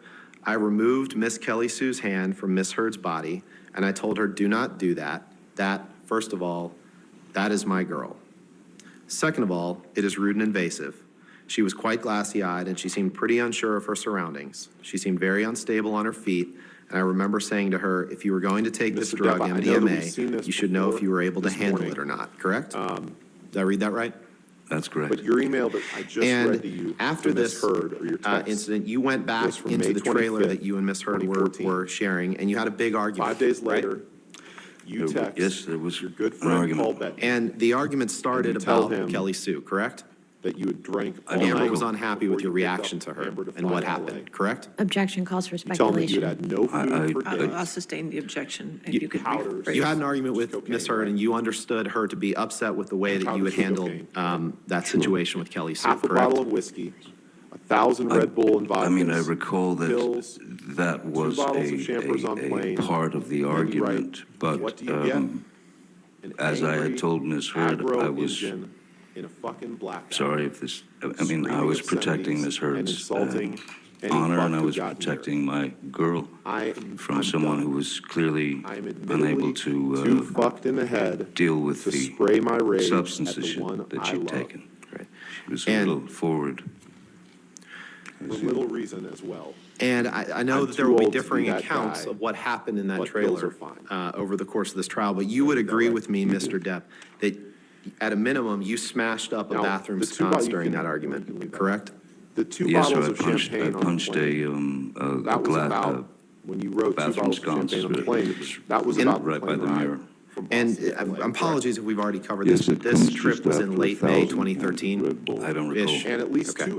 I removed Miss Kelly Sue's hand from Miss Heard's body, and I told her, do not do that. That, first of all, that is my girl. Second of all, it is rude and invasive. She was quite glassy-eyed, and she seemed pretty unsure of her surroundings. She seemed very unstable on her feet, and I remember saying to her, if you were going to take this Mr. drug, Depp, I know that we've seen MDMA, this you should know if before you were able to this handle morning. it or not, correct? Did I read that right? That's correct. But your email that I just read to you after from Ms. this Heard, or your text, incident, you went back was from into May the trailer 25th, that you and Ms. Heard were sharing, and you had a big argument. 5 days right? later, you text Yes, there was your good an friend argument. Paul Bettany And the argument started And you tell about him Kelly Sue, correct? that you had drank all Amber night was unhappy with your before you picked reaction up to her Amber to and what fly to LA. happened, correct? Objection calls for You tell me you speculation. had no food for days. I'll sustain the objection. If You- you could powders. rephrase. You had an argument with Cocaine, Ms. Heard, and you understood her to be upset with the way that you had handled that situation with Kelly Sue, Half a correct? bottle of whiskey, 1,000 Red Bull and vodkas. I mean, I recall that pills, that 2 was bottles of Champers on a plane. part of the And you write, argument, but what do you get? An as I angry, had told Ms. Heard, aggro I was engine in a fucking blackout. sorry if this, I mean, I Screaming was protecting obscenities Ms. Heard's and insulting any honor, and I fuck who was got near. protecting my girl from someone who was clearly I'm unable admittedly too to fucked in the head deal with to the spray my rage substances at the one that I she'd love. taken. Right. She was a And- little forward. For little reason as well. And I know I'm that there too will be old to be differing that accounts guy, of what happened in that but pills trailer are fine. over the course of this trial, but you would agree with me, Mr. Depp, that at a minimum, you smashed up a Now, bathroom the two sconce bottles- during you that can argument, leave that. correct? The 2 Yes, sir, bottles I of punched champagne on the punched plane, a that was glass, about, when you wrote 2 bathroom bottles of sconce champagne on the plane, that was in- about right by plane the ride mirror. from And Boston to LA, apologies if we've already covered Yes, this, it but this comes trip just was after in late May 1,000 2013. Red Bull. I don't recall. Ish. And at least Okay.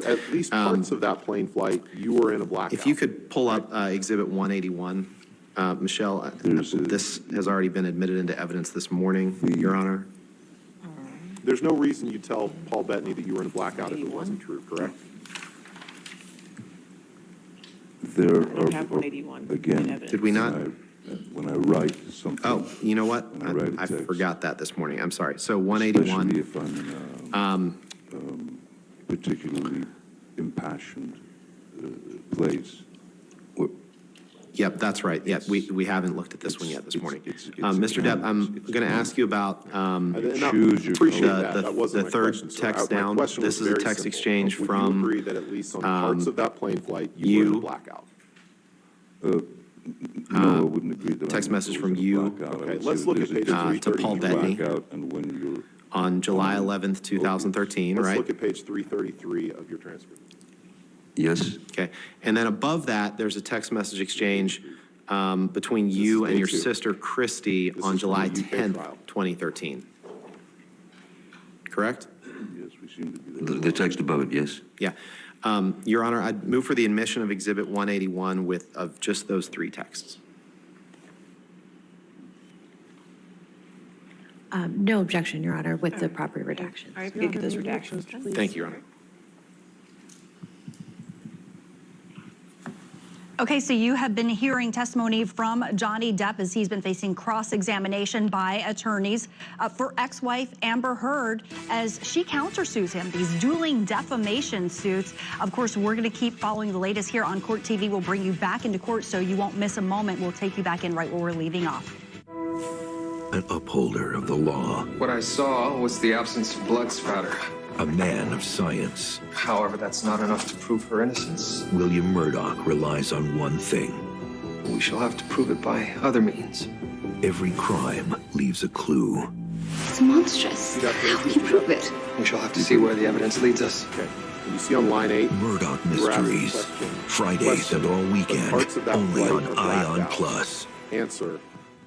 parts of that plane flight, you were in a blackout. If you could pull up Exhibit 181, Michelle, this has already been admitted into evidence this morning, Your Honor. There's no reason you tell Paul Bettany that you were in a blackout if it wasn't true, correct? There I don't have 181 in evidence. Did we not? When I write something. Oh, you know what? When I write a I text. forgot that this morning. I'm sorry. So Especially 181, if I'm in a particularly impassioned place. yep, that's right. Yep, we haven't looked at this one yet this morning. Mr. Depp, I'm going to ask you about Choose your appreciate that. That wasn't the my third question, sir. text My down. question This was is a very text simple. exchange Would from you agree that at least on parts of that plane flight, you were in a blackout? No, I wouldn't agree that. text I'm message always from in a you. blackout. I Okay, would let's say look that at page there's a 330. to Paul Bettany. blackout, and when you're On July 11th, 2013, Let's right? look at page 333 of your transcript. yes, Okay. And then above that, there's a text message exchange between you is and your day 2. sister Christy This on is from July the UK 10th, trial. 2013. Correct? yes, we seem to be there. The text above it, yes. Yeah. Your Honor, I'd move for the admission of Exhibit 181 of just those 3 texts. No objection, Your Honor, with the proper redactions. All right, if you could get those redactions, please. Thank you, Your Honor. Okay, so you have been hearing testimony from Johnny Depp as he's been facing cross-examination by attorneys for ex-wife Amber Heard as she countersues him, these dueling defamation suits. Of course, we're going to keep following the latest here on Court TV. We'll bring you back into court so you won't miss a moment. We'll take you back in right where we're leaving off. An upholder of the law. What I saw was the absence of blood spatter. A man of science. However, that's not enough to prove her innocence. William Murdoch relies on one thing. We shall have to prove it by other means. Every crime leaves a clue. It's monstrous. How can you prove it? We shall have to see where the evidence leads us. Okay. And you see on line 8, Murdoch we're asking Mysteries. question. Fridays and all But weekend. parts of that Only flight on are blacked Ion out. Plus. Answer,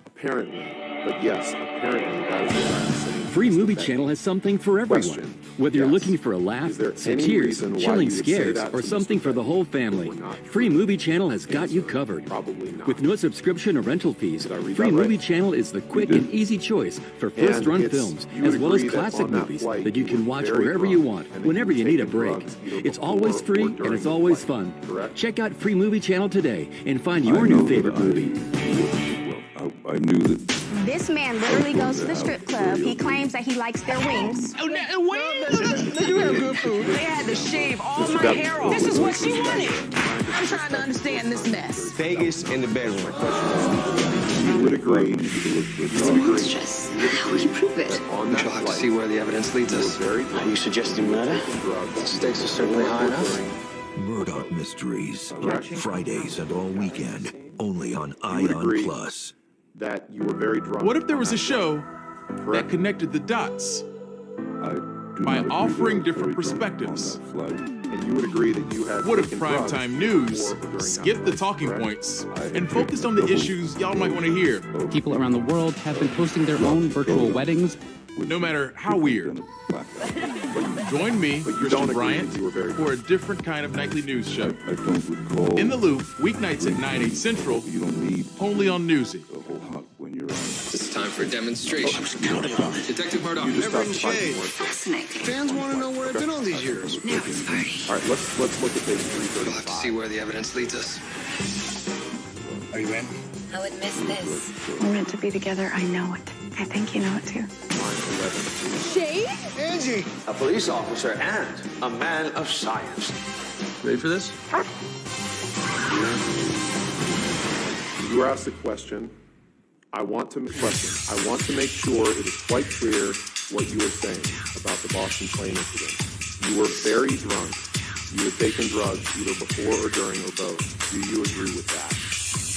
apparently. But yes, apparently that is what I'm saying. Free Movie Channel has something for everyone. Question. Whether you're Yes. looking for a laugh, Is there some any tears, reason why chilling you would say scares, that or to something Mr. for the whole Depp? family, We're not Free Movie Channel has got you covered. Probably not. With no subscription or rental fees, Did I read Free that right? Movie Channel is the quick and easy choice for first-run it's- films, you as well as agree that classic on that movies flight that you you can were watch very wherever you drunk want, and that whenever you you were need a taking break. drugs either It's before always or free during and it's the always flight, fun. correct? Check out Free Movie Channel today and find I your know new that favorite movie. I knew that. This man literally goes to the strip club. He claims that he likes their wings. Oh, they do have good food. They had to shave all my hair off. This is what she wanted. I'm trying to understand this mess. Vegas in the bedroom. You would agree. It's monstrous. How will you prove it? On We that shall have to flight, see where the evidence leads you were us. very drunk. Are you suggesting murder? The stakes are certainly high enough. Murdoch Mysteries. Objection. Fridays and all weekend. Only on You would agree Ion Plus. that you were very drunk. What if there was a show Correct. that connected the dots? I by offering different perspectives. And you would agree that you had... What if primetime news skipped the talking points and focused on the issues y'all might want to hear? People around the world have been hosting their own virtual weddings. No matter how weird. Join me, Christian Bryant, for a different kind of nightly news show. In the Loop, weeknights at 9, 8 Central, only on Newsy. It's time for demonstrations. Counting on it. Detective Murdoch, never in shade. Fascinating. Fans want to know where I've been all these years. Now it's party. All right, let's look at page 335. We'll have to see where the evidence leads us. Are you in? I would miss this. We're meant to be together. I know it. I think you know it too. Shade? Angie! A police officer and a man of science. Ready for this? You were asked a question. I want to make sure it is quite clear what you are saying about the Boston plane incident. You were very drunk. You had taken drugs either before or during or both. Do you agree with that?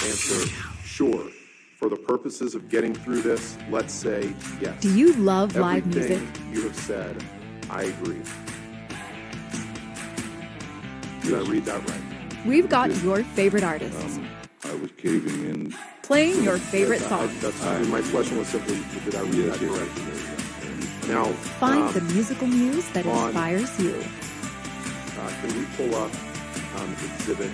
Answer, sure. For the purposes of getting through this, let's say yes. Do you love live music? Everything you have said, I agree. Did I read that right? We've got your favorite artists. I was caving in. Playing your favorite song. My question was simply, did I read that correctly? Now, Find the musical muse that inspires you. can we pull up Exhibit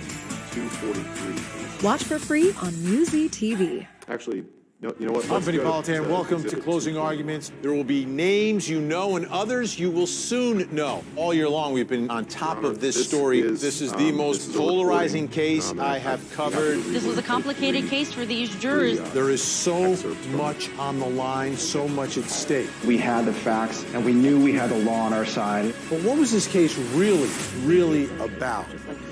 243? Watch for free on Newsy TV. Actually, no, you know what? I'm Vinny Politan. Welcome to Closing Arguments. There will be names you know and others you will soon know. All year long, we've been on top of this story. This is the most polarizing case I have covered. This was a complicated case for these jurors. There is so much on the line, so much at stake. We had the facts, and we knew we had the law on our side. But what was this case really about?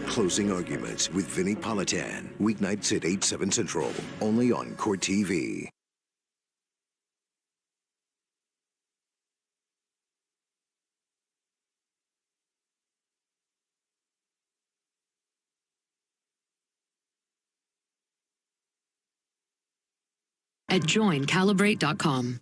Closing Arguments with Vinny Politan. Weeknights at 8, 7 Central. Only on Court TV. At joincalibrate.com.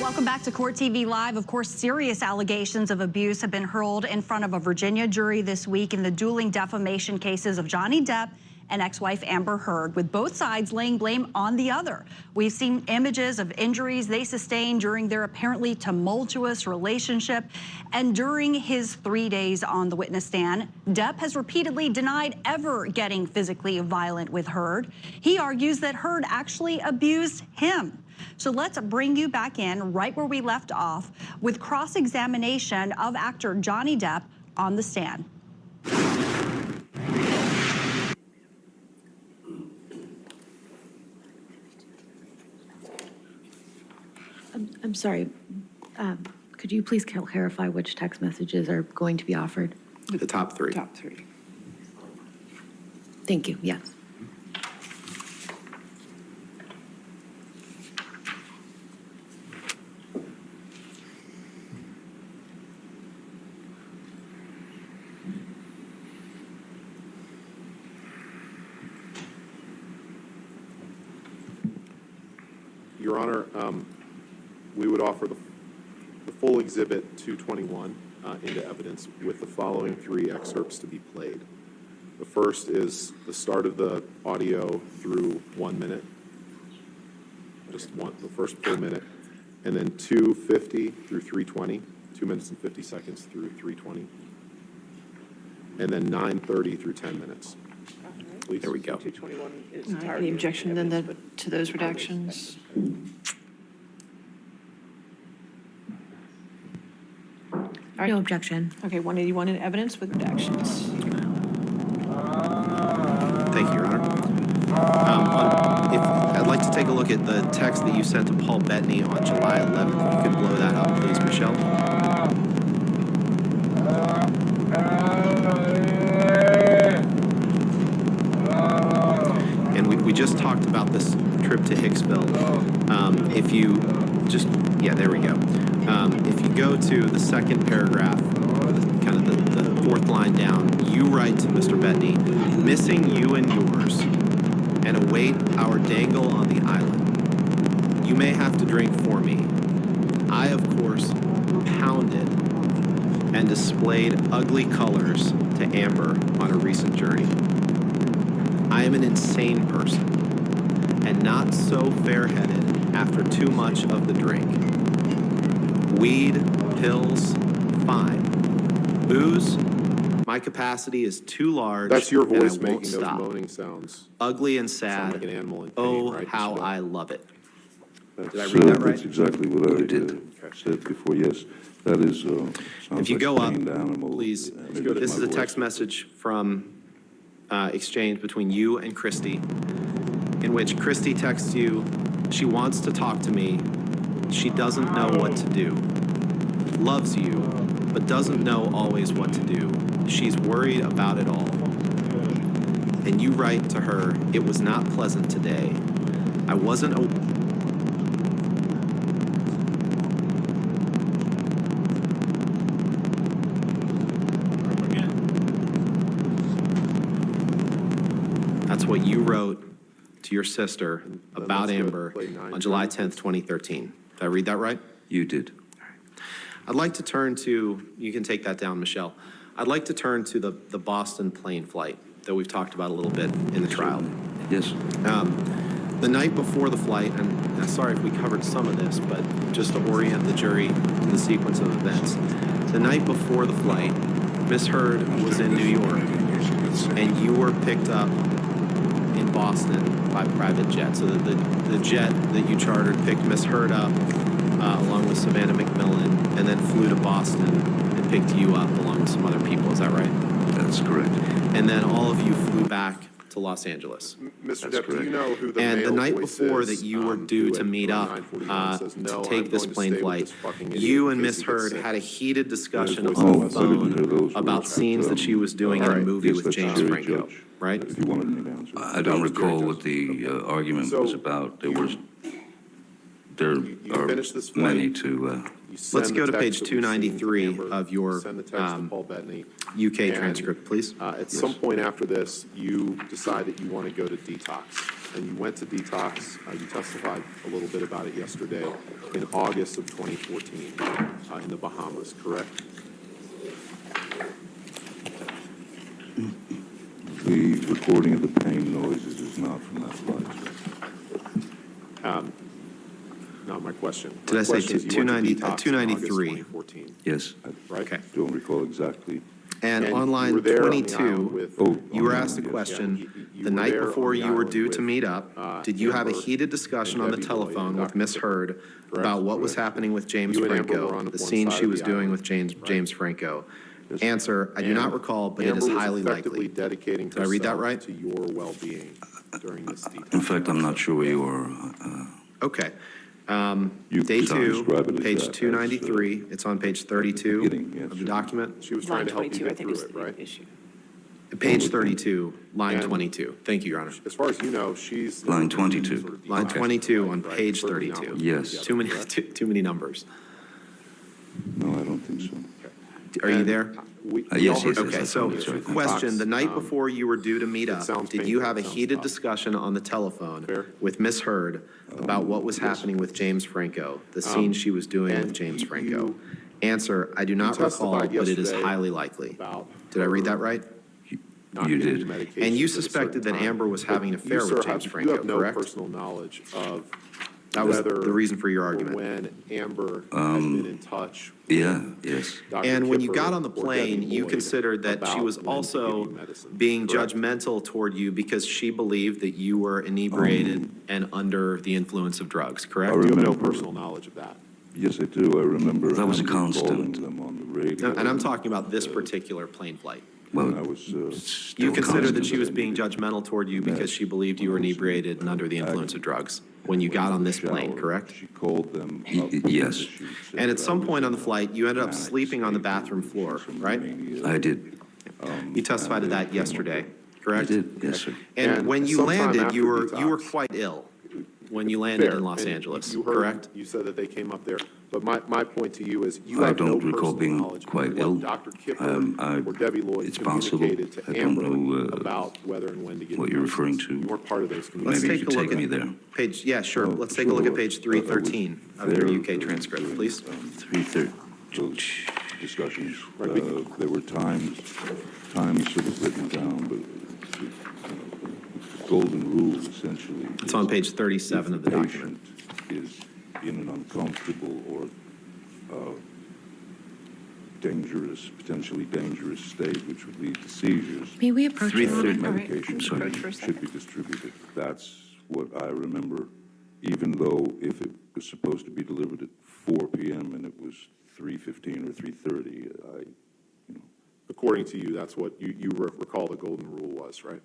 Welcome back to Court TV Live. Of course, serious allegations of abuse have been hurled in front of a Virginia jury this week in the dueling defamation cases of Johnny Depp and ex-wife Amber Heard, with both sides laying blame on the other. We've seen images of injuries they sustained during their apparently tumultuous relationship. And during his 3 days on the witness stand, Depp has repeatedly denied ever getting physically violent with Heard. He argues that Heard actually abused him. So let's bring you back in right where we left off with cross-examination of actor Johnny Depp on the stand. I'm sorry. Could you please clarify which text messages are going to be offered? The top three. Top three. Thank you. Yes. Your Honor, we would offer the full Exhibit 221 into evidence with the following three excerpts to be played. The first is the start of the audio through 1 minute, the first full minute, and then 2:50 through 3:20, 2 minutes and 50 seconds through 3:20, and then 9:30 through 10 minutes. Please. There we go. 221 is entirely. Any objection then to those redactions? No objection. Okay, 181 in evidence with redactions. Thank you, Your Honor. I'd like to take a look at the text that you sent to Paul Bettany on July 11th. If you could blow that up, please, Michelle. And we just talked about this trip to Hicksville. If you just, yeah, there we go. If you go to the second paragraph, kind of the fourth line down, you write to Mr. Bettany, missing you and yours, and await our dangle on the island. You may have to drink for me. I, of course, pounded and displayed ugly colors to Amber on a recent journey. I am an insane person and not so fair-headed after too much of the drink. Weed, pills, fine. Booze, my capacity is too large. That's your and I voice won't making those stop. moaning sounds. Ugly and sad. Sound like an animal in pain, Oh, right, how Mr. I love it. That's, Did I read that right? That's exactly what I said before. Yes, that is. If you go up, animal, please. This is a text message from exchange between you and Christy, in which Christy texts you, she wants to talk to me. She doesn't know what to do. Loves you, but doesn't know always what to do. She's worried about it all. And you write to her, it was not pleasant today. I wasn't That's what you wrote to your sister about Amber on July 10th, 2013. Did I read that right? You did. I'd like to turn to, you can take that down, Michelle. I'd like to turn to the Boston plane flight that we've talked about a little bit in the trial. Yes. The night before the flight, and I'm sorry if we covered some of this, but just to orient the jury in the sequence of events. The night before the flight, Miss Heard was in New York, and you were picked up in Boston by private jet. So the jet that you chartered picked Miss Heard up along with Savannah McMillan, and then flew to Boston and picked you up along with some other people. Is that right? That's correct. And then all of you flew back to Los Angeles. Mr. Depp, do you know who the And the male night voice before is, that you were due who to at meet up 9:41 says, "No, to take I'm this going to plane stay with flight, this fucking idiot you and in case Miss he gets Heard sick." had a heated discussion voice on the was- I didn't hear those phone about words, scenes that she was doing in a All right. movie Yes, with that's James jury Franco, judge. right? If you wanted me to answer. I don't recall what the argument So, was about. There You are finish this flight. many to. You send Let's the go to text page that we've seen 293 to Amber. of your, You send the text to Paul Bettany. UK And, transcript, please. At some point after this, you decide that you want to go to detox. And you went to detox. You testified a little bit about it yesterday in August of 2014 in the Bahamas, correct? The recording of the pain noises is not from that flight. Not my question. Did I say My question is, you went to 290 detox in August 293? 2014, Yes. right? Okay. Don't recall exactly. And And on you line were there on the 22, island with- you were on asked the a island, question, you the were night there before on the you were island due to with, meet up, did you have a Amber heated discussion on the and Debbie Boyd telephone and with Dr. Miss Tippett, Heard correct? about what was happening with James You and Amber were Franco, on the one scene side she of was the doing island, with James Franco? Answer, I do And not recall, but it is Amber was highly effectively likely. dedicating Did I read that herself right? to your well-being during this detox. In fact, I'm not sure where you are. Okay. You Day cannot two, describe it as page that, 293, it's on page 32 beginning, yes, of the sir. document. She was trying to help you 22, I get think, through is it, the right? issue. Page 32, line And- 22. Thank you, Your Honor. As far as you know, she's. Line 22. sort of Line detoxed, 22 on right? page Certainly not 32. with Yes. the Too other, many, correct? too many numbers. No, I don't think so. Are you And there? we Yes, all heard yes, you Okay, yes, so that's right. question, the night before you were due to meet it up, sounds did you painful, have a it sounds heated tough. discussion on the telephone Fair. with Miss Heard about what was happening with James Franco, the scene she was doing with and James you- Franco? Answer, I do not recall, testified but it is yesterday highly likely. about Did I read that right? not You getting did. medication And you at a certain suspected that time. Amber was But having an you, affair sir, with James you Franco, have no correct? personal knowledge of That was whether the reason for your argument. when Amber has been in touch. Yeah, yes. Dr. And when you Kipper got on the or Debbie plane, you Boyd considered that she about was when to also give you medicine, being correct? judgmental toward you because she believed that you were inebriated and under the influence of drugs, correct? You have no personal knowledge of that. Yes, I do. I remember. That was a Amber calling constant. them on the radio. And I'm talking about this particular plane flight. Well, I was. You considered that she was being judgmental toward you because she believed you were inebriated and under the influence of drugs when you got on this plane, correct? She called them. Yes. And at some point on the flight, you ended up sleeping on the bathroom floor, right? I did. You testified to that yesterday, I correct? did. Yes, sir. And when you sometime landed, after you were detox. quite ill. when you landed Fair. in Los And Angeles, you heard, correct? You said that they came up there. But my point to you is you I have no don't recall personal being knowledge quite of what ill. Dr. Kipper or Debbie Lloyd It's possible. communicated I to don't Amber know about whether and when to get what you're referring to. You weren't part of those Let's communications. Maybe take you a could look take me at there. page, yeah, sure. Let's take a look at page 313 of your UK transcript, please. 313. Discussions. There were times sort of written down, but the golden rule essentially. It's on page 37 of the document. Is in an uncomfortable or dangerous, potentially dangerous state, which would lead to seizures. May we approach it? Medication should be distributed. That's what I remember, even though if it was supposed to be delivered at 4 p.m. and it was 3:15 or 3:30, According to you, that's what you recall the golden rule was, right?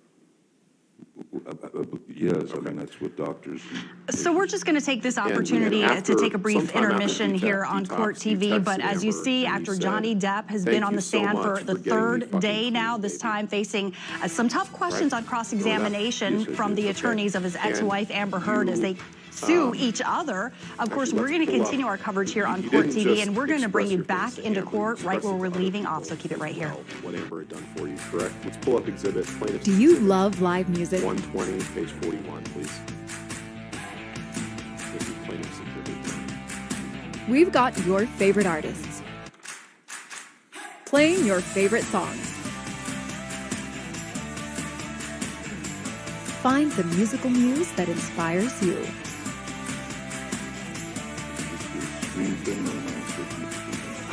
Yes, I mean, that's what doctors. So we're just going to take this opportunity to take a brief intermission here on Court TV. But as you see, actor Johnny Depp has been on the stand for the third day now, this time facing some tough questions on cross-examination from the attorneys of his ex-wife, Amber Heard, as they sue each other. Of course, we're going to continue our coverage here on Court TV, and we're going to bring you back into court right where we're leaving off, so keep it right here. What Amber had done for you, correct? Let's pull up exhibit plaintiff's Do you love live music? 120, page 41, please. This is plaintiff's exhibit. We've got your favorite artists playing your favorite songs. Find the musical muse that inspires you.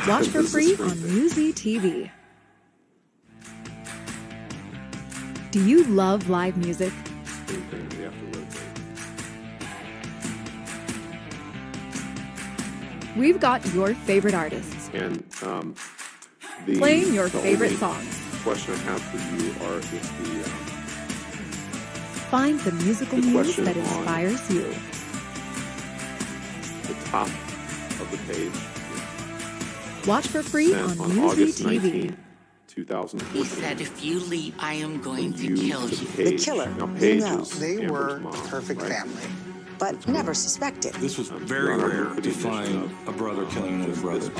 Watch for free on Musi TV. Do you love live music? We've got your favorite artists And playing your the favorite only songs. question I have for you is Find the musical The muse question that on- inspires you. the top of the page. Watch for free Sent on on Musi August TV. 19, 2014. He said, if you leave, I am going to You kill to you. Paige. Now, Paige is they Amber's were mom, a perfect right? family, but never suspected. This was very rare to find a brother killing another brother.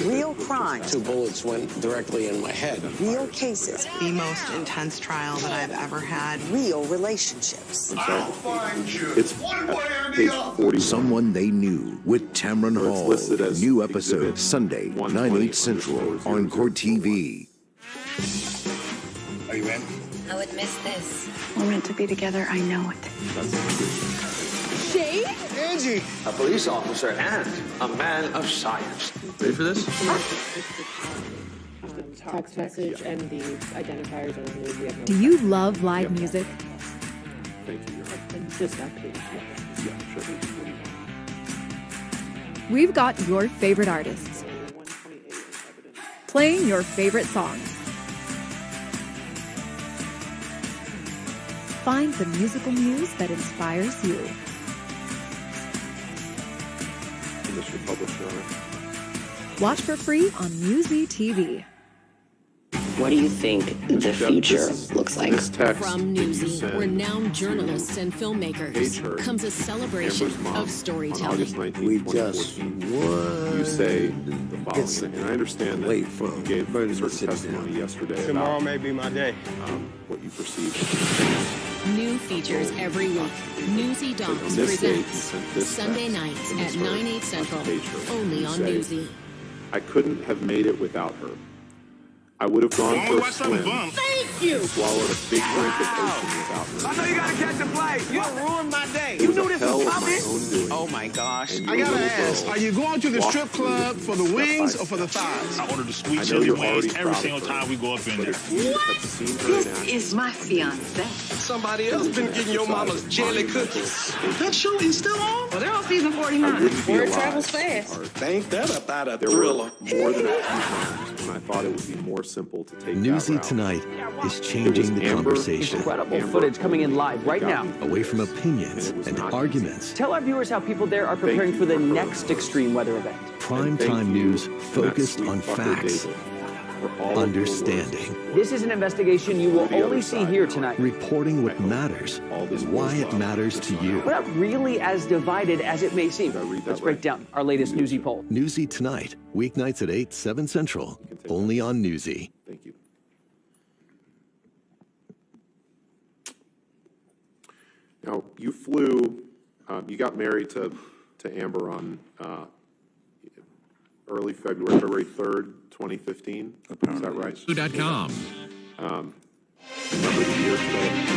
Real crime. 2 bullets went directly in my head. Real cases. The most intense trial that I've ever had. Real relationships. It's at page 41. Someone They Knew with Tamron So it's Hall. listed as New episode exhibit Sunday, 120 9/8 Central _000. on Court TV. Are you in? I would miss this. We're meant to be together, I know it. Shade? Angie! A police officer and a man of science. Ready for this? Text message and the identifiers are removed. We have no. Do you love live music? Thank you. It's just that page. Yeah, sure. We've got your favorite artists playing your favorite songs. Find the musical muse that inspires you. And this should publish, Your Honor. Watch for free on Musi TV. What do you think the future looks like? This text From that you Newsy, sent renowned journalists and Paige filmmakers, Heard, comes a celebration Amber's mom, of on storytelling. August 19, 2014. You say the following, and I understand that you gave certain testimony yesterday Tomorrow about may be my day. what you perceived. New features every week. Newsy Docs On this date, you presents sent this Sunday text nights from at this Heard 9/8 Central, on Paige Heard. only You on say, Newsy. I couldn't have made it without her. I would have gone for a swim. Thank you! Swallowed a big drink of ocean without her. I know you gotta catch a flight. You ruined my day. It was a hell of my own doing. Oh my gosh. And I your gotta little ask, girl are you going to the walked strip through club for the step by wings or for the step. thighs? I order the sweet I know chili you're wings already every proud single of her, time we go up in but there. if you had seen her in action, Is my fiance. Somebody else been getting your mama's jelly cookies. That show is still on? Well, they're on season I 49. wouldn't be Word alive. travels fast. Ain't that about a There thriller? were more than a few times when I thought it would be more simple to take Newsy that route. Tonight is It changing was the Amber, conversation Incredible Amber, footage coming in live right now. away from opinions And it was and not arguments. Tell our viewers how people there are preparing you for the for her. next extreme weather event. Prime And thank time you news to that focused sweet on fucker, facts. David. understanding, This is an investigation you will only see here tonight. reporting what matters and why it matters to you. We're not really as divided as it may seem. Let's break down our latest Newsy poll. Newsy tonight, weeknights at 8, 7 Central, only on Newsy. Thank you. Now, you flew, you got married to Amber on early February, February 3rd, 2015. Is that right? Yahoo.com. Remember the year today?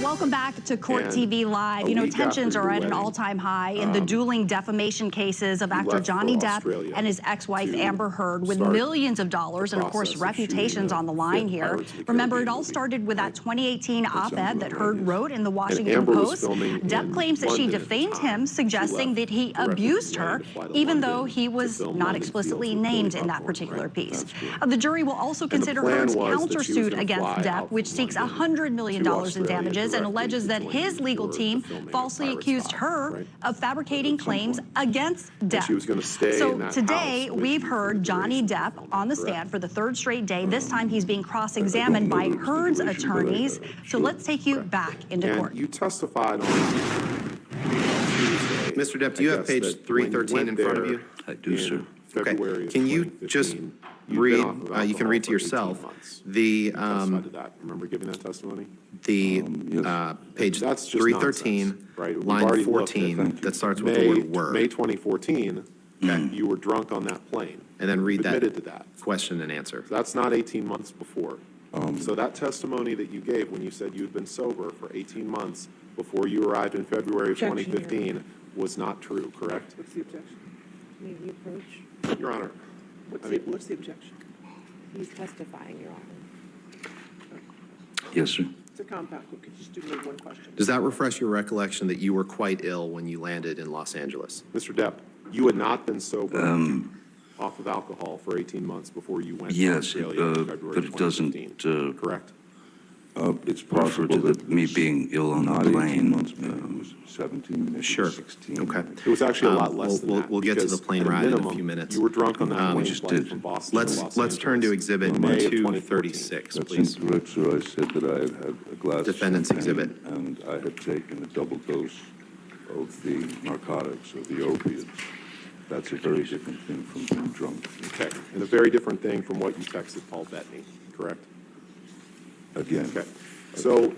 Welcome back to Court TV Live. You know, tensions are at an all-time high in the dueling defamation cases of actor Johnny Depp and his ex-wife Amber Heard, with millions of dollars and, of course, reputations on the line here. Remember, it all started with that 2018 op-ed that Heard wrote in the Washington Post. Depp claims that she defamed him, suggesting that he abused her, even though he was not explicitly named in that particular piece. The jury will also consider Heard's countersuit against Depp, which seeks $100 million in damages, and alleges that his legal team falsely accused her of fabricating claims against Depp. So today, we've heard Johnny Depp on the stand for the third straight day. This time, he's being cross-examined by Heard's attorneys. So let's take you back into court. You testified on Mr. Depp, do you have page 313 in front of you? I do, sir. Okay. Can you just read, you can read to yourself, the remember giving that testimony? Page That's just 313, nonsense, right? We've line already 14, looked at that starts with the word word. May 2014, you were drunk on that plane. And then read that admitted to that. question and answer. So that's not 18 months before. So that testimony that you gave when you said you had been sober for 18 months before you arrived in February of 2015 was not true, correct? What's the objection? May we approach? Your Honor. What's the objection? He's testifying, Your Honor. Yes, sir. It's a compound. We could just do maybe one question. Does that refresh your recollection that you were quite ill when you landed in Los Angeles? Mr. Depp, you had not been sober off of alcohol for 18 months before you went to Yes, Australia in February but it doesn't correct? it's possible that me being ill on the plane. Months, maybe it was 17, maybe Sure. 16. Okay. It was actually a lot less than that. We'll get to the because plane at ride in a minimum, few minutes. You were drunk on that plane just flight did. from Boston to Los Let's turn to Angeles exhibit in May of 236, That's please. incorrect, sir. I said that I had had a glass Defendant's of champagne, exhibit. and I had taken a double dose of the narcotics, of the opiates. That's a very different thing from being drunk. Okay, and a very different thing from what you texted Paul Bettany, correct? Again. Okay, so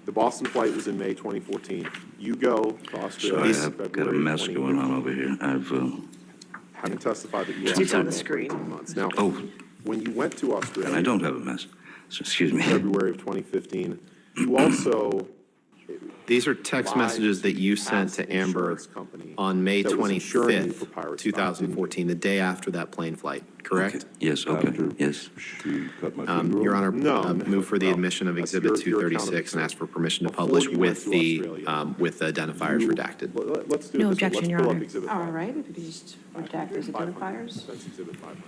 the Boston flight was in May 2014. You go to Australia So in I've got a February mess going on over here. having testified that you were It's on the for screen. 18 months. Now, Oh, when you went to Australia and I don't have a mess. So excuse me. February of 2015, you also These are text messages that you sent to Amber on May that was insuring you for 25th, pirate 2014, the day after that plane flight, correct? Okay. Yes, okay, yes. She cut my finger Your off. Honor, No, move for the no, admission of that's Exhibit your 236 and ask for permission to Before publish you went with to the, Australia, with the identifiers redacted. Let's do No it this way. objection, Let's Your pull up Honor. Exhibit All 500. right, if you could just redact those 500. identifiers. That's Exhibit 500.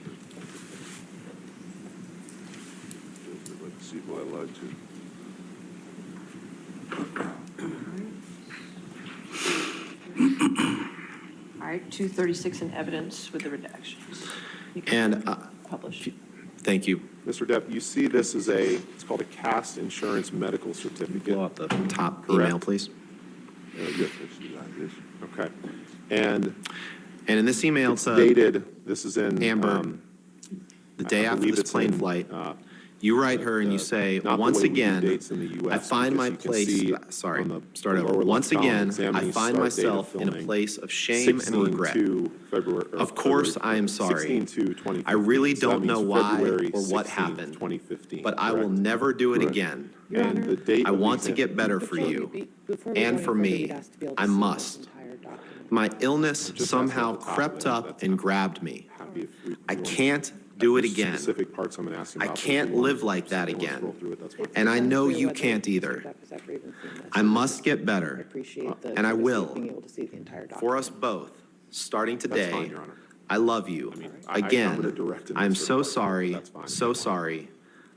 Let's see who I lied to. All right, 236 in evidence with the redactions. You And, can publish. Thank you. Mr. Depp, you see this as it's called a CAST Insurance Medical Certificate. Blow up the top email, Correct. please. Yes, I see that, yes. Okay. And And in this email it's to dated, this is in. Amber, the day I after believe this it's plane in, flight, you write her and you say, not the once way we do again, dates in the US, I find my because you can place, see sorry, on the start over. lower Once left column, again, I examining find start date of myself in a filming, place of shame and regret. 16/2 February. Of course, I am sorry. 16/2/2015. I really So that don't know means why February or what 16th, happened, 2015. but I will correct? never do it Correct. again. And the date I of the want to exam- get better for you, Before we and go for any further, me. we'd ask to be able to I see this must. entire document. My illness Just somehow ask at the top crept there, up that's and enough. grabbed me. Happy if we- I we want- can't do it There's again. Specific parts I'm going to ask you I about. but if can't you want live to- like that if you want to again. scroll through it, that's fine. And I know Unclear you whether can't Mr. either. Depp has ever even seen this. I must get I better, appreciate the and I courtesy will. of being able to see the entire document. For us both, starting That's today, fine, Your Honor. I love you. I mean, I'm gonna Again, direct an I'm answer so part, sorry, that's fine. so sorry.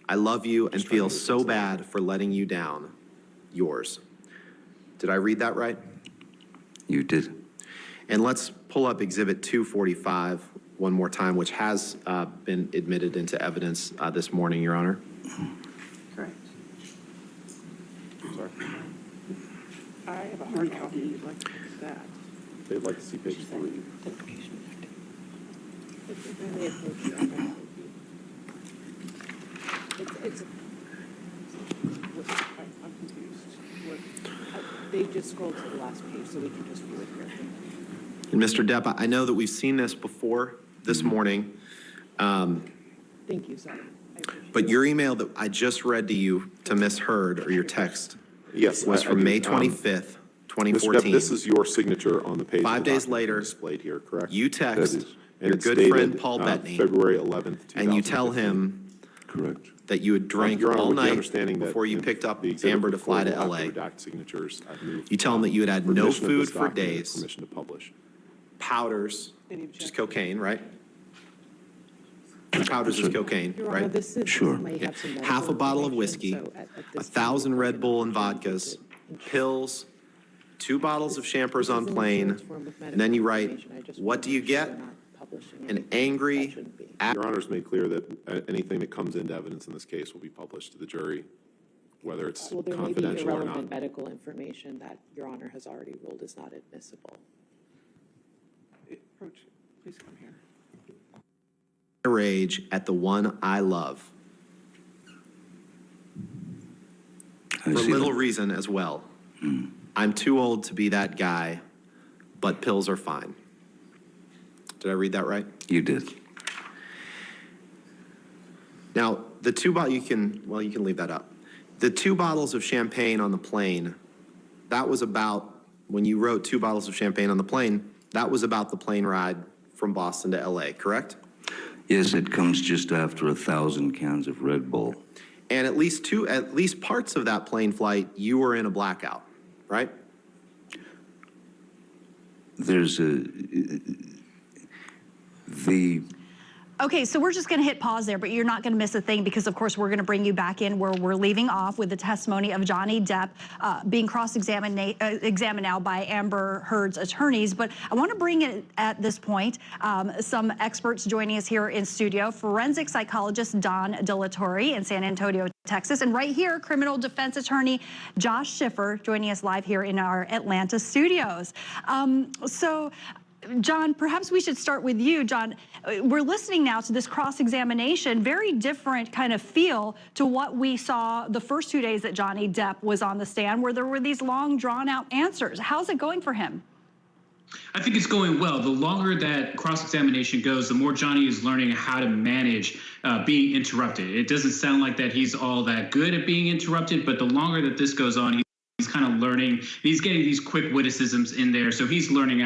I love you and Just trying feel to do so things bad for letting you down. Yours. Did I read that right? You did. And let's pull up Exhibit 245 one more time, which has been admitted into evidence this morning, Your Honor. Correct. Sorry. I have a hard copy. You'd like to fix that. They'd like to see page 3. They approach you. I'm confused. They just scrolled to the last page, so we can just view it here. And Mr. Depp, I know that we've seen this before this morning, Thank you, sorry. but your email that I just read to you to Ms. Heard, or your text, Yes. was I from do. May 25th, Mr. Depp, 2014. this is your signature on the page. 5 of the days document later, displayed here, correct? you text And your it's good dated, friend Paul Bettany, February 11th, 2015. and you tell him Correct. that you had drank Your Honor, all with the night understanding that before you picked up the exhibit Amber to fly to before will LA. have to redact signatures. I've moved, You tell him that you had had no permission of food this for document, days, Permission to publish. powders, which is cocaine, right? Powders is cocaine, Your Honor, right? this is, Sure. may have some medical Half a bottle of information, whiskey, so at this 1,000 point, Red Bull and vodkas, pills, 2 bottles of champers on plane, and then you write, what do you get? An angry, Your Honor's made clear that anything that comes into evidence in this case will be published to the jury, whether it's well, there may be confidential or irrelevant not. medical information that Your Honor has already ruled is not admissible. Approach, please come here. rage at the one I love. For little reason as well. I'm too old to be that guy, but pills are fine. Did I read that right? You did. Now, the you can leave that up. The 2 bottles of champagne on the plane, that was about, when you wrote 2 bottles of champagne on the plane, that was about the plane ride from Boston to LA, correct? Yes, it comes just after 1,000 cans of Red Bull. And at least parts of that plane flight, you were in a blackout, right? There's Okay, so we're just going to hit pause there, but you're not going to miss a thing because, of course, we're going to bring you back in where we're leaving off with the testimony of Johnny Depp being cross-examined now by Amber Heard's attorneys. But I want to bring in at this point some experts joining us here in studio. Forensic psychologist Don DeLatorre in San Antonio, Texas. And right here, criminal defense attorney Josh Schiffer joining us live here in our Atlanta studios. John, perhaps we should start with you. John, we're listening now to this cross-examination, very different kind of feel to what we saw the first 2 days that Johnny Depp was on the stand, where there were these long, drawn-out answers. How's it going for him? I think it's going well. The longer that cross-examination goes, the more Johnny is learning how to manage being interrupted. It doesn't sound like that he's all that good at being interrupted, but the longer that this goes on, he's kind of learning. He's getting these quick witticisms in there, so he's learning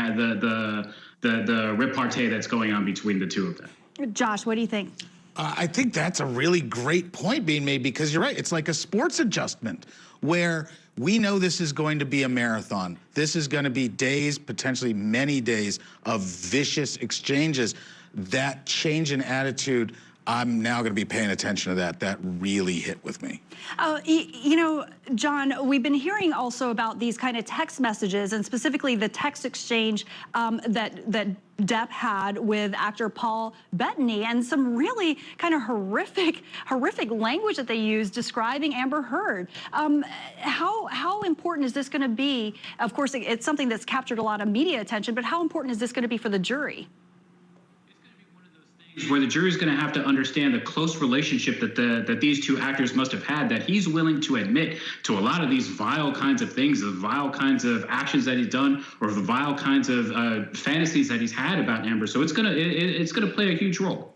the repartee that's going on between the two of them. Josh, what do you think? I think that's a really great point being made because you're right. It's like a sports adjustment where we know this is going to be a marathon. This is going to be days, potentially many days of vicious exchanges. That change in attitude, I'm now going to be paying attention to that. That really hit with me. You know, John, we've been hearing also about these kind of text messages and specifically the text exchange that Depp had with actor Paul Bettany and some really kind of horrific language that they used describing Amber Heard. How important is this going to be? Of course, it's something that's captured a lot of media attention, but how important is this going to be for the jury? Where the jury's going to have to understand the close relationship that these two actors must have had, that he's willing to admit to a lot of these vile kinds of things, the vile kinds of actions that he's done, or the vile kinds of fantasies that he's had about Amber. So it's gonna play a huge role.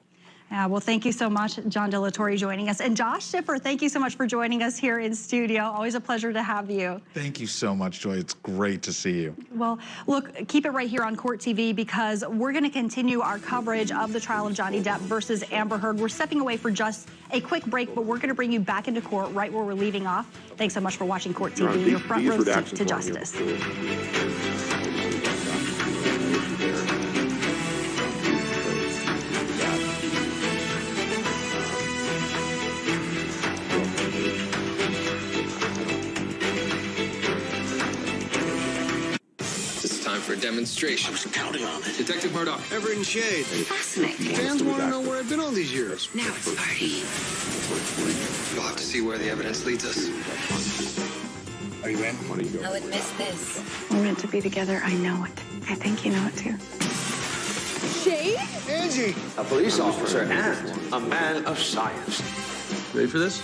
Well, thank you so much, John DeLatorre, joining us. And Josh Schiffer, thank you so much for joining us here in studio. Always a pleasure to have you. Thank you so much, Joy. It's great to see you. Well, look, keep it right here on Court TV because we're going to continue our coverage of the trial of Johnny Depp versus Amber Heard. We're stepping away for just a quick break, but we're going to bring you back into court right where we're leaving off. Thanks so much for watching Court TV, your front row seat to justice. For for demonstration. I was counting on it. Detective Murdoch. Everett and Shade. Fascinating. Fans want to know where I've been all these years. Now it's a party. You'll have to see where the evidence leads us. Are you in? I would miss this. We're meant to be together. I know it. I think you know it too. Shade? Angie! A police officer and a man of science. Ready for this?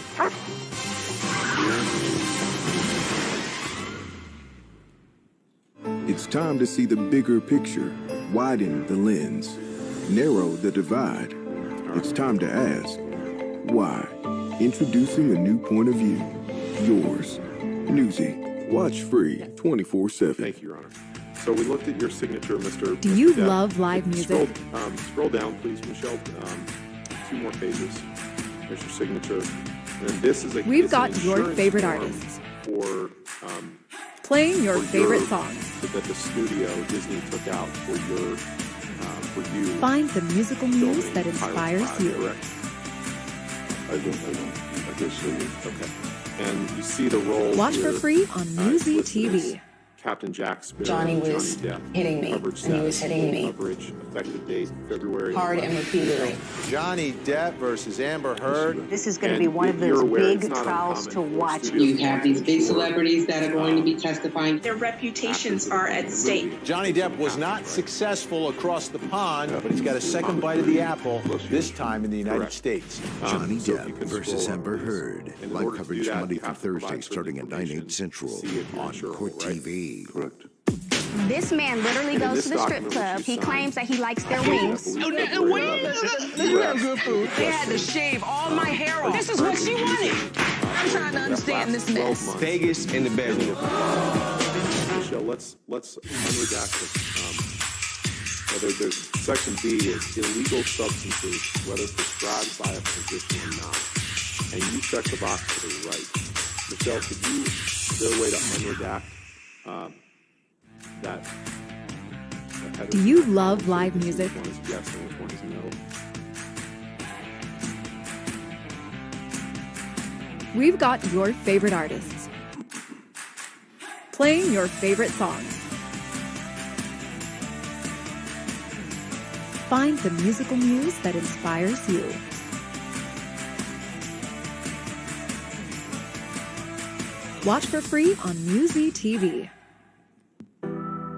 It's time to see the bigger picture, widen the lens, narrow the divide. It's time to ask, why? Introducing a new point of view. Yours. Newsy. Watch free 24/7. Thank you, Your Honor. So we looked at your signature, Mr. Do you Depp. love live music? Scroll down, please, Michelle. 2 more pages. There's your signature. And this is We've it's got an your insurance favorite form artists. For Playing your for favorite songs. that the studio Disney took out for your for you. Find the musical muse that filming inspires Pirates you. 5, correct? I guess so. Okay. And you see the role. Watch here, for free on Newsy listed as TV. Captain Jack Sparrow. Johnny was Johnny Depp. hitting me, Coverage and he was status, hitting me. Coverage, effective date, February. Hard and repeatedly. Johnny Depp versus Amber Heard. This is going to be one of those big trials to watch. You have these big celebrities that are going to be testifying. Their reputations are at stake. Johnny Depp was not successful across the pond, but he's got a second bite of the apple, this time in the United States. Johnny so if Depp you can versus scroll Amber on, Heard. please. And in Live order to do coverage that, Monday you through have to provide Thursday, certain starting at 9, 8 information Central to see if you're on insurable, Court right? TV. Correct. This man literally And in goes this to the strip document, club. which He you claims that signed, he likes their I believe wings. February They 11th, have good food. They had to shave all my hair off. This is what she wanted. I'm trying to understand this mess. Vegas in the bedroom. Michelle, let's unredact this. Whether there's section B is illegal substances, whether prescribed by a physician or not. And you check the box to the right. Michelle, could you, is there a way to unredact that? Do you love live music? Which one is yes and which one is no? We've got your favorite artists. Playing your favorite songs. Find the musical muse that inspires you. Watch for free on Newsy TV.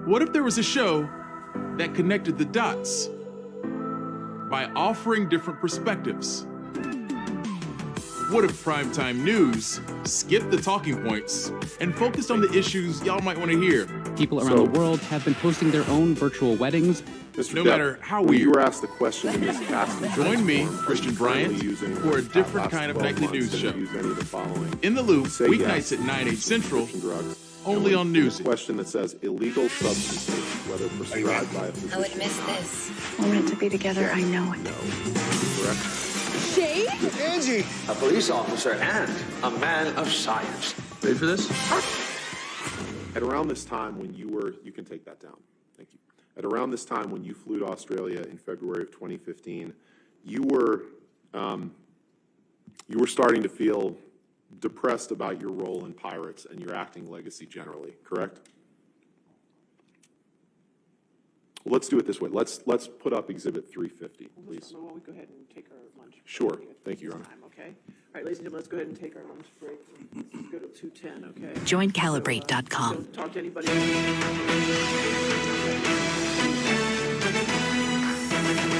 What if there was a show that connected the dots by offering different perspectives? What if primetime news skipped the talking points and focused on the issues y'all might want to hear? People around the world have been hosting their own virtual weddings. Mr. No Depp, matter how when you weird. were asked the question in this cast and Join me, form, Christian are you currently Bryant, using, for a different last kind of 12 nightly months news show. and use any of the following? In the Loop, Say weeknights yes at 9, 8 Central, drugs. only on News. Newsy. Question that says illegal substances, whether prescribed by a physician. I would miss this. We're meant to be together. I know it. Correct? Shade? Angie! A police officer and a man of science. Ready for this? At around this time when you were, you can take that down. Thank you. At around this time when you flew to Australia in February of 2015, you were starting to feel depressed about your role in Pirates and your acting legacy generally, correct? Well, let's do it this way. Let's put up Exhibit 350, please. Well, we go ahead and take our lunch. Sure. Thank you, Your Honor. Okay. All right, ladies and gentlemen, let's go ahead and take our lunch break. Let's go to 2:10, okay? JoinCalibrate.com. Don't talk to anybody.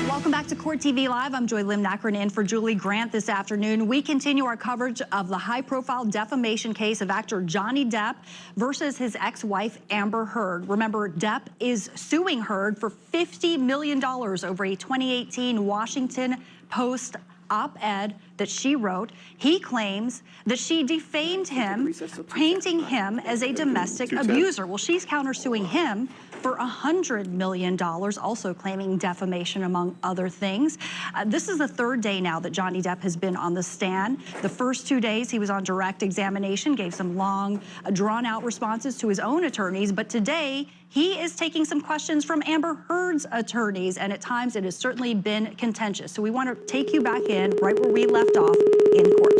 Welcome back to Court TV Live. I'm Joy Limnacker in for Julie Grant this afternoon. We continue our coverage of the high-profile defamation case of actor Johnny Depp versus his ex-wife Amber Heard. Remember, Depp is suing Heard for $50 million over a 2018 Washington Post op-ed that she wrote. He claims that she defamed him, painting him as a domestic abuser. Well, she's countersuing him for $100 million, also claiming defamation, among other things. This is the third day now that Johnny Depp has been on the stand. The first 2 days he was on direct examination, gave some long, drawn-out responses to his own attorneys, but today he is taking some questions from Amber Heard's attorneys, and at times it has certainly been contentious. So we want to take you back in right where we left off in court.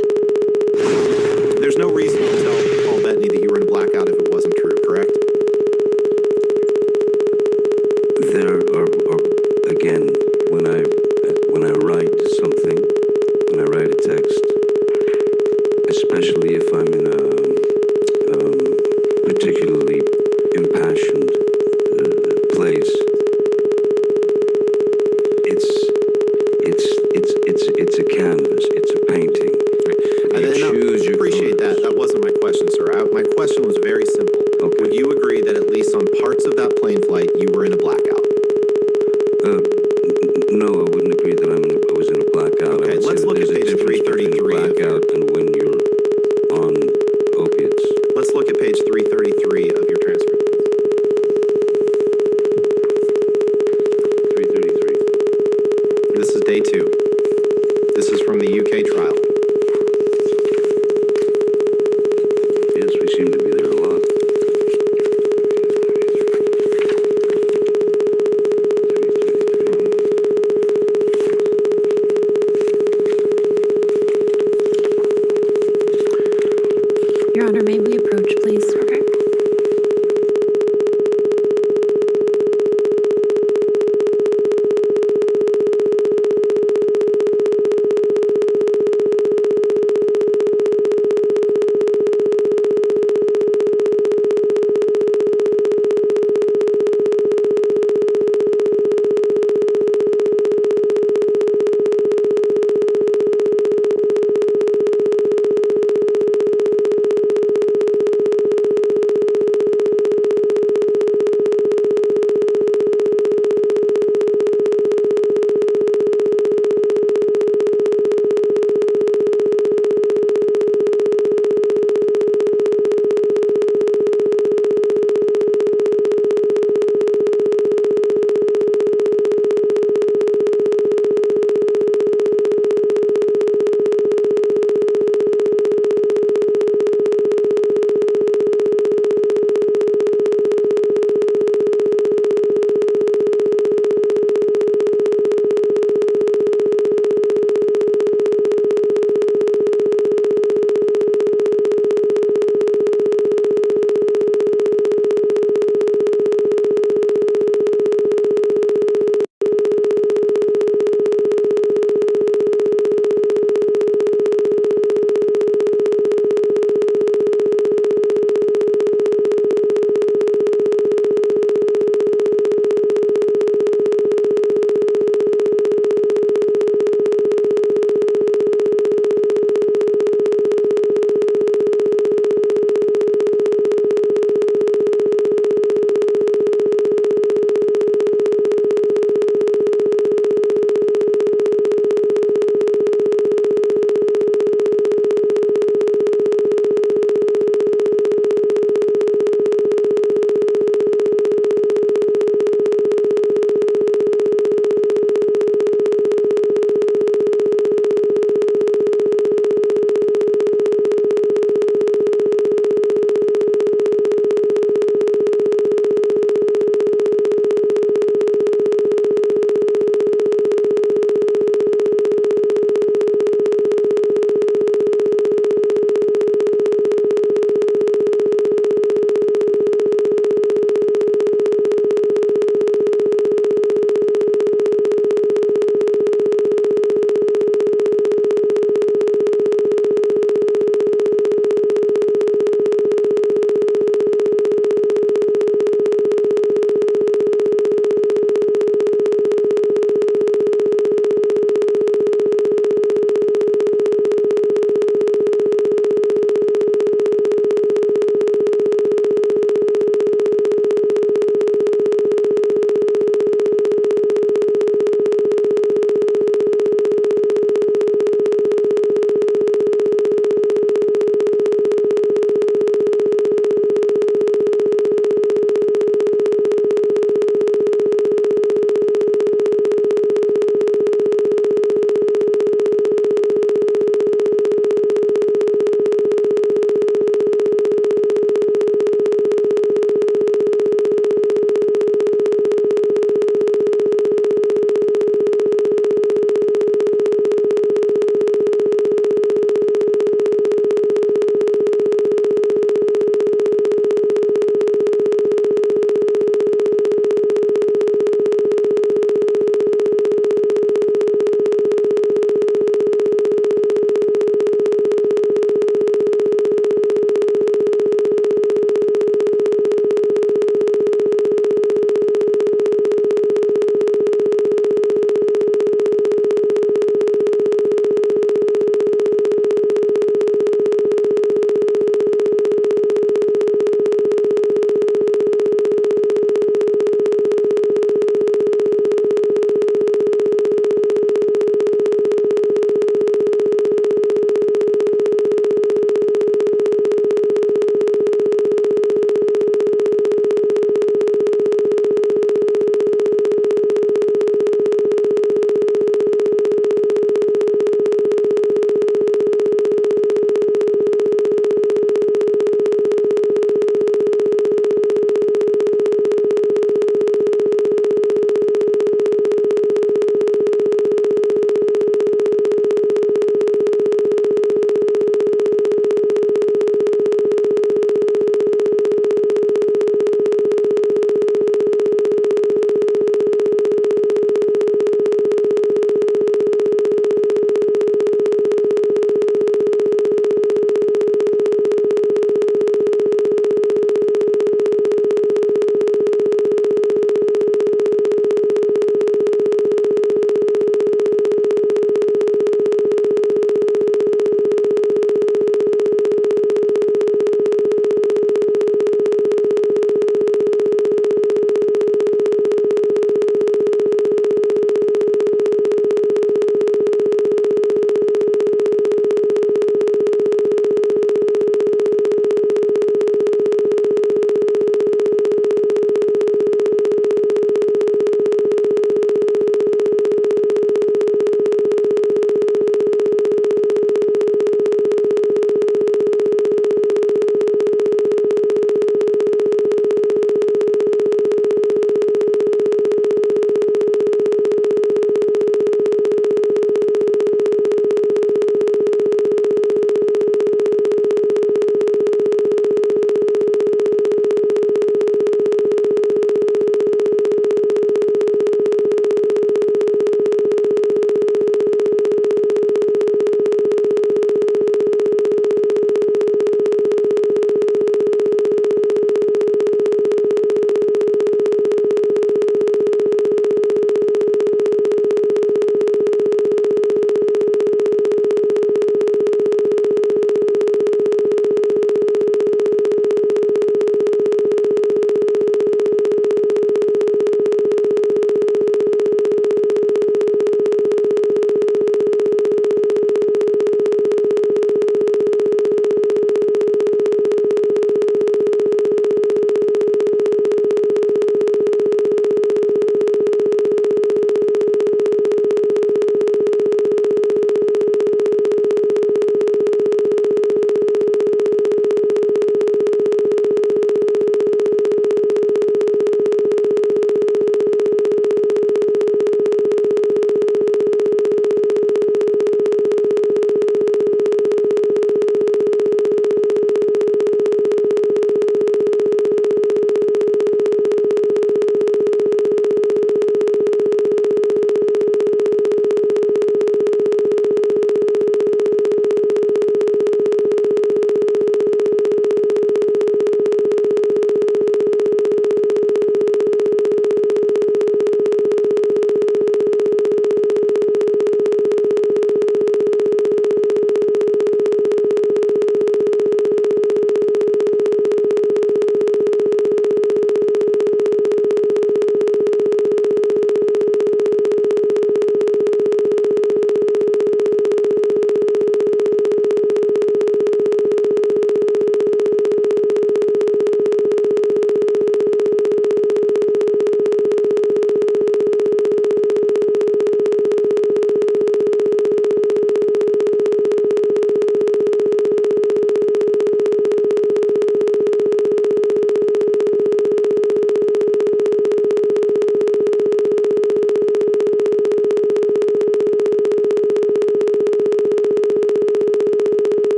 There's no reason to tell Paul Bettany that you were in a blackout if it wasn't true, correct? hours of that plane flight, you were in a blackout. No, I wouldn't agree that I was in a blackout. Okay, let's look at page 333. Blackout and when you're on opiates. Let's look at page 333 of your transcript. 333. This is day 2. This is from the UK trial. Yes, we seem to be there a lot.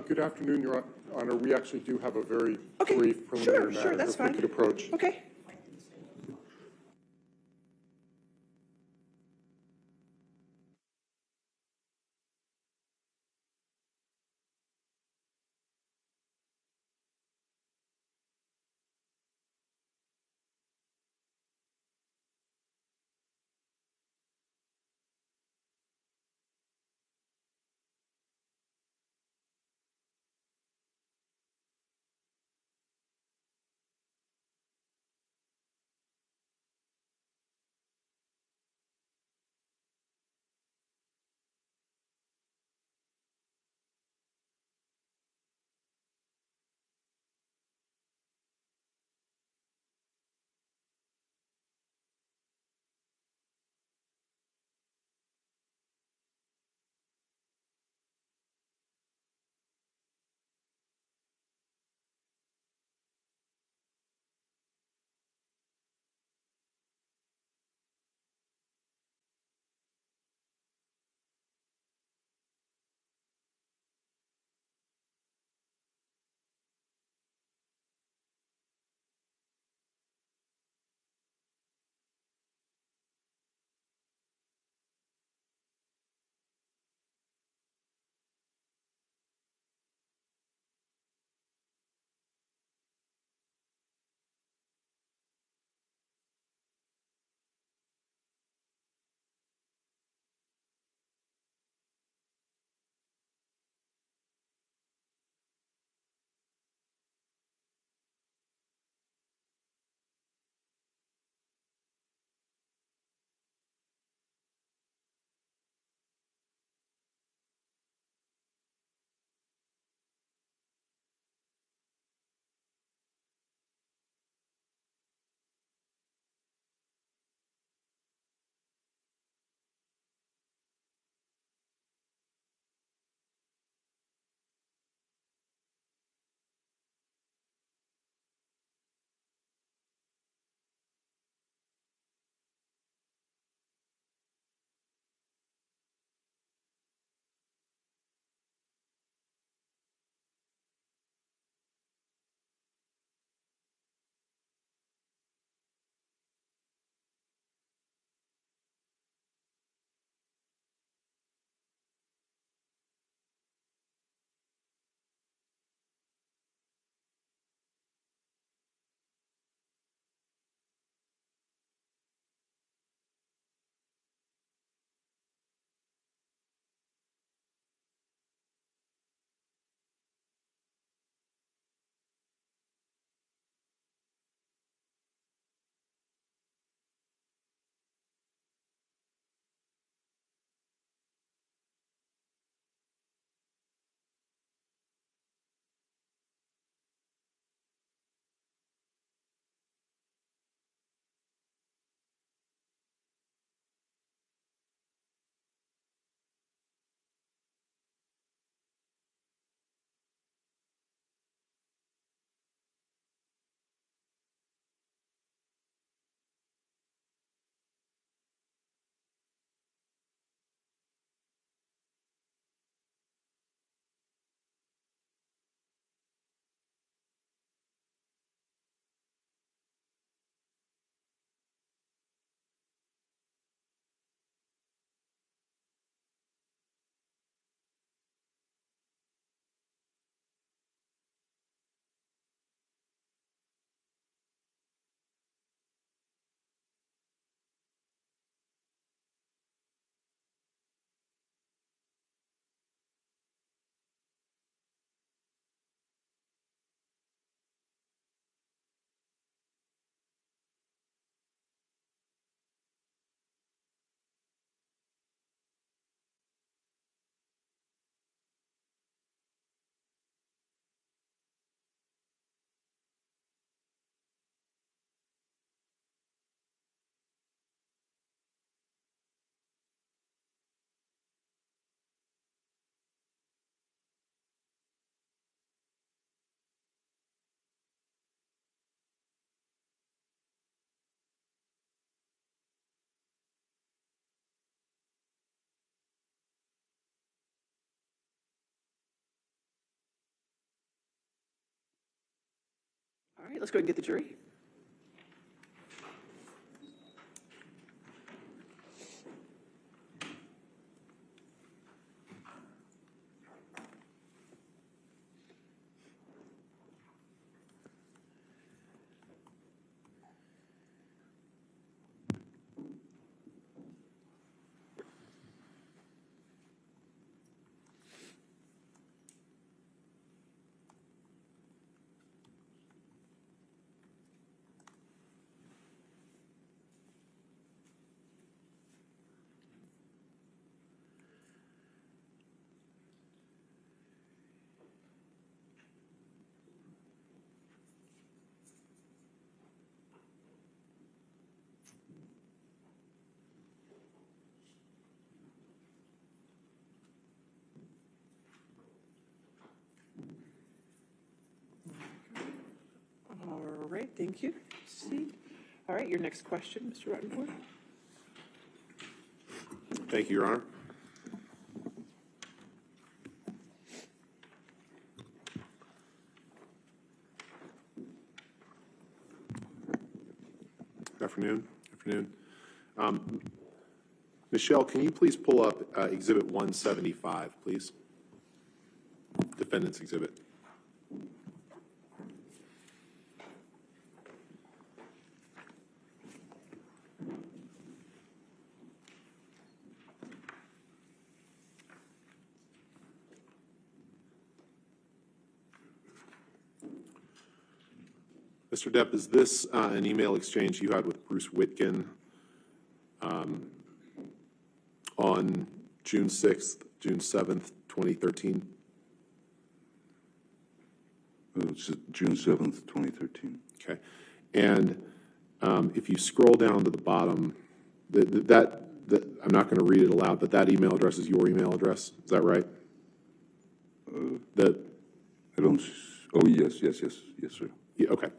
Good afternoon, Your Honor. We actually do have a very brief preliminary matter. Sure, that's If we fine. could approach. Okay. All right, let's go ahead and get the jury. All right, thank you. See. All right, your next question, Mr. Rottenborg. Thank you, Your Honor. Good afternoon. Michelle, can you please pull up Exhibit 175, please? Defendant's Exhibit. Mr. Depp, is this an email exchange you had with Bruce Witkin on June 6th, June 7th, 2013? It's June 7th, 2013. Okay. And if you scroll down to the bottom, I'm not going to read it aloud, but that email address is your email address. Is that right? I don't. Oh, yes, sir. Yeah, okay.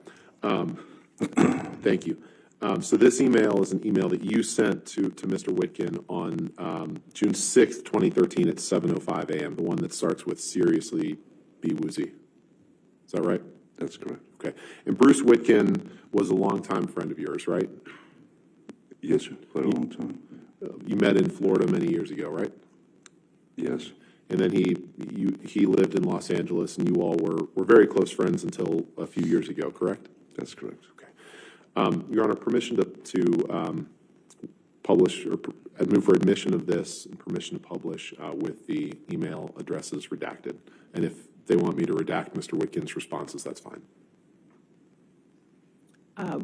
Thank you. So this email is an email that you sent to Mr. Witkin on June 6th, 2013 at 7:05 a.m., the one that starts with "Seriously, be woozy." Is that right? That's correct. Okay. And Bruce Witkin was a longtime friend of yours, right? Yes, sir. Quite a long time. You met in Florida many years ago, right? Yes. And then he lived in Los Angeles, and you all were very close friends until a few years ago, correct? That's correct. Okay. Your Honor, permission to publish or move for admission of this and permission to publish with the email addresses redacted. And if they want me to redact Mr. Witkin's responses, that's fine.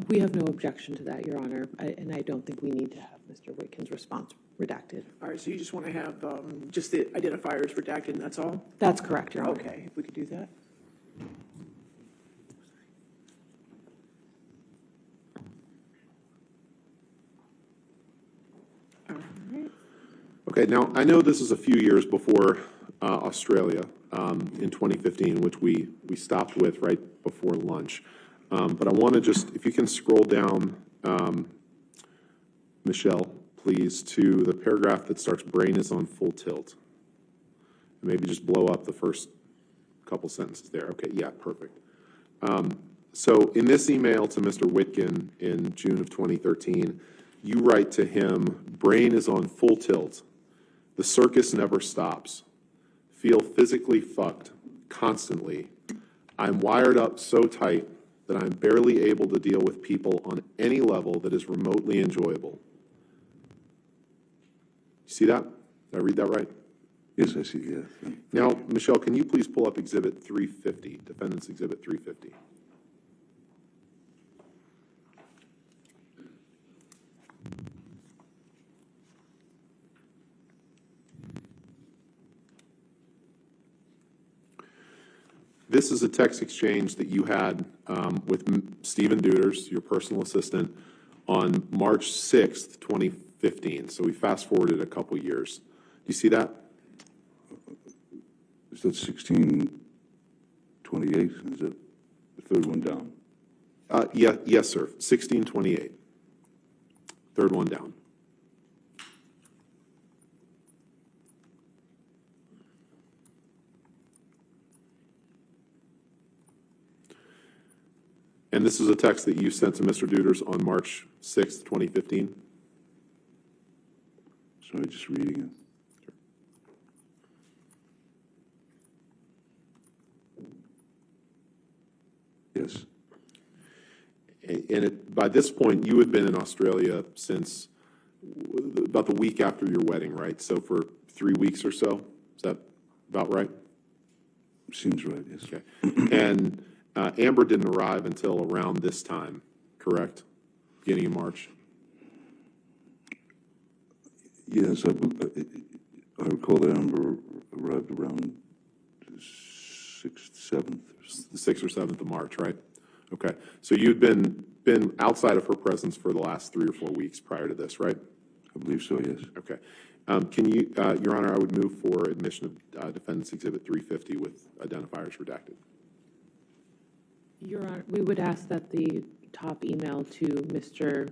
We have no objection to that, Your Honor, and I don't think we need to have Mr. Witkin's response redacted. All right, so you just want to have just the identifiers redacted, and that's all? That's correct, Your Honor. Okay, if we could do that. All right. Okay, now I know this is a few years before Australia in 2015, which we stopped with right before lunch. But I want to just, if you can scroll down, Michelle, please, to the paragraph that starts, "Brain is on full tilt." And maybe just blow up the first couple sentences there. Okay, yeah, perfect. So in this email to Mr. Witkin in June of 2013, you write to him, "Brain is on full tilt. The circus never stops. Feel physically fucked constantly. I'm wired up so tight that I'm barely able to deal with people on any level that is remotely enjoyable." You see that? Did I read that right? Yes, I see, yeah. Now, Michelle, can you please pull up Exhibit 350, Defendant's Exhibit 350? This is a text exchange that you had with Stephen Deuters, your personal assistant, on March 6th, 2015. So we fast forwarded a couple years. Do you see that? Is that 1628? Is that the third one down? Yes, sir. 1628. Third one down. And this is a text that you sent to Mr. Duders on March 6th, 2015? Sorry, just reading it. Yes. And by this point, you had been in Australia since about the week after your wedding, right? So for 3 weeks or so? Is that about right? Seems right, yes. Okay. And Amber didn't arrive until around this time, correct? Beginning of March? Yes, I recall that Amber arrived around the 6th, 7th. The 6th or 7th of March, right? Okay. So you'd been outside of her presence for the last 3 or 4 weeks prior to this, right? I believe so, yes. Okay. Can you, Your Honor, I would move for admission of Defendant's Exhibit 350 with identifiers redacted. Your Honor, we would ask that the top email to Mr.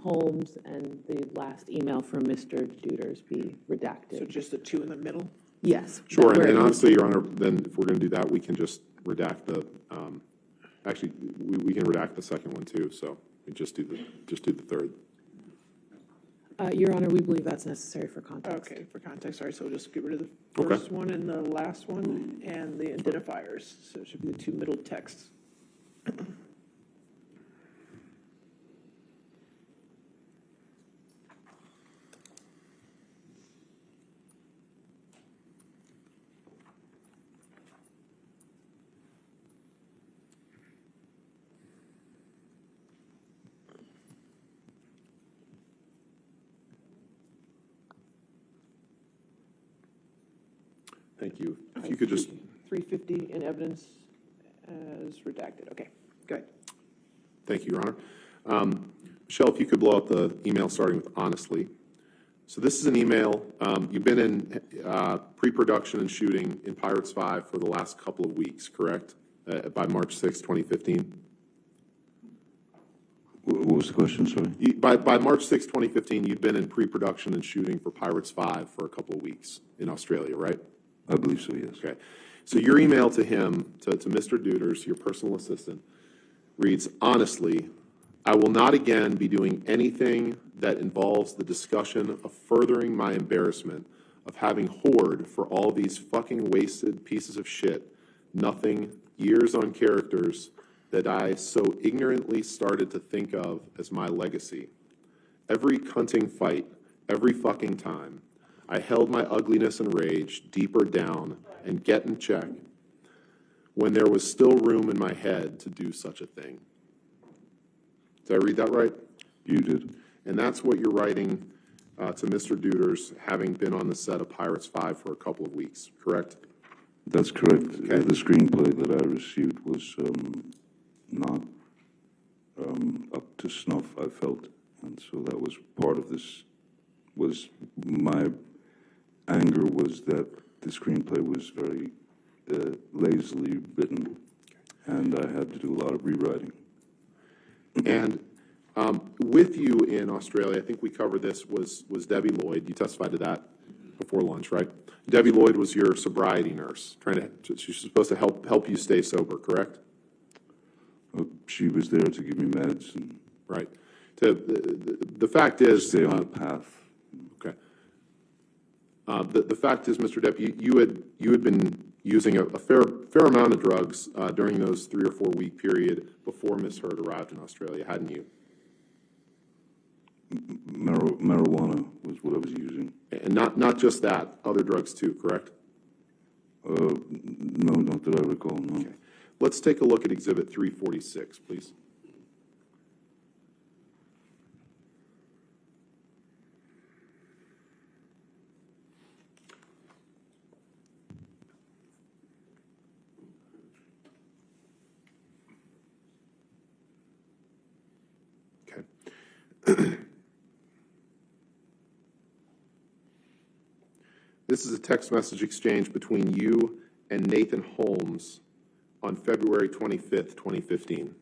Holmes and the last email from Mr. Duders be redacted. So just the two in the middle? Yes. Sure, and honestly, Your Honor, then if we're going to do that, we can just redact the, actually, we can redact the second one too, so we just do the third. Your Honor, we believe that's necessary for context. Okay, for context, all right, so we'll just get rid of the first one and the last one and the identifiers. So it should be the two middle texts. Thank you. If you could just... 350 in evidence as redacted. Okay, good. Thank you, Your Honor. Michelle, if you could blow up the email starting with honestly. So this is an email. You've been in pre-production and shooting in Pirates 5 for the last couple of weeks, correct? By March 6, 2015? What was the question, sorry? By March 6, 2015, you'd been in pre-production and shooting for Pirates 5 for a couple of weeks in Australia, right? I believe so, yes. Okay. So your email to him, to Mr. Duders, your personal assistant, reads, honestly, I will not again be doing anything that involves the discussion of furthering my embarrassment of having whored for all these fucking wasted pieces of shit, nothing, years on characters that I so ignorantly started to think of as my legacy. Every cunting fight, every fucking time, I held my ugliness and rage deeper down and get in check when there was still room in my head to do such a thing. Did I read that right? You did. And that's what you're writing to Mr. Duders, having been on the set of Pirates 5 for a couple of weeks, correct? That's correct. Okay. The screenplay that I received was not up to snuff, I felt. And so that was part of this, was my anger was that the screenplay was very lazily written, and I had to do a lot of rewriting. And with you in Australia, I think we covered this, was Debbie Lloyd. You testified to that before lunch, right? Debbie Lloyd was your sobriety nurse, she's supposed to help you stay sober, correct? She was there to give me meds. And right. The fact is... Stay on the path. Okay. The fact is, Mr. Depp, you had been using a fair amount of drugs during those 3 or 4 week period before Ms. Heard arrived in Australia, hadn't you? Marijuana was what I was using. And not just that, other drugs too, correct? No, not that I recall, no. Okay. Let's take a look at Exhibit 346, please. This is a text message exchange between you and Nathan Holmes on February 25th, 2015.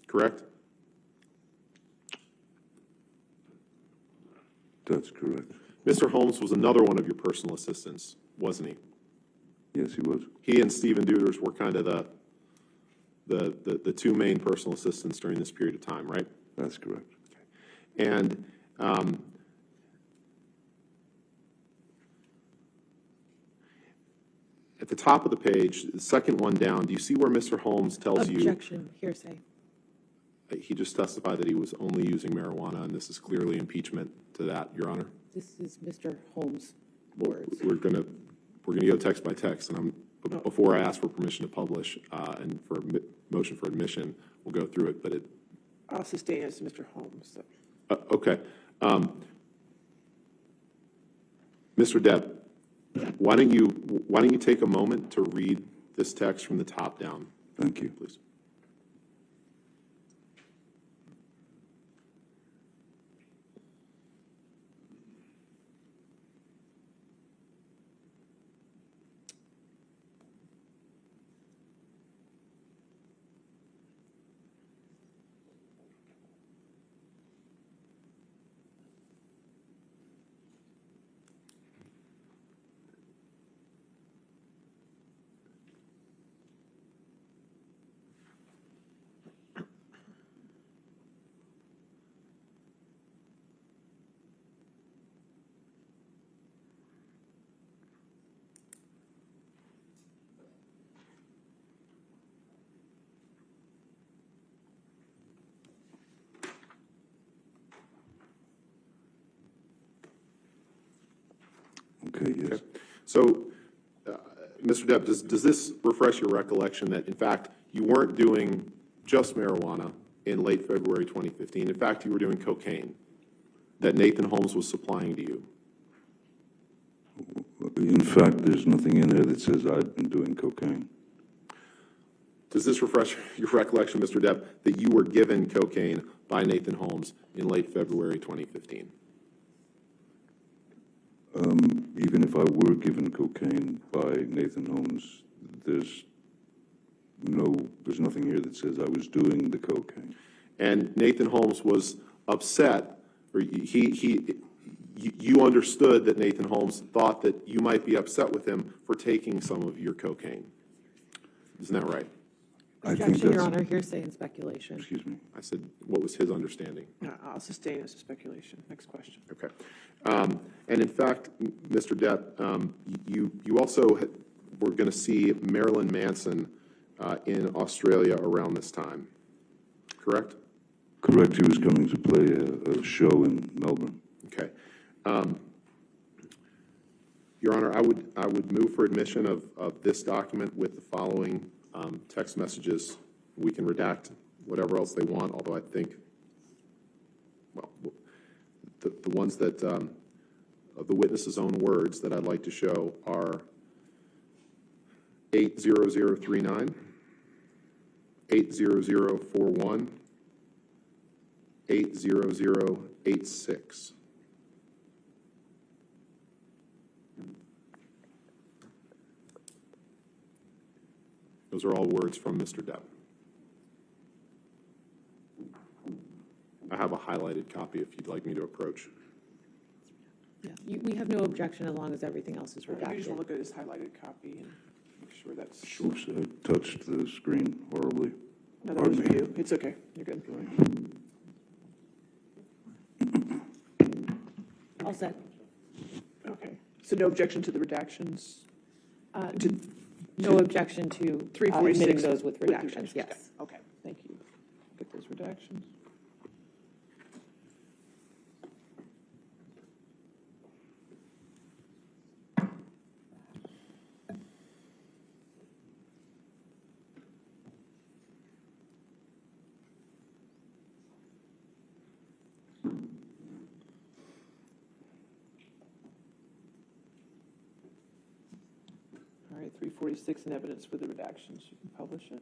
Correct? That's correct. Mr. Holmes was another one of your personal assistants, wasn't he? Yes, he was. He and Stephen Deuters were kind of the two main personal assistants during this period of time, right? That's correct. Okay. And at the top of the page, the second one down, do you see where Mr. Holmes tells you? Objection, hearsay. He just testified that he was only using marijuana, and this is clearly impeachment to that, Your Honor. This is Mr. Holmes' words. We're gonna go text by text, and before I ask for permission to publish and for motion for admission, we'll go through it. But I'll sustain as Mr. Holmes. So. Okay, Mr. Depp, why don't you take a moment to read this text from the top down? Thank you. Please. Okay, yes. Okay. So, Mr. Depp, does this refresh your recollection that, in fact, you weren't doing just marijuana in late February 2015? In fact, you were doing cocaine that Nathan Holmes was supplying to you? In fact, there's nothing in there that says I've been doing cocaine. Does this refresh your recollection, Mr. Depp, that you were given cocaine by Nathan Holmes in late February 2015? Even if I were given cocaine by Nathan Holmes, there's nothing here that says I was doing the cocaine. And Nathan Holmes was upset, or you understood that Nathan Holmes thought that you might be upset with him for taking some of your cocaine. Isn't that right? Objection, Your Honor, hearsay and speculation. Excuse me. I said, what was his understanding? I'll sustain as a speculation. Next question. Okay. And in fact, Mr. Depp, you also were going to see Marilyn Manson in Australia around this time, correct? Correct. He was coming to play a show in Melbourne. Okay. Your Honor, I would move for admission of this document with the following text messages. We can redact whatever else they want, although I think, well, the ones that, of the witness's own words that I'd like to show are 80039, 80041, 80086. Those are all words from Mr. Depp. I have a highlighted copy if you'd like me to approach. Yeah, we have no objection as long as everything else is You just redacted. want to look at his highlighted copy and make sure that's. Oops, I touched the screen horribly. No, that wasn't you. It's okay. You're good. All set. Okay. So no objection to the redactions? No objection to 346 admitting those with redactions, yes. Okay, thank you. Get those redactions. All right, 346 in evidence with the redactions. You can publish it.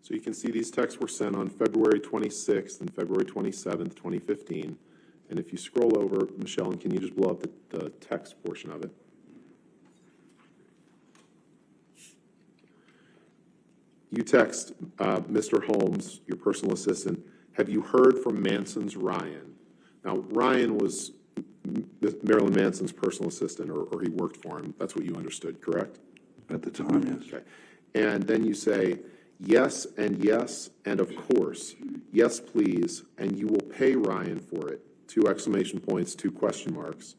So you can see these texts were sent on February 26th and February 27th, 2015. And if you scroll over, Michelle, and can you just blow up the text portion of it? You text Mr. Holmes, your personal assistant, have you heard from Manson's Ryan? Now, Ryan was Marilyn Manson's personal assistant, or he worked for him. That's what you understood, correct? At the time, yes. Okay. And then you say, yes, and of course, yes, please, and you will pay Ryan for it. 2 exclamation points, 2 question marks.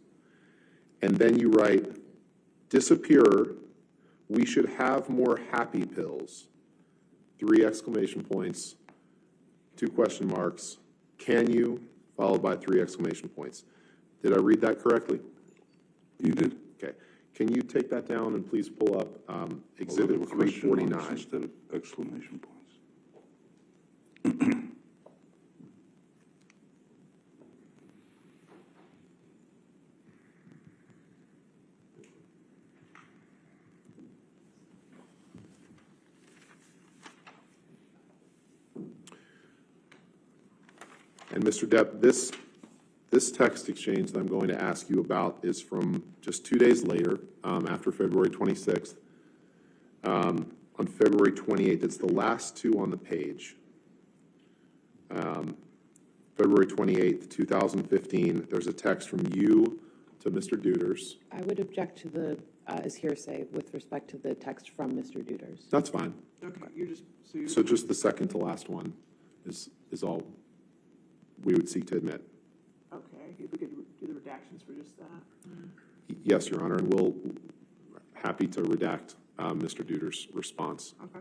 And then you write, disappear, we should have more happy pills. 3 exclamation points, 2 question marks. Can you, followed by 3 exclamation points. Did I read that correctly? You did. Okay. Can you take that down and please pull up Exhibit 349? Instead of exclamation points. And Mr. Depp, this text exchange that I'm going to ask you about is from just 2 days later, after February 26th. On February 28th, it's the last 2 on the page. February 28th, 2015, there's a text from you to Mr. Duders. I would object to the, as hearsay with respect to the text from Mr. Duders. That's fine. Okay, you're just, So just the second to last one is all we would seek to admit. okay, if we could do the redactions for just that. Yes, Your Honor, and we'll happy to redact Mr. Duders' response. Okay.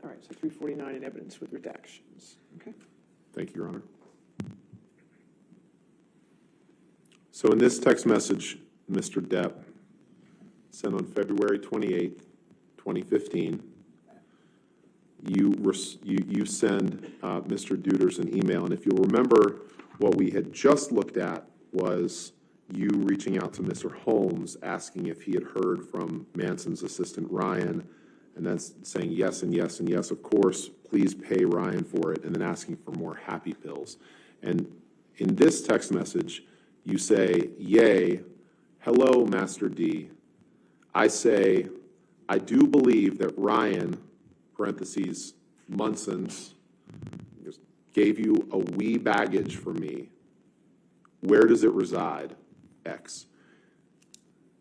All right, so 349 in evidence with redactions. Okay. Thank you, Your Honor. So in this text message, Mr. Depp sent on February 28th, 2015, you send Mr. Duders an email. And if you'll remember, what we had just looked at was you reaching out to Mr. Holmes, asking if he had heard from Manson's assistant, Ryan, and then saying yes and yes and yes, of course, please pay Ryan for it, and then asking for more happy pills. And in this text message, you say, yay, hello, Master D. I say, I do believe that Ryan, parentheses, Munson's, gave you a wee baggage for me. Where does it reside? X.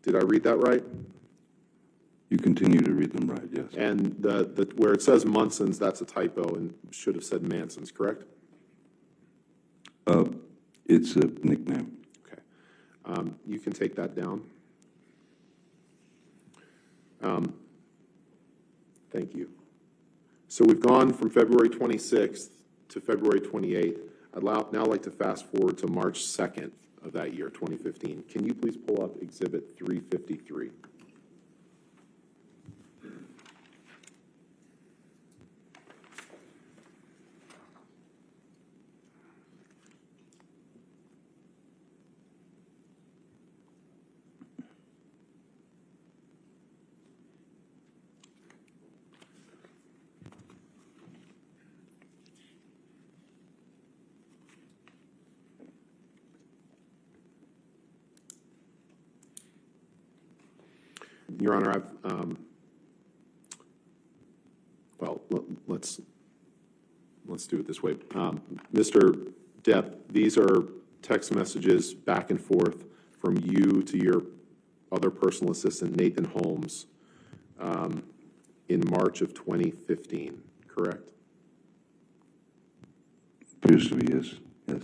Did I read that right? You continue to read them right, yes. And where it says Munson's, that's a typo and should have said Manson's, correct? It's a nickname. Okay. You can take that down. Thank you. So we've gone from February 26th to February 28th. I'd now like to fast forward to March 2nd of that year, 2015. Can you please pull up Exhibit 353? Your Honor, let's do it this way. Mr. Depp, these are text messages back and forth from you to your other personal assistant, Nathan Holmes, in March of 2015, correct? Appears to be, yes. Yes.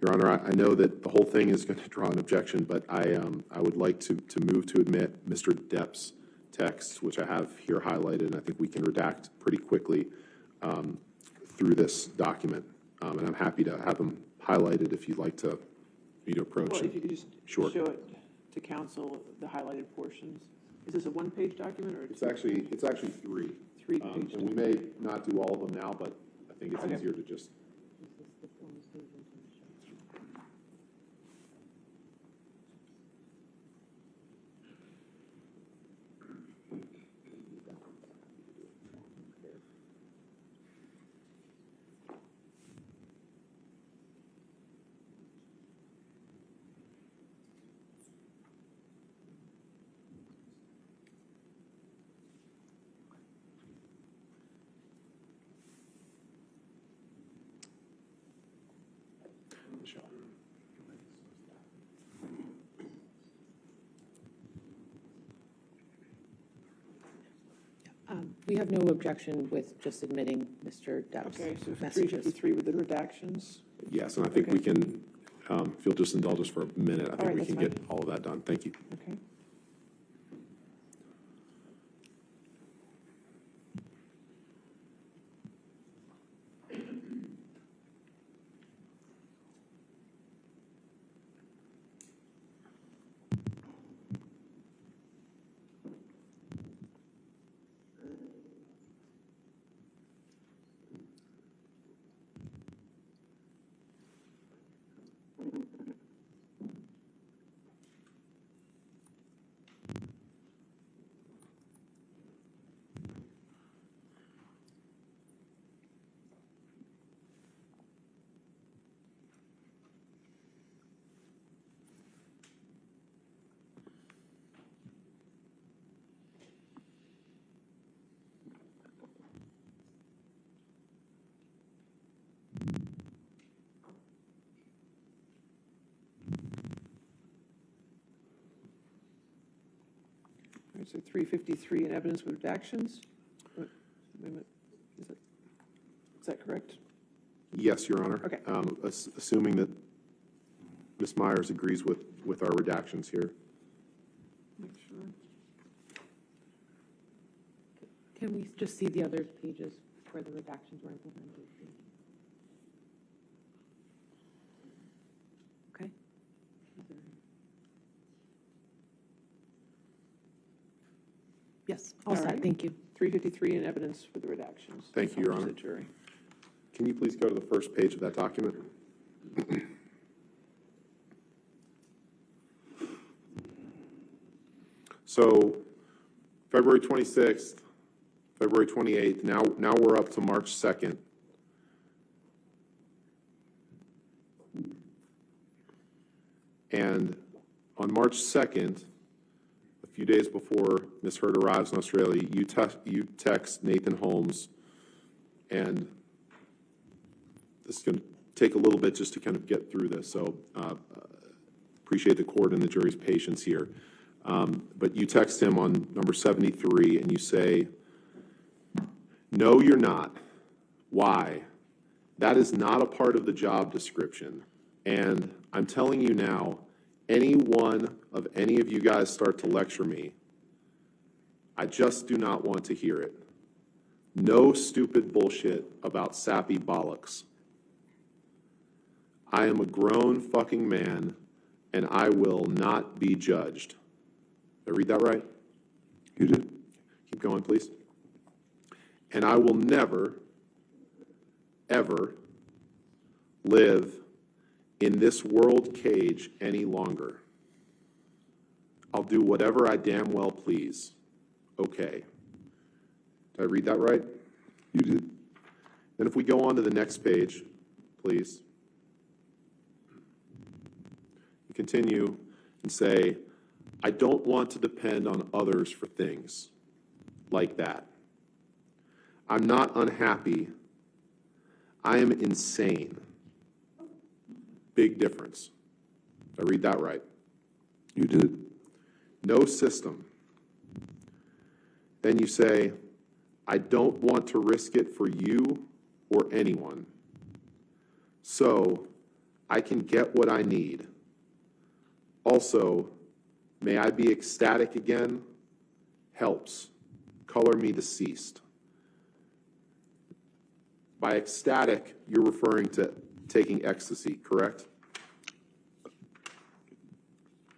Your Honor, I know that the whole thing is going to draw an objection, but I would like to move to admit Mr. Depp's text, which I have here highlighted, and I think we can redact pretty quickly through this document. And I'm happy to have them highlighted if you'd like to approach. Well, if you could just Sure. show it to counsel, the highlighted portions. Is this a one-page document or? It's actually 3. 3 pages. And we may not do all of them now, but I think it's easier to just. We have no objection with just admitting Mr. Depp's Okay, so messages. 353 with the redactions. Yes, and I think we can, if you'll just indulge us for a minute, I think right, we that's can get all of that done. Thank you. Okay. All right, so 353 in evidence with redactions. Wait a minute. Is that correct? Yes, Your Honor. Okay. Assuming that Ms. Myers agrees with our redactions here. Make sure. Can we just see the other pages where the redactions were implemented? Okay. Yes, all set, right. thank you. 353 in evidence with the redactions. Thank you, Your To Honor. the jury. Can you please go to the first page of that document? So, February 26th, February 28th, now we're up to March 2nd. And on March 2nd, a few days before Ms. Heard arrives in Australia, you text Nathan Holmes, and this is going to take a little bit just to kind of get through this, so appreciate the court and the jury's patience here. But you text him on number 73, and you say, "No, you're not. Why? That is not a part of the job description. And I'm telling you now, any one of any of you guys start to lecture me, I just do not want to hear it. No stupid bullshit about sappy bollocks. I am a grown fucking man, and I will not be judged." Did I read that right? You did. Keep going, please. "And I will never, ever live in this world cage any longer. I'll do whatever I damn well please. Okay." Did I read that right? You did. Then if we go on to the next page, please. You continue and say, "I don't want to depend on others for things like that. I'm not unhappy. I am insane." Big difference. Did I read that right? You did. "No system." Then you say, "I don't want to risk it for you or anyone. So I can get what I need. Also, may I be ecstatic again? Helps. Color me deceased." By ecstatic, you're referring to taking ecstasy, correct?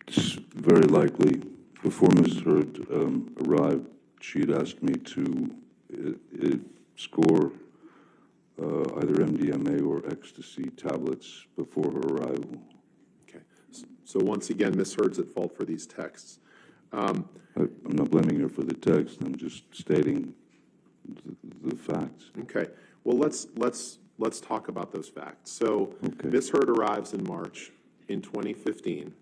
It's very likely. Before Ms. Heard arrived, she had asked me to score either MDMA or ecstasy tablets before her arrival. Okay. So once again, Ms. Heard's at fault for these texts. I'm not blaming her for the text. I'm just stating the facts. Okay. Well, let's talk about those facts. So Ms. Heard arrives in March in 2015.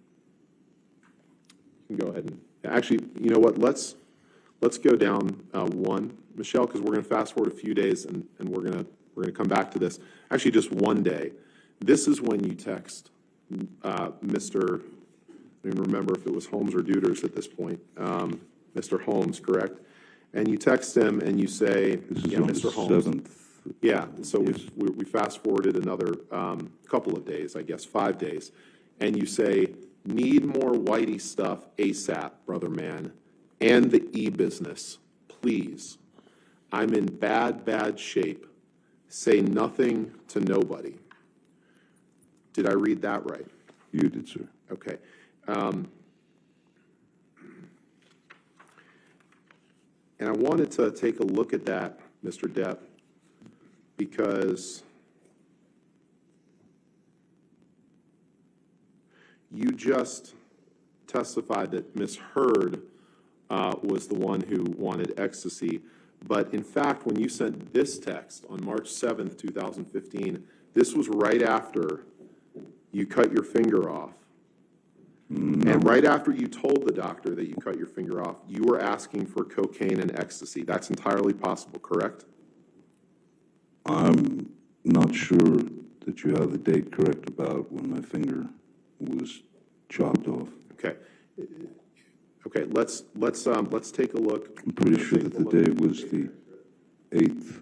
You can go ahead and actually, you know what? Let's go down one, Michelle, because we're going to fast forward a few days and we're going to come back to this. Actually, just one day. This is when you text Mr. I don't even remember if it was Holmes or Deuters at this point. Mr. Holmes, correct? And you text him and you say, This is on Mr. the Holmes. 7th. Yeah, so Yes. we fast forwarded another couple of days, I guess, 5 days, and you say, need more Whitey stuff ASAP, brother man, and the e-business, please. I'm in bad shape. Say nothing to nobody. Did I read that right? You did, sir. Okay. And I wanted to take a look at that, Mr. Depp, because you just testified that Ms. Heard was the one who wanted ecstasy. But in fact, when you sent this text on March 7th, 2015, this was right after you cut your finger off. And right after you told the doctor that you cut your finger off, you were asking for cocaine and ecstasy. That's entirely possible, correct? I'm not sure that you have the date correct about when my finger was chopped off. Okay. Okay, let's take a look. I'm pretty sure that the date was the 8th.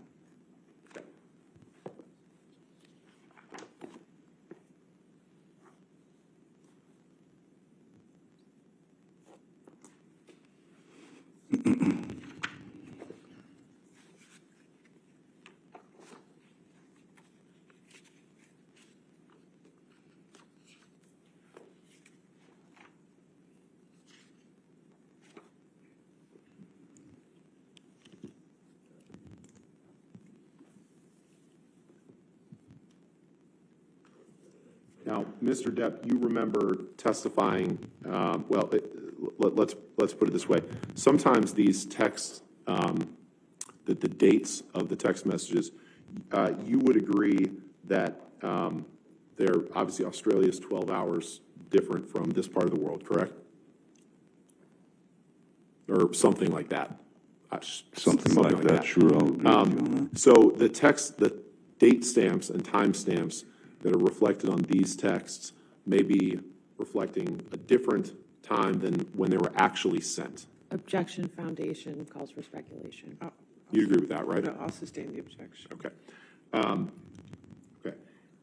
Now, Mr. Depp, you remember testifying, let's put it this way. Sometimes these texts, the dates of the text messages, you would agree that they're, obviously Australia is 12 hours different from this part of the world, correct? Or something like that. Something like that, sure, I'll agree with you on that. So the text, the date stamps and time stamps that are reflected on these texts may be reflecting a different time than when they were actually sent. Objection foundation calls for speculation. You agree with that, right? No, I'll sustain the objection. Okay. Okay.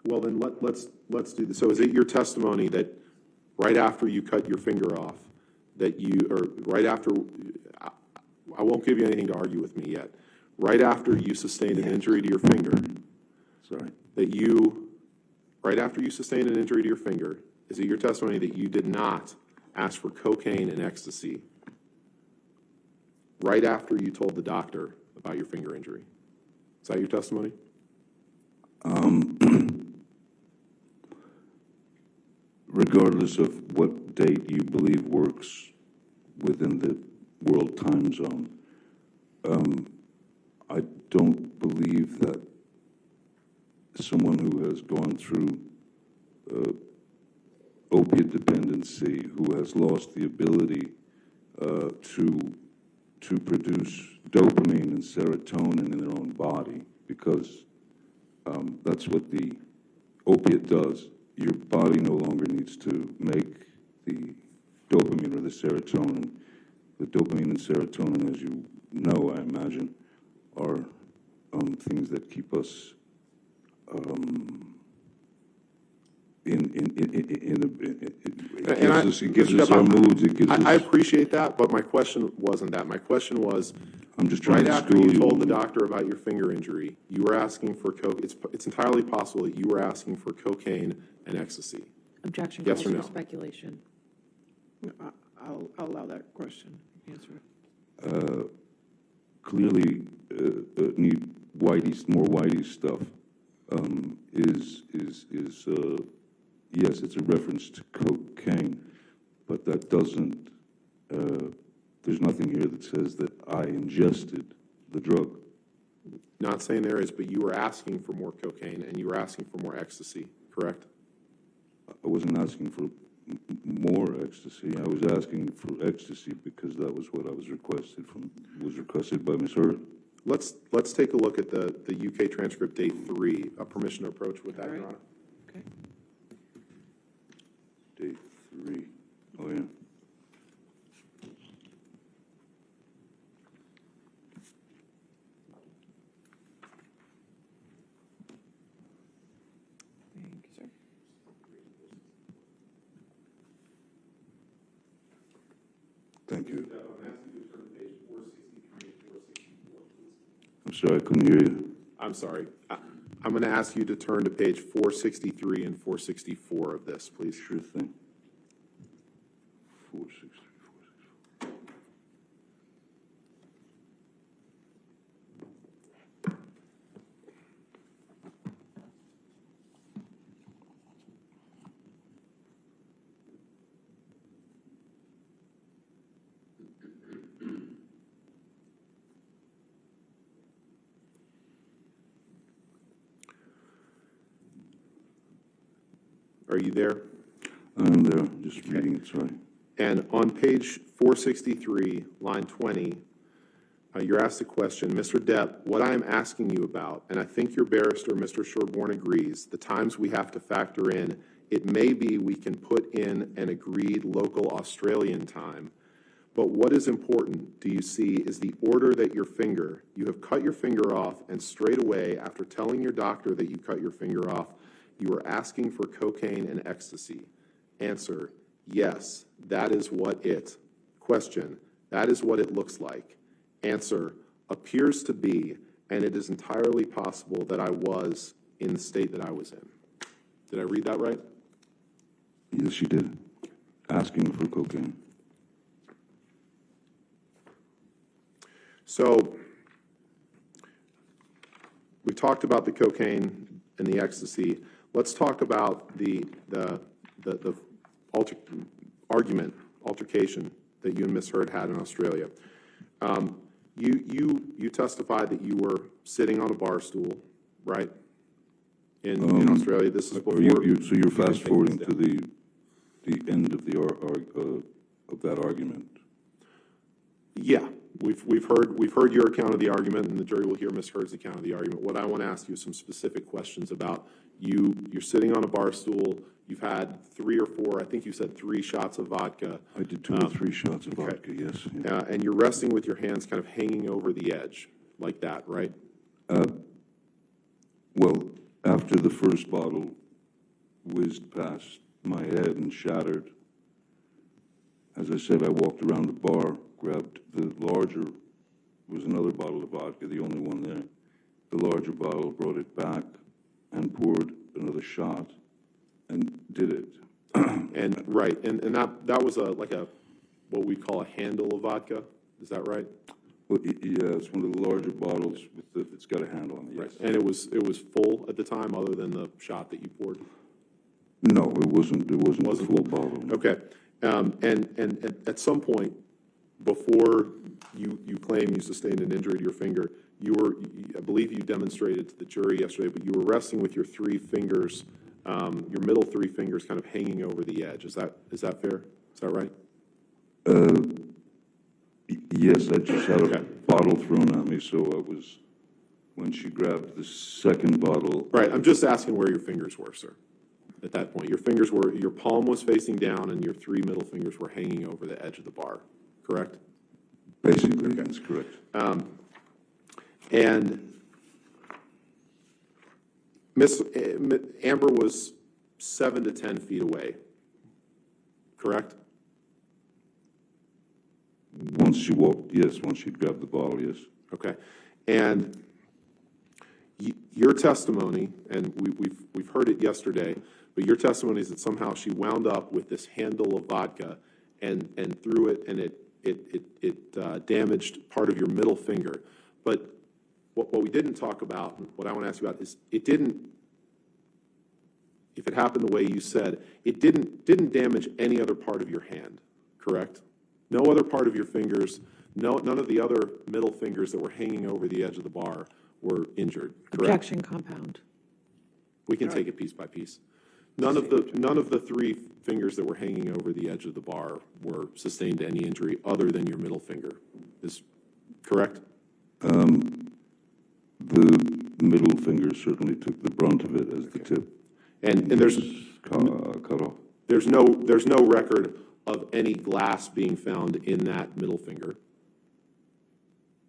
Well, then let's do this. So is it your testimony that right after you cut your finger off, that you, or right after, I won't give you anything to argue with me yet, right after you sustained an injury to your finger, sorry, that you, right after you sustained an injury to your finger, is it your testimony that you did not ask for cocaine and ecstasy right after you told the doctor about your finger injury? Is that your testimony? Regardless of what date you believe works within the world time zone, I don't believe that someone who has gone through opiate dependency, who has lost the ability to produce dopamine and serotonin in their own body, because that's what the opiate does. Your body no longer needs to make the dopamine or the serotonin. The dopamine and serotonin, as you know, I imagine, are things that keep us it gives us our moods. It gives I us, appreciate that, but my question wasn't that. My question was, I'm just trying right to after school you you. told the doctor about your finger injury, you were asking for coke. It's entirely possible that you were asking for cocaine and ecstasy. Objection Yes calls or for no? speculation. I'll allow that question, answer. Clearly, need more Whitey's stuff. Yes, it's a reference to cocaine, but that doesn't, there's nothing here that says that I ingested the drug. Not saying there is, but you were asking for more cocaine and you were asking for more ecstasy, correct? I wasn't asking for more ecstasy. I was asking for ecstasy because that was what I was requested by Ms. Heard. Let's take a look at the UK transcript date 3. A permission to approach with that, Your Honor. Okay. Date 3. Oh, yeah. Thank you, sir. Thank you. I'm sorry, I couldn't hear you. I'm sorry. I'm going to ask you to turn to page 463 and 464 of this, please. Sure thing. 463, 464. Are you there? I'm there, just reading it, sorry. And on page 463, line 20, you're asked the question, Mr. Depp, what I am asking you about, and I think your barrister, Mr. Sherborne, agrees, the times we have to factor in, it may be we can put in an agreed local Australian time, but what is important, do you see, is the order that you have cut your finger off, and straight away, after telling your doctor that you cut your finger off, you are asking for cocaine and ecstasy. Answer, yes, that is what it. Question, that is what it looks like. Answer, appears to be, and it is entirely possible that I was in the state that I was in. Did I read that right? Yes, you did. Asking for cocaine. So, we talked about the cocaine and the ecstasy. Let's talk about the altercation that you and Ms. Heard had in Australia. You testified that you were sitting on a bar stool, right? In Australia. This is before. So you're fast forwarding to the end of of that argument. Yeah, we've heard your account of the argument, and the jury will hear Ms. Heard's account of the argument. What I want to ask you is some specific questions about you're sitting on a bar stool. You've had 3 or 4, I think you said 3 shots of vodka. I did 2 or 3 shots of vodka, yes. Yeah. And you're resting with your hands kind of hanging over the edge, like that, right? Well, after the first bottle whizzed past my head and shattered, as I said, I walked around the bar, grabbed the larger, was another bottle of vodka, the only one there. The larger bottle, brought it back and poured another shot and did it. And right, and that was like what we call a handle of vodka. Is that right? Well, yeah, it's one of the larger bottles it's got a handle on it. Yes. Right. And it was full at the time, other than the shot that you poured. No, it wasn't. It wasn't a full bottle. Okay, and at some point before you claim you sustained an injury to your finger, I believe you demonstrated to the jury yesterday, but you were resting with your 3 fingers. Your middle 3 fingers kind of hanging over the edge. Is that fair? Is that right? Yes, I just had a bottle thrown at me, so I was, when she grabbed the second bottle. Right, I'm just asking where your fingers were, sir, at that point. Your palm was facing down and your 3 middle fingers were hanging over the edge of the bar, correct? Basically, that's correct. And Miss Amber was 7 to 10 feet away, correct? Once she walked, yes. Once she grabbed the bottle, yes. Okay. And your testimony, and we've heard it yesterday, but your testimony is that somehow she wound up with this handle of vodka and threw it, and it damaged part of your middle finger. But what we didn't talk about, what I want to ask you about, is it didn't, if it happened the way you said, it didn't damage any other part of your hand, correct? No other part of your fingers, none of the other middle fingers that were hanging over the edge of the bar were injured, correct? Objection, compound. We can take it piece by piece. None of the three fingers that were hanging over the edge of the bar were sustained any injury other than your middle finger. Is correct? The middle finger certainly took the brunt of it as the tip. And there's cut off. There's no record of any glass being found in that middle finger.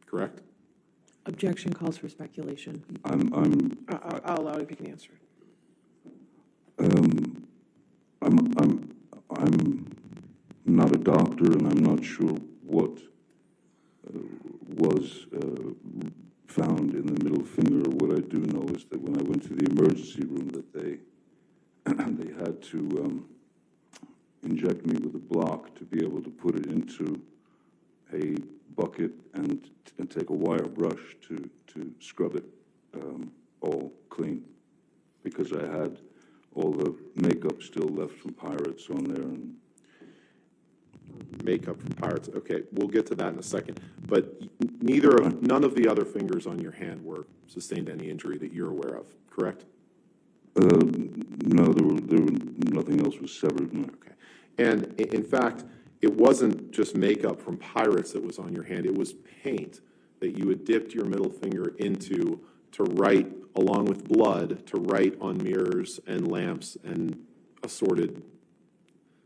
Correct? Objection calls for speculation. I'll allow you if you can answer it. I'm not a doctor, and I'm not sure what was found in the middle finger. What I do know is that when I went to the emergency room, that they had to inject me with a block to be able to put it into a bucket and take a wire brush to scrub it all clean, because I had all the makeup still left from Pirates on there. And makeup from Pirates. Okay, we'll get to that in a second. But none of the other fingers on your hand were sustained any injury that you're aware of, correct? No, nothing else was severed. No. Okay. And in fact, it wasn't just makeup from Pirates that was on your hand. It was paint that you had dipped your middle finger into to write, along with blood, to write on mirrors and lamps and assorted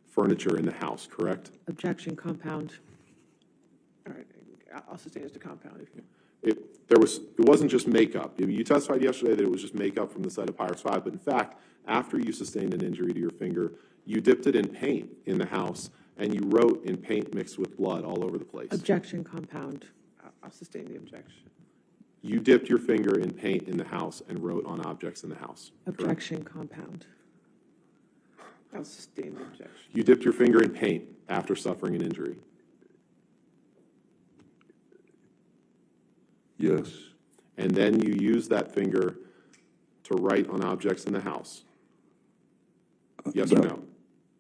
furniture in the house, correct? Objection, compound. All right, I'll sustain as to compound. It wasn't just makeup. You testified yesterday that it was just makeup from the site of Pirates 5, but in fact, after you sustained an injury to your finger, you dipped it in paint in the house, and you wrote in paint mixed with blood all over the place. Objection, compound. I'll sustain the objection. You dipped your finger in paint in the house and wrote on objects in the house. Objection, compound. I'll sustain the objection. You dipped your finger in paint after suffering an injury. Yes. And then you used that finger to write on objects in the house. Yes or no?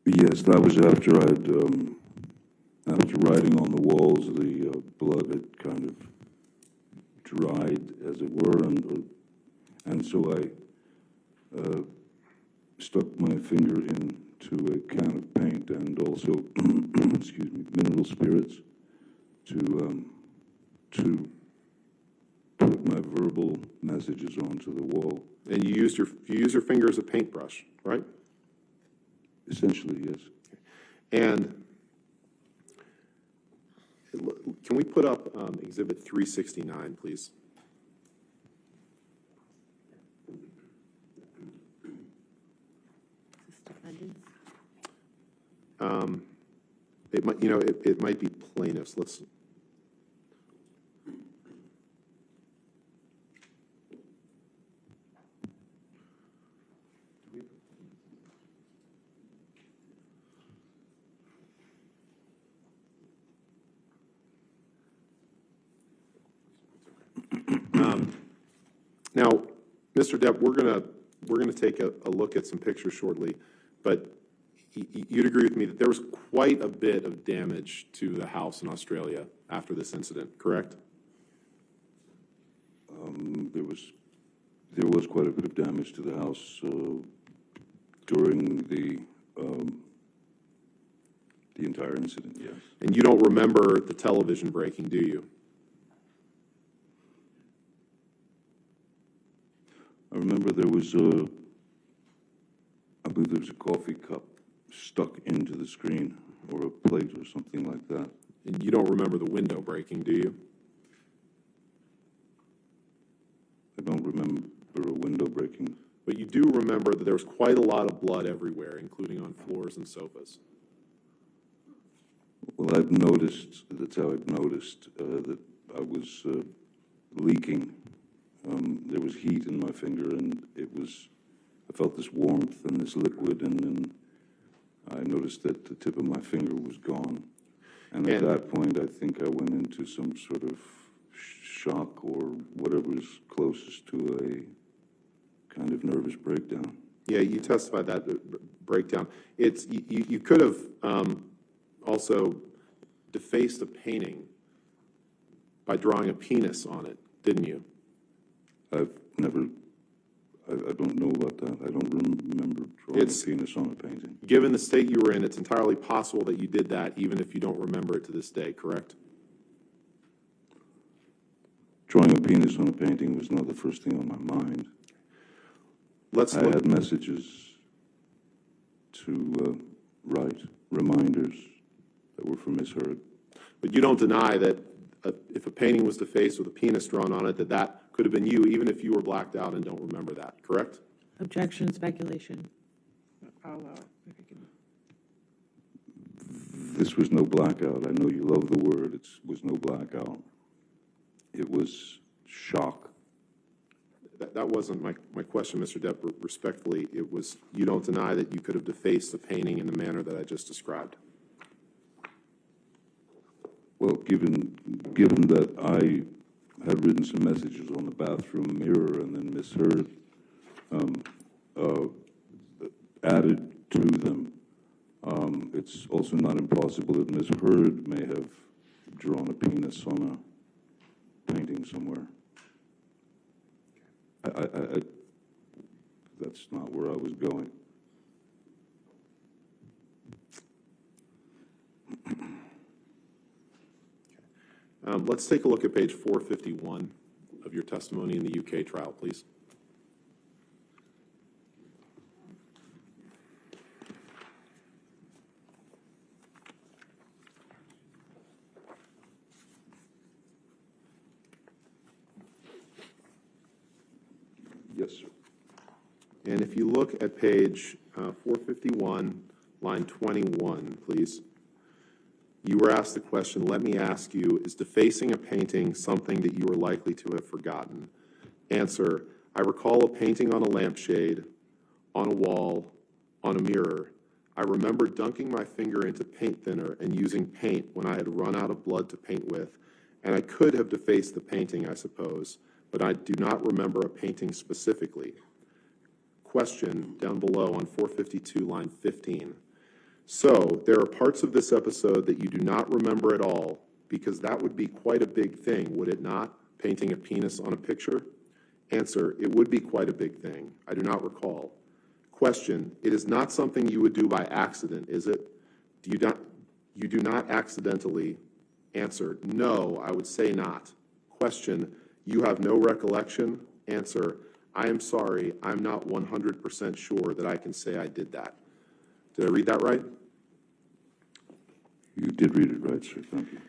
Yes, that was after after writing on the walls, the blood had kind of dried, as it were, and so I stuck my finger into a can of paint and also, excuse me, mineral spirits to put my verbal messages onto the wall. And you use your finger as a paintbrush, right? Essentially, yes. And can we put up Exhibit 369, please? It might, it might be plaintiffs. Let's. Now, Mr. Depp, we're gonna take a look at some pictures shortly, but you'd agree with me that there was quite a bit of damage to the house in Australia after this incident, correct? There was quite a bit of damage to the house during the entire incident, yes. And you don't remember the television breaking, do you? I remember there was I believe there was a coffee cup stuck into the screen, or a plate or something like that. And you don't remember the window breaking, do you? I don't remember a window breaking. But you do remember that there was quite a lot of blood everywhere, including on floors and sofas. Well, I've noticed, that's how I've noticed that I was leaking. There was heat in my finger, and I felt this warmth and this liquid, and then I noticed that the tip of my finger was gone. And at that point, I think I went into some sort of shock or whatever is closest to a kind of nervous breakdown. Yeah, you testified that breakdown. It's you could have also defaced a painting by drawing a penis on it, didn't you? I've never. I don't know about that. I don't remember drawing a penis on a painting. Given the state you were in, it's entirely possible that you did that, even if you don't remember it to this day. Correct? Drawing a penis on a painting was not the first thing on my mind. I had messages to write, reminders that were for Miss Heard. But you don't deny that if a painting was defaced with a penis drawn on it, that could have been you, even if you were blacked out and don't remember that, correct? Objection, speculation. This was no blackout. I know you love the word. It was no blackout. It was shock. That wasn't my question, Mr. Depp. Respectfully, it was, you don't deny that you could have defaced a painting in the manner that I just described. Well, given that I had written some messages on the bathroom mirror and then Miss Heard added to them, it's also not impossible that Miss Heard may have drawn a penis on a painting somewhere. That's not where I was going. Let's take a look at page 451 of your testimony in the UK trial, please. Yes, sir. And if you look at page 451, line 21, please. You were asked the question, let me ask you, is defacing a painting something that you are likely to have forgotten? Answer, I recall a painting on a lampshade, on a wall, on a mirror. I remember dunking my finger into paint thinner and using paint when I had run out of blood to paint with, and I could have defaced the painting, I suppose, but I do not remember a painting specifically. Question down below on 452, line 15. So, there are parts of this episode that you do not remember at all, because that would be quite a big thing, would it not? Painting a penis on a picture? Answer, it would be quite a big thing. I do not recall. Question, it is not something you would do by accident, is it? You do not accidentally. Answer, no, I would say not. Question, you have no recollection? Answer, I am sorry, I'm not 100% sure that I can say I did that. Did I read that right? You did read it right, sir. Thank you.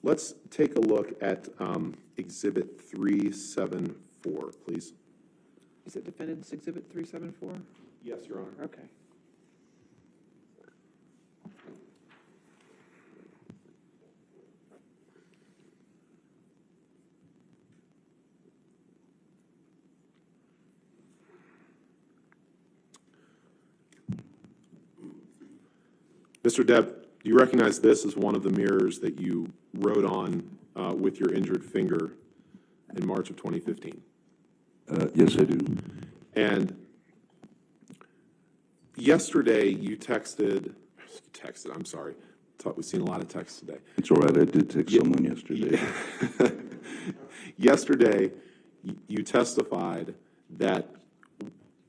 Let's take a look at Exhibit 374, please. Is it Defendant's Exhibit 374? Yes, Your Honor. Okay. Mr. Depp, do you recognize this as one of the mirrors that you wrote on with your injured finger in March of 2015? Yes, I do. And yesterday you texted, I'm sorry. We've seen a lot of texts today. It's all right. I did text someone yesterday. Yesterday, you testified that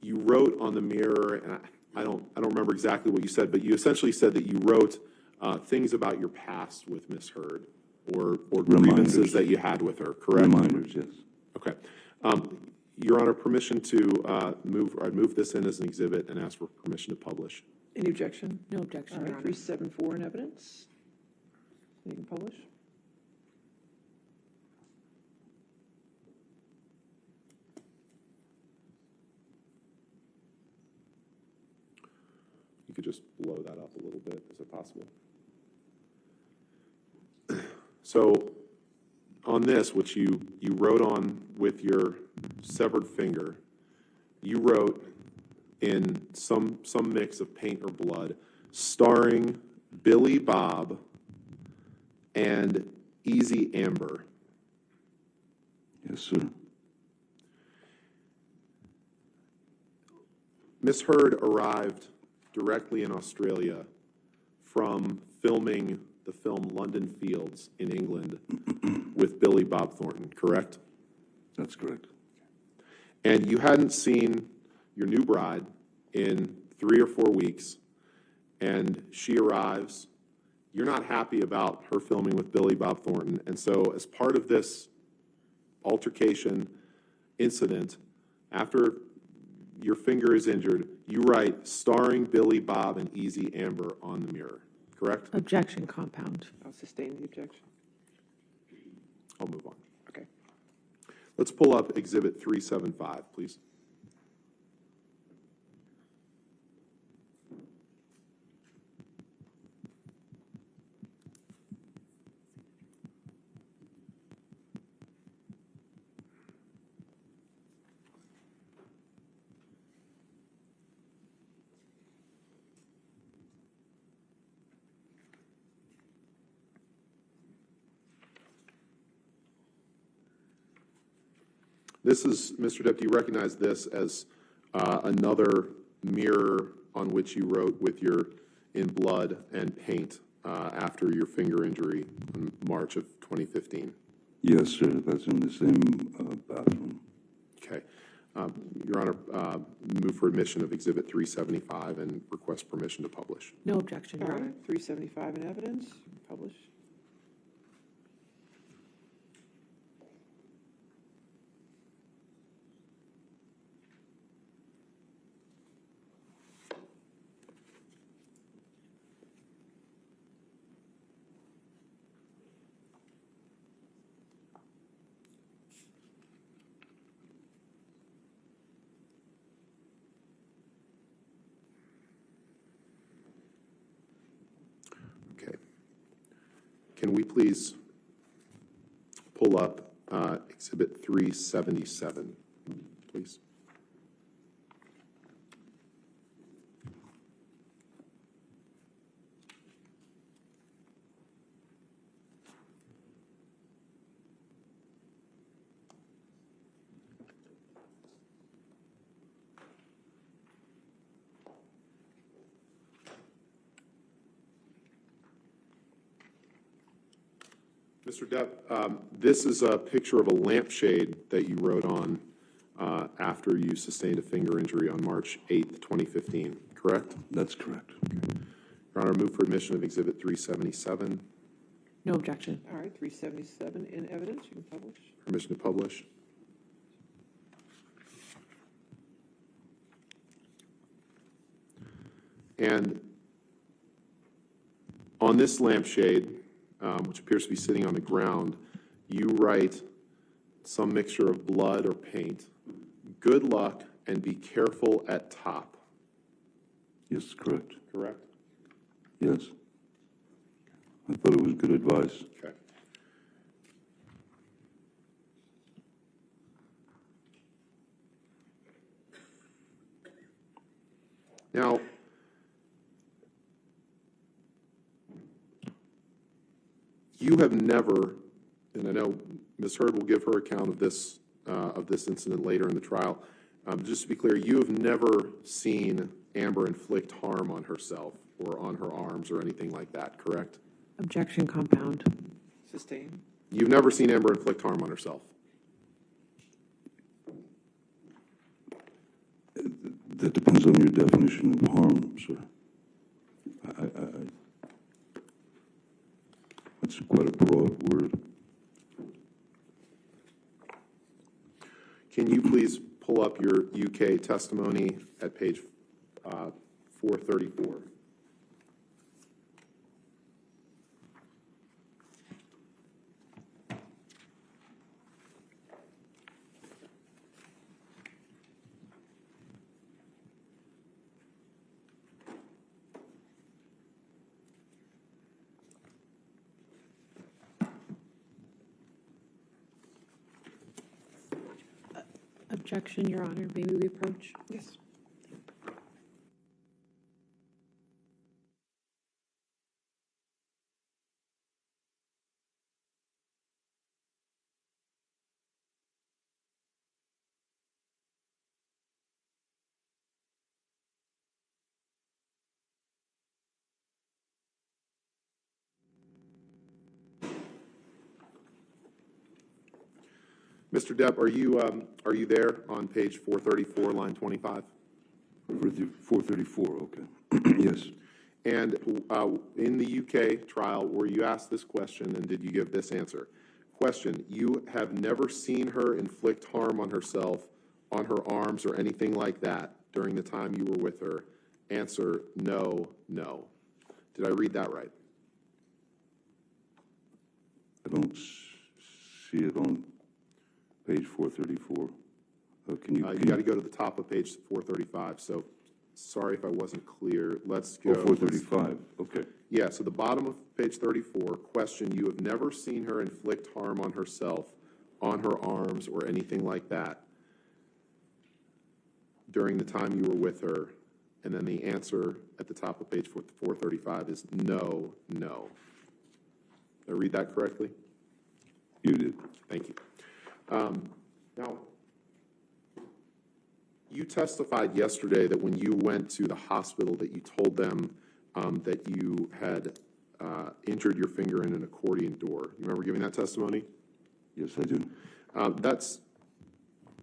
you wrote on the mirror, and I don't remember exactly what you said, but you essentially said that you wrote things about your past with Miss Heard, or grievances that you had with her, correct? Reminders, yes. Okay. Your Honor, permission to move this in as an exhibit and ask for permission to publish. Any objection? No objection, All Your right, Honor. 374 in evidence. You can publish. You could just blow that up a little bit. Is it possible? So on this, which you wrote on with your severed finger, you wrote in some mix of paint or blood, starring Billy Bob and Easy Amber. Yes, sir. Miss Heard arrived directly in Australia from filming the film London Fields in England with Billy Bob Thornton, correct? That's correct. And you hadn't seen your new bride in 3 or 4 weeks, and she arrives. You're not happy about her filming with Billy Bob Thornton, and so as part of this altercation incident, after your finger is injured, you write starring Billy Bob and Easy Amber on the mirror, correct? Objection, compound. I'll sustain the objection. I'll move on. Okay. Let's pull up Exhibit 375, please. This is, Mr. Depp, do you recognize this as another mirror on which you wrote with your in blood and paint after your finger injury in March of 2015? Yes, sir. That's in the same bathroom. Okay. Your Honor, move for admission of Exhibit 375 and request permission to publish. No objection, Your All Honor. right, 375 in evidence, publish. Okay. Can we please pull up Exhibit 377, please? Mr. Depp, this is a picture of a lampshade that you wrote on after you sustained a finger injury on March 8th, 2015, correct? That's correct. Your Honor, move for admission of Exhibit 377. No objection. All right, 377 in evidence, you can publish. Permission to publish. And on this lampshade, which appears to be sitting on the ground, you write some mixture of blood or paint. Good luck and be careful at top. Yes, correct. Correct? Yes. I thought it was good advice. Okay. Now, you have never, and I know Ms. Heard will give her account of this incident later in the trial. Just to be clear, you have never seen Amber inflict harm on herself or on her arms or anything like that, correct? Objection, compound. Sustain. You've never seen Amber inflict harm on herself? That depends on your definition of harm, sir. That's quite a broad word. Can you please pull up your UK testimony at page 434? Objection, Your Honor. May we approach? Yes. Mr. Depp, are you there on page 434, line 25? 434, okay. Yes. And in the UK trial, were you asked this question and did you give this answer? Question, you have never seen her inflict harm on herself, on her arms, or anything like that during the time you were with her? Answer, no, no. Did I read that right? I don't see it on page 434. Can you? You got to go to the top of page 435. So sorry if I wasn't clear. Let's go. 435, okay. Yeah, so the bottom of page 34, question, you have never seen her inflict harm on herself, on her arms, or anything like that during the time you were with her. And then the answer at the top of page 435 is no, no. Did I read that correctly? You did. Thank you. Now, you testified yesterday that when you went to the hospital that you told them that you had injured your finger in an accordion door. You remember giving that testimony? Yes, I do. That's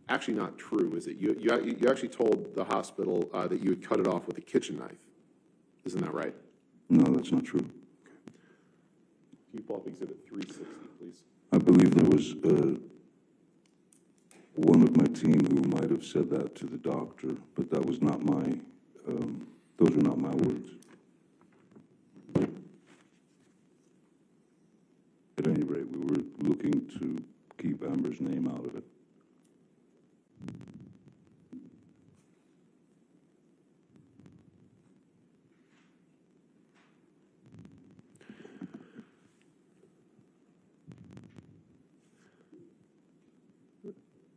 actually not true, is it? You actually told the hospital that you had cut it off with a kitchen knife. Isn't that right? No, that's not true. Can you pull up Exhibit 360, please? I believe there was one of my team who might have said that to the doctor, but that was not my, those were not my words. At any rate, we were looking to keep Amber's name out of it.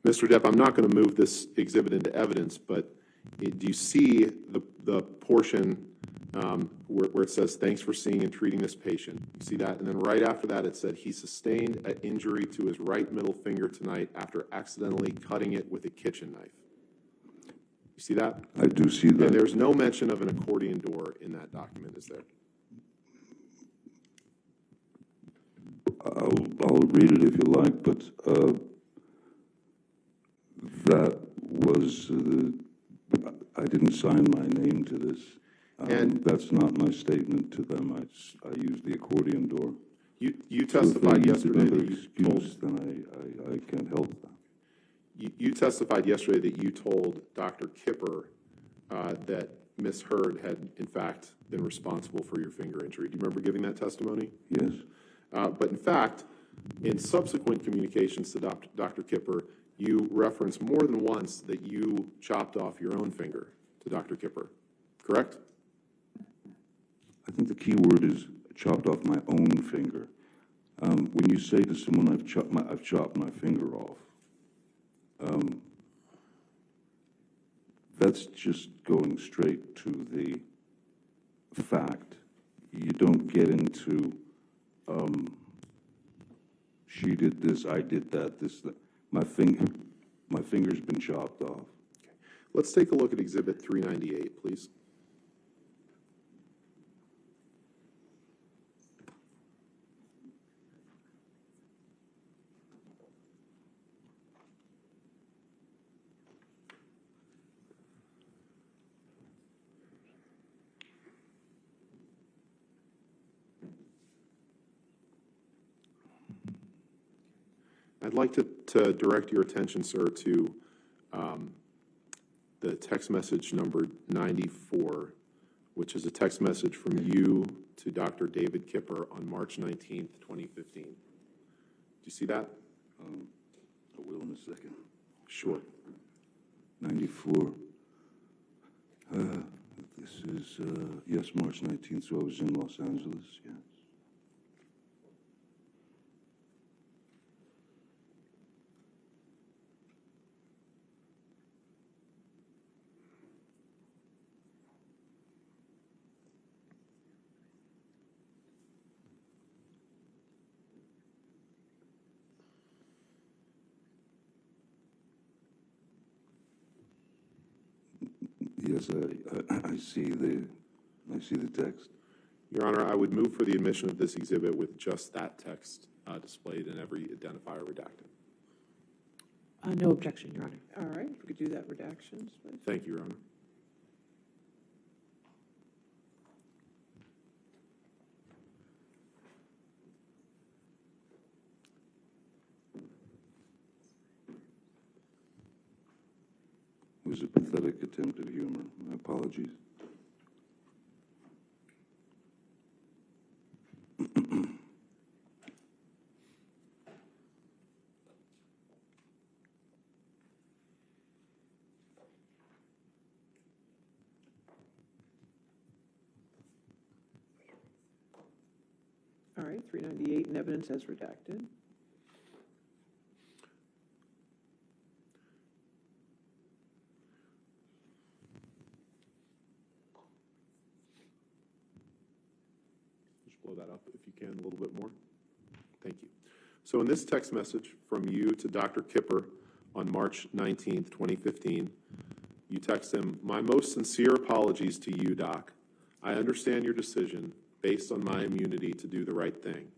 Mr. Depp, I'm not going to move this exhibit into evidence, but do you see the portion where it says, thanks for seeing and treating this patient? You see that? And then right after that, it said, he sustained an injury to his right middle finger tonight after accidentally cutting it with a kitchen knife. You see that? I do see that. And there's no mention of an accordion door in that document, is there? I'll read it if you like, but that was, I didn't sign my name to this. And that's not my statement to them. I used the accordion door. You testified yesterday that you excuse, then I can't help that. You testified yesterday that you told Dr. Kipper that Ms. Heard had, in fact, been responsible for your finger injury. Do you remember giving that testimony? Yes. But in fact, in subsequent communications to Dr. Kipper, you referenced more than once that you chopped off your own finger to Dr. Kipper, correct? I think the key word is chopped off my own finger. When you say to someone, I've chopped my finger off, that's just going straight to the fact. You don't get into, she did this, I did that, this, that. My finger's been chopped off. Okay. Let's take a look at Exhibit 398, please. I'd like to direct your attention, sir, to the text message number 94, which is a text message from you to Dr. David Kipper on March 19th, 2015. Do you see that? I will in a second. Sure. 94. This is, yes, March 19th, so I was in Los Angeles, yes. Yes, I see the text. Your Honor, I would move for the admission of this exhibit with just that text displayed and every identifier redacted. No objection, Your Honor. All right, if we could do that redactions, please. Thank you, Your Honor. It was a pathetic attempt at humor. My apologies. All right, 398 in evidence as redacted. Just blow that up if you can a little bit more. Thank you. So in this text message from you to Dr. Kipper on March 19th, 2015, you text him, "My most sincere apologies to you, Doc. I understand your decision based on my immunity to do the right thing,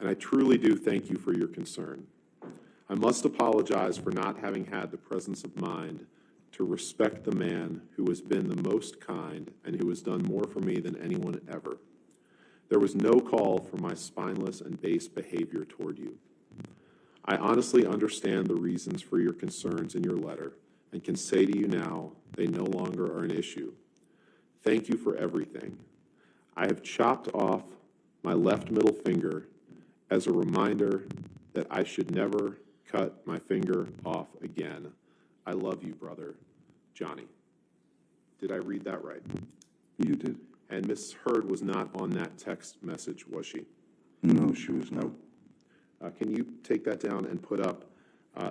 and I truly do thank you for your concern. I must apologize for not having had the presence of mind to respect the man who has been the most kind and who has done more for me than anyone ever. There was no call for my spineless and base behavior toward you. I honestly understand the reasons for your concerns in your letter and can say to you now they no longer are an issue. Thank you for everything. I have chopped off my left middle finger as a reminder that I should never cut my finger off again. I love you, brother. Johnny." Did I read that right? You did. And Ms. Heard was not on that text message, was she? No, she was not. Can you take that down and put up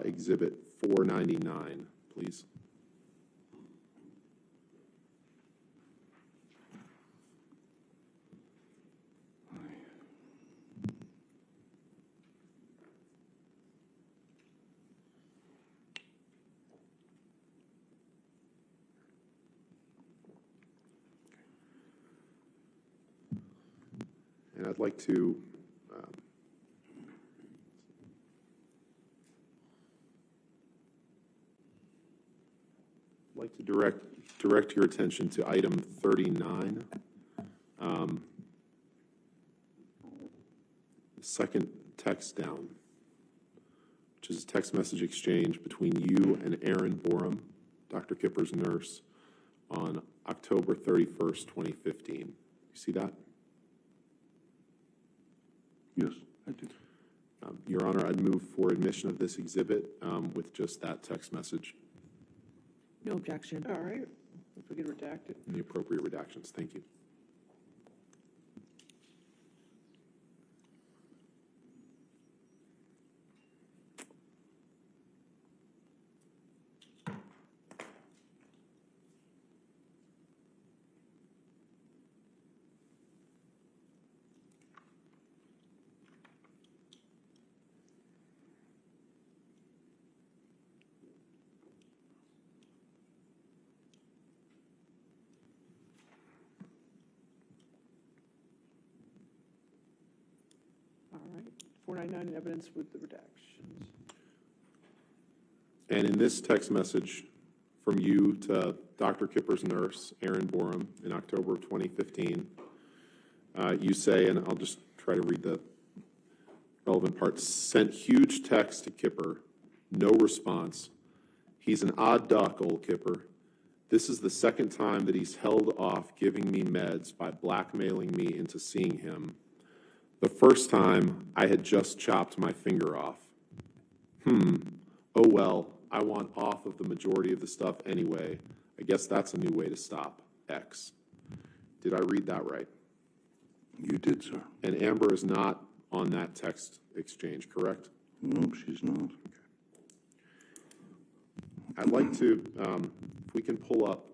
Exhibit 499, please? And I'd like to direct your attention to item 39. The second text down, which is a text message exchange between you and Erin Borum, Dr. Kipper's nurse, on October 31st, 2015. You see that? Yes, I do. Your Honor, I'd move for admission of this exhibit with just that text message No objection. All right, if we could redact it. and the appropriate redactions. Thank you. All right, 499 in evidence with the redactions. And in this text message from you to Dr. Kipper's nurse, Erin Borum, in October of 2015, you say, and I'll just try to read the relevant parts, sent huge text to Kipper, no response. He's an odd duck, old Kipper. This is the second time that he's held off giving me meds by blackmailing me into seeing him. The first time, I had just chopped my finger off. Oh well, I want off of the majority of the stuff anyway. I guess that's a new way to stop. X. Did I read that right? You did, sir. And Amber is not on that text exchange, correct? No, she's not. Okay. I'd like to, if we can pull up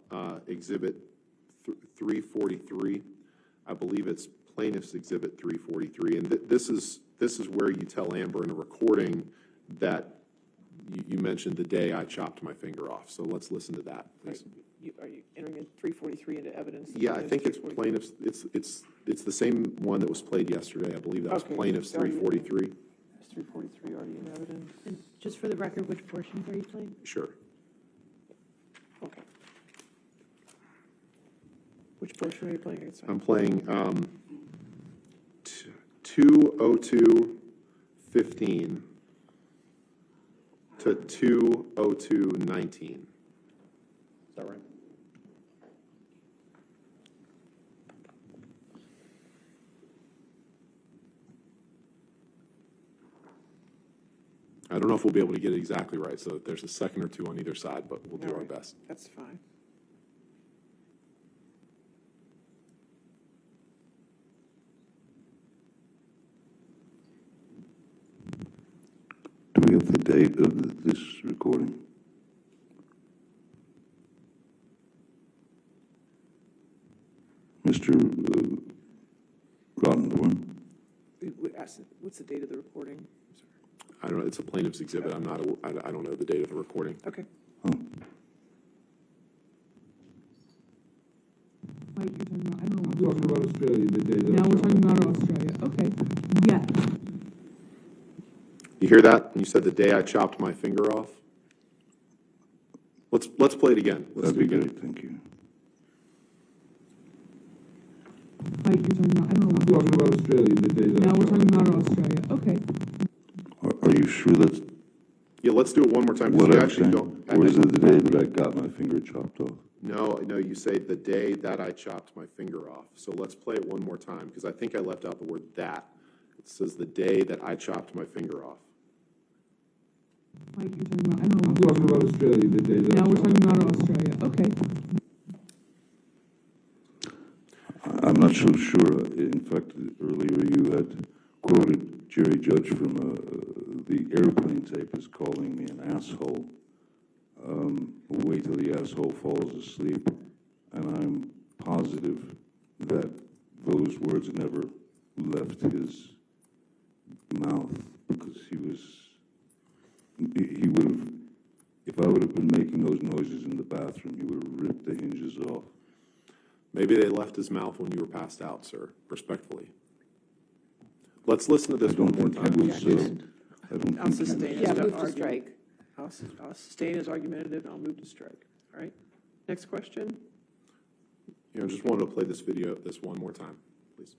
Exhibit 343. I believe it's Plaintiff's Exhibit 343, and this is where you tell Amber in a recording that you mentioned the day I chopped my finger off. So let's listen to that, please. Are you entering in 343 into evidence? Yeah, I think it's Plaintiff's. It's the same one that was played yesterday. I believe that was Plaintiff's 343. Is 343 already in evidence? And Just for the record, which portions are you playing? Sure. Okay. Which portion are you playing? Sorry. I'm playing 2:02:15 to 2:02:19. Is that right? I don't know if we'll be able to get it exactly right, so there's a second or two on either side, but we'll do our best. That's fine. Do we have the date of this recording? Mr. Rottenborn? What's the date of the recording? I don't know, it's a plaintiff's exhibit, I don't know the date of the recording. Okay. Wait, you're talking about, I don't know. I'm talking about Australia, the day that. Now we're talking about Australia, okay. Yeah. You hear that? You said the day I chopped my finger off? Let's play it again. That'd be great, thank you. Wait, you're talking about, I don't know. I'm talking about Australia, the day that. Now we're talking about Australia, okay. Are you sure that's Yeah, let's do it one more time. what You I'm actually saying? don't. Or is it the day that I got my finger chopped off? No, you say the day that I chopped my finger off. So let's play it one more time, because I think I left out the word that. It says the day that I chopped my finger off. Wait, you're talking about, I don't know. I'm talking about Australia, the day that. Now we're talking about Australia, okay. I'm not so sure. In fact, earlier you had quoted Jerry Judge from the airplane tape as calling me an asshole. Wait till the asshole falls asleep. And I'm positive that those words never left his mouth, because he would have, if I would have been making those noises in the bathroom, he would have ripped the hinges off. Maybe they left his mouth when you were passed out, sir, respectfully. Let's listen to this one more time. I'll sustain his move to argument. strike. I'll sustain his argumentative, and I'll move to strike. All right. Next question. Just wanted to play this video, this one more time, please.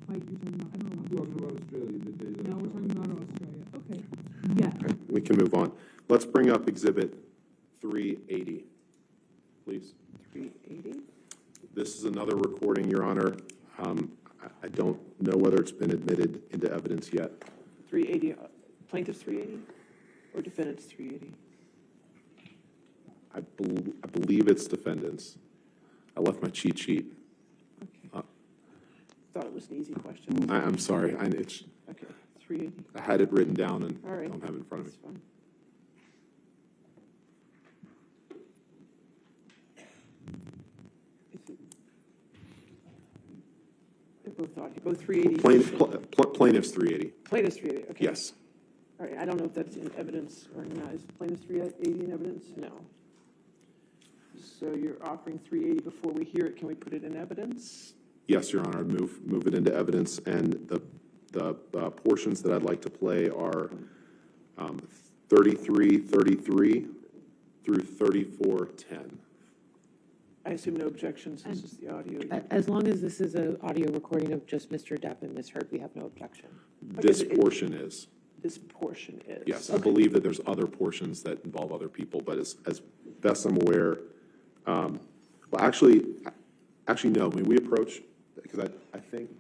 Wait, you're talking about, I don't know. I'm talking about Australia, the day that. Now we're talking about Australia, okay. Yeah. Okay, we can move on. Let's bring up Exhibit 380, please. 380. This is another recording, Your Honor. I don't know whether it's been admitted into evidence yet. 380. Plaintiff's 380 or defendant's 380? I believe it's defendants. I left my cheat sheet. Okay. Thought it was an easy question. I'm sorry. Okay, 380. I had it written down and All right. I don't have it in front of me. That's fine. They're both 380. Plaintiff's 380. Plaintiff's 380, okay. Yes. All right, I don't know if that's in evidence or not. Is plaintiff's 380 in evidence? No. So you're offering 380 before we hear it. Can we put it in evidence? Yes, Your Honor. I'd move it into evidence, and the portions that I'd like to play are 33:33 through 34:10. I assume no objections. This is the audio. As long as this is an audio recording of just Mr. Depp and Ms. Heard, we have no objection. This portion is. This portion is. Yes, I believe that there's other portions that involve other people, but as best I'm aware, well, actually, no. I mean, we approach, because I think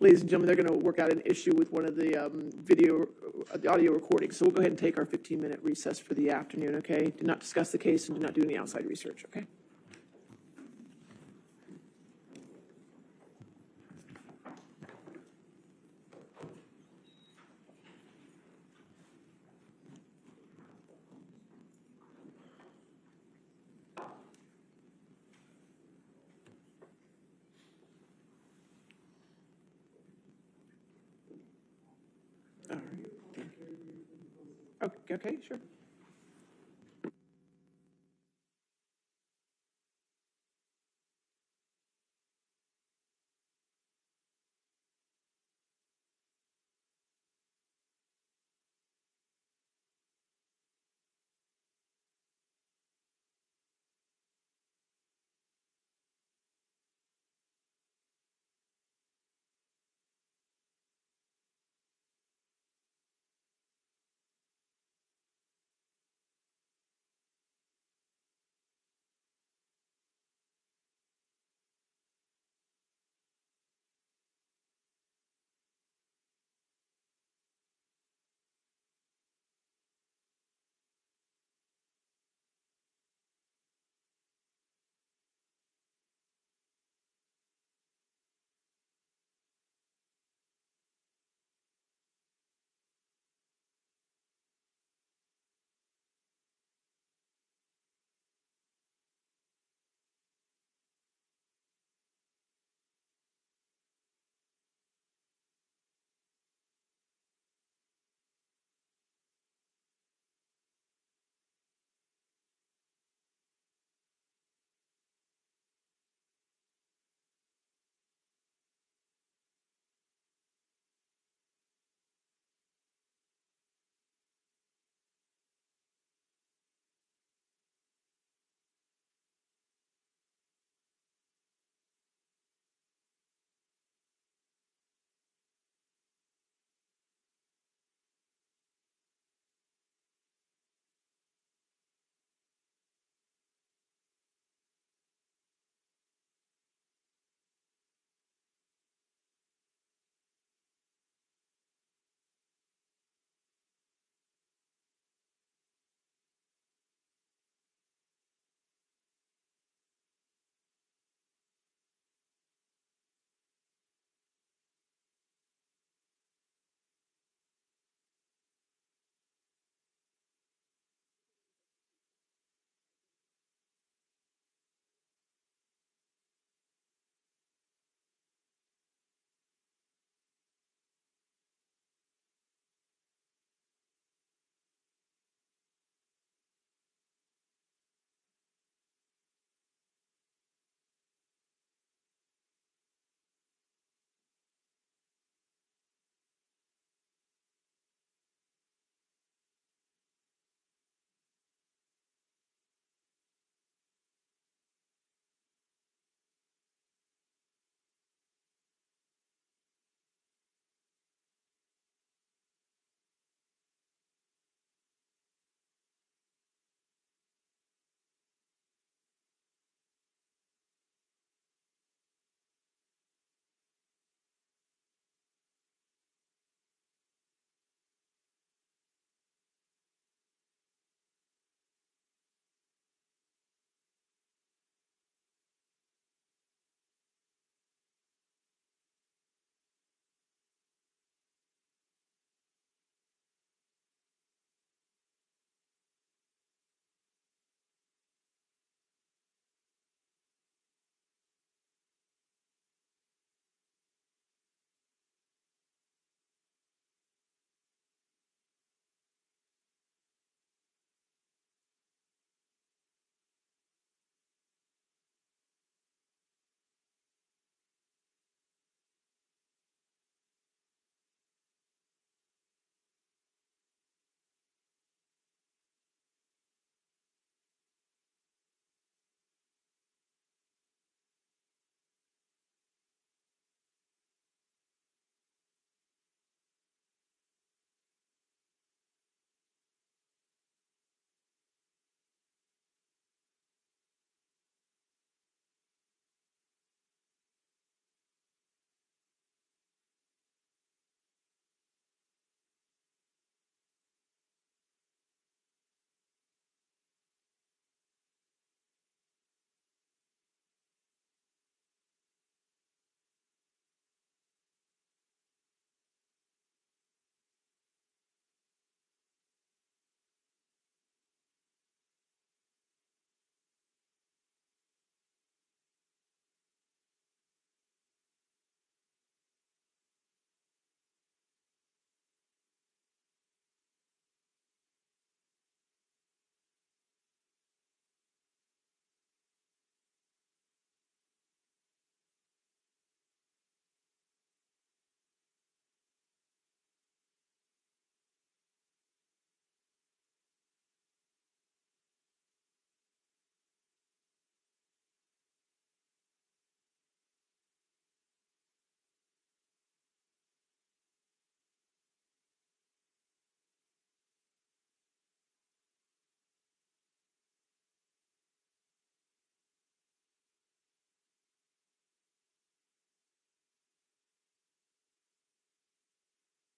ladies and gentlemen, they're going to work out an issue with one of the the audio recordings. So we'll go ahead and take our 15-minute recess for the afternoon, okay? Do not discuss the case and do not do any outside research, okay? All right. Okay, sure.